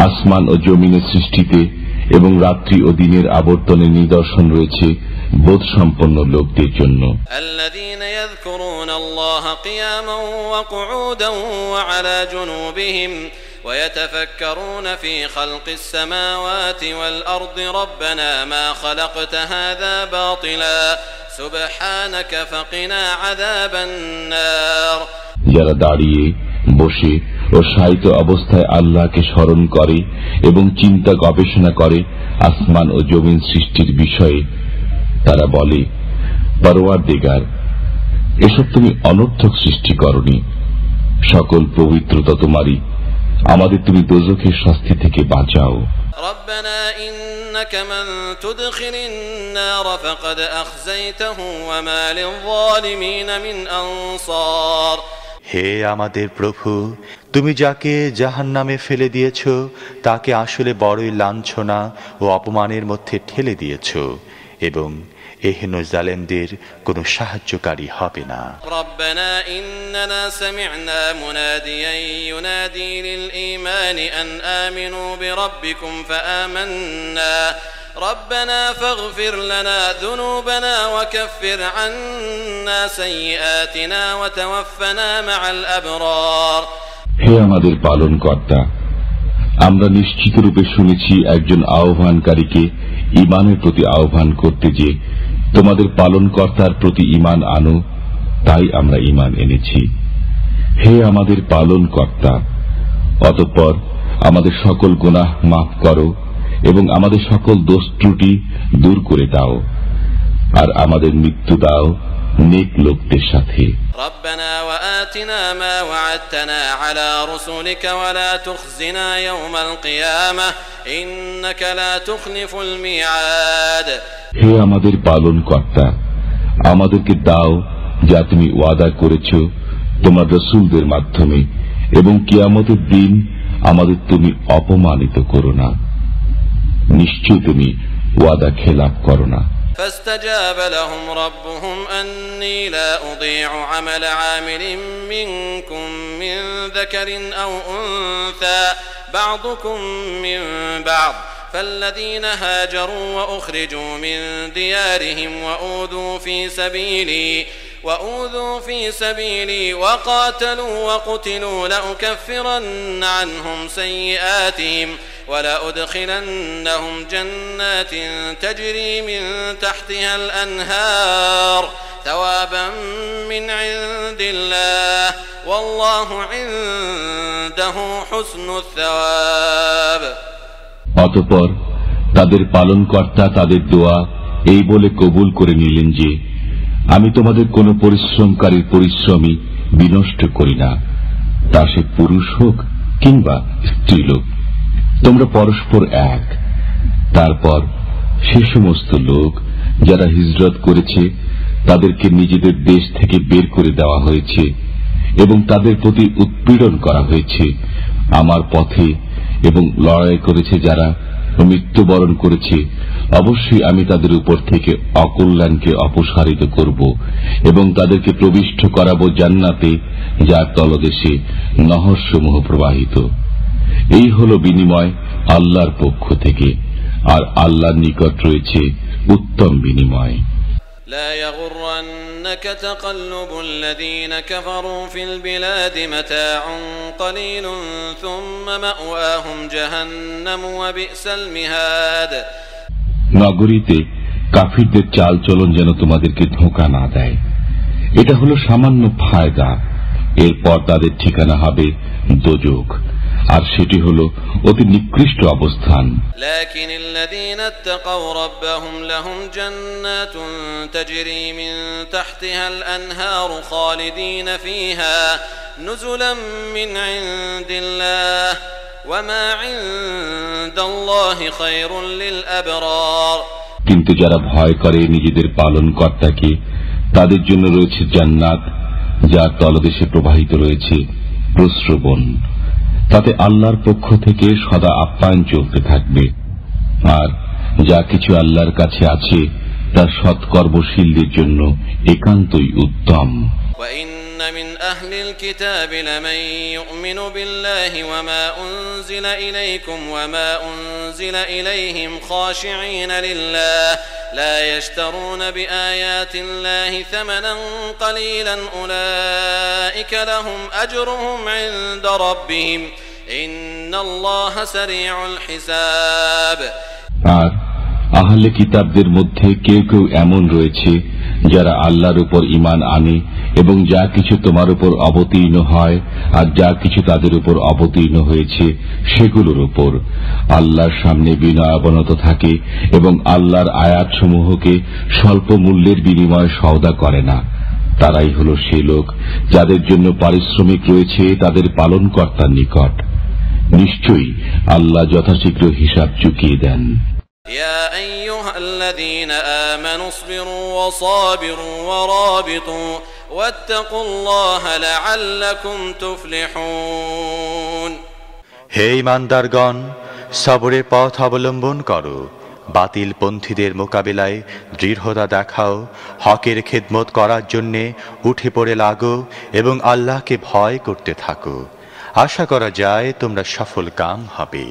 আসমান ও জমিনের সৃষ্টিতে এবং রাত্রি ও দিনের আবর্তনের নিদর্শন রয়েছে বোধ সম্পন্ন লোকদের জন্য। আল্লাযীনা ইয়াযকুরুনাল্লাহা কিয়ামান ওয়া কুউদান ওয়া আলা জুনুবিহিম ওয়া ইয়াতাফাক্কারুনা ফি খালকিস সামাওয়াতি ওয়াল আরদি রাব্বানা মা খালাকতা হাযা বাতিলা সুবহানাকা ফাকিনা আযাবান নার। যারা দাঁড়িয়ে বসে ও শায়িত অবস্থায় আল্লাহকে স্মরণ করে এবং চিন্তা গবেষণা করে আসমান ও জমিন সৃষ্টির বিষয়ে, তারা বলে, পরওয়ারদিগার, এসব তুমি অনর্থক সৃষ্টি করনি, সকল পবিত্রতা তোমারই, আমাদের তুমি দোজখের শাস্তি থেকে বাঁচাও। ربنا إنك من تدخل النار فقد أخزيته وما للظالمين من أنصار। হে আমাদের প্রভু, তুমি যাকে জাহান্নামে ফেলে দিয়েছ তাকে আসলে বড়ই লাঞ্ছনা ও অপমানের মধ্যে ঠেলে দিয়েছ, এবং এহেন জালেমদের কোনো সাহায্যকারী হবে না। ربنا إننا سمعنا مناديا ينادي للإيمان أن آمنوا بربكم فآمنا ربنا فاغفر لنا ذنوبنا وكفر عنا سيئاتنا وتوفنا مع الأبرار। হে আমাদের পালনকর্তা, আমরা নিশ্চিতরূপে শুনেছি একজন আহ্বানকারীকে ঈমানের প্রতি আহ্বান করতে যে তোমাদের পালনকর্তার প্রতি ঈমান আনো, তাই আমরা ঈমান এনেছি। হে আমাদের পালনকর্তা, অতঃপর আমাদের সকল গুনাহ মাফ করো এবং আমাদের সকল দোষ ত্রুটি দূর করে দাও, আর আমাদের মৃত্যু দাও নেক লোকদের সাথে। ربنا وآتنا ما وعدتنا على رسلك ولا تخزنا يوم القيامة إنك لا تخلف الميعاد। হে আমাদের পালন কর্তা, আমাদেরকে দাও যা তুমি ওয়াদা করেছো তোমার রাসূলদের মাধ্যমে, এবং কিয়ামতের দিন আমাদের তুমি অপমানিত করো না। নিশ্চয় তুমি ওয়াদা খেলাপ করো না। فاستجاب لهم ربهم أني لا أضيع عمل عامل منكم من ذكر أو أنثى بعضكم من بعض فالذين هاجروا وأخرجوا من ديارهم وأوذوا في سبيلي وقاتلوا وقتلوا لأكفرن عنهم سيئاتهم ولأدخلنهم جنات تجري من تحتها الأنهار ثوابا من عند الله والله عنده حسن الثواب। অতঃপর তাদের পালনকর্তা তাদের দোয়া এই বলে কবুল করে নিলেন যে, আমি তোমাদের কোন পরিশ্রমকারীর পরিশ্রমই বিনষ্ট করি না, তা সে পুরুষ হোক কিংবা স্ত্রীলোক, তোমরা পরস্পর এক। তারপর সে সমস্ত লোক যারা হিজরত করেছে তাদেরকে নিজেদের দেশ থেকে বের করে দেওয়া হয়েছে এবং তাদের প্রতি উৎপীড়ন করা হয়েছে আমার পথে, এবং লড়াই করেছে যারা মৃত্যুবরণ করেছে, অবশ্যই আমি তাদের উপর থেকে অকল্যাণকে অপসারিত করব এবং তাদেরকে প্রবিষ্ট করাবো জান্নাতে, যার তলদেশে নহরসমূহ প্রবাহিত। এই হল বিনিময় আল্লাহর পক্ষ থেকে, আর আল্লাহর নিকট রয়েছে উত্তম বিনিময়। لا يغرنك تقلب الذين كفروا في البلاد متاع قليل ثم مأواهم جهنم وبئس المهاد। নগরীতে কাফিরদের চালচলন যেন তোমাদেরকে ধোঁকা না দেয়, এটা হলো সামান্য ফায়দা, এরপর তাদের ঠিকানা হবে দোজখ, আর সেটি হল অতি নিকৃষ্ট অবস্থান। لكن الذين اتقوا ربهم لهم جنات تجري من تحتها الأنهار خالدين فيها نزلا من عند الله وما عند الله خير للأبرار। কিন্তু যারা ভয় করে নিজেদের পালনকর্তাকে, তাদের জন্য রয়েছে জান্নাত, যার তলদেশে প্রবাহিত রয়েছে প্রস্রবণ, তাতে আল্লাহর পক্ষ থেকে সদা আপ্যায়ন চলতে থাকবে, আর যা কিছু আল্লাহর কাছে আছে তা সৎকর্মশীলদের জন্য একান্তই উত্তম। وإن من أهل الكتاب لمن يؤمن بالله وما أنزل إليكم وما أنزل إليهم خاشعين لله لا يشترون بآيات الله ثمنا قليلا أولئك لهم أجرهم عند ربهم إن الله سريع الحساب। আর আহলে কিতাবদের মধ্যে কেউ কেউ এমন রয়েছে যারা আল্লাহর উপর ঈমান আনে এবং যা কিছু তোমার উপর অবতীর্ণ হয় আর যা কিছু তাদের উপর অবতীর্ণ হয়েছে সেগুলোর উপর আল্লাহর সামনে বিনয় অবনত থাকে এবং আল্লাহর আয়াতসমূহকে স্বল্প মূল্যের বিনিময়ে সওদা করে না। তারাই হল সে লোক যাদের জন্য পারিশ্রমিক রয়েছে তাদের পালনকর্তার নিকট। নিশ্চয়ই আল্লাহ যথাশীঘ্র হিসাব চুকিয়ে দেন। يا أيها الذين آمنوا اصبروا وصابروا ورابطوا واتقوا الله لعلكم تفلحون। হে ঈমানদারগণ, সবরের পথ অবলম্বন করো, বাতিল পন্থীদের মোকাবিলায় দৃঢ়তা দেখাও, হকের খেদমত করার জন্যে উঠে পড়ে লাগো এবং আল্লাহকে ভয় করতে থাকো। আশা করা যায় তোমরা সফল কাম হবে।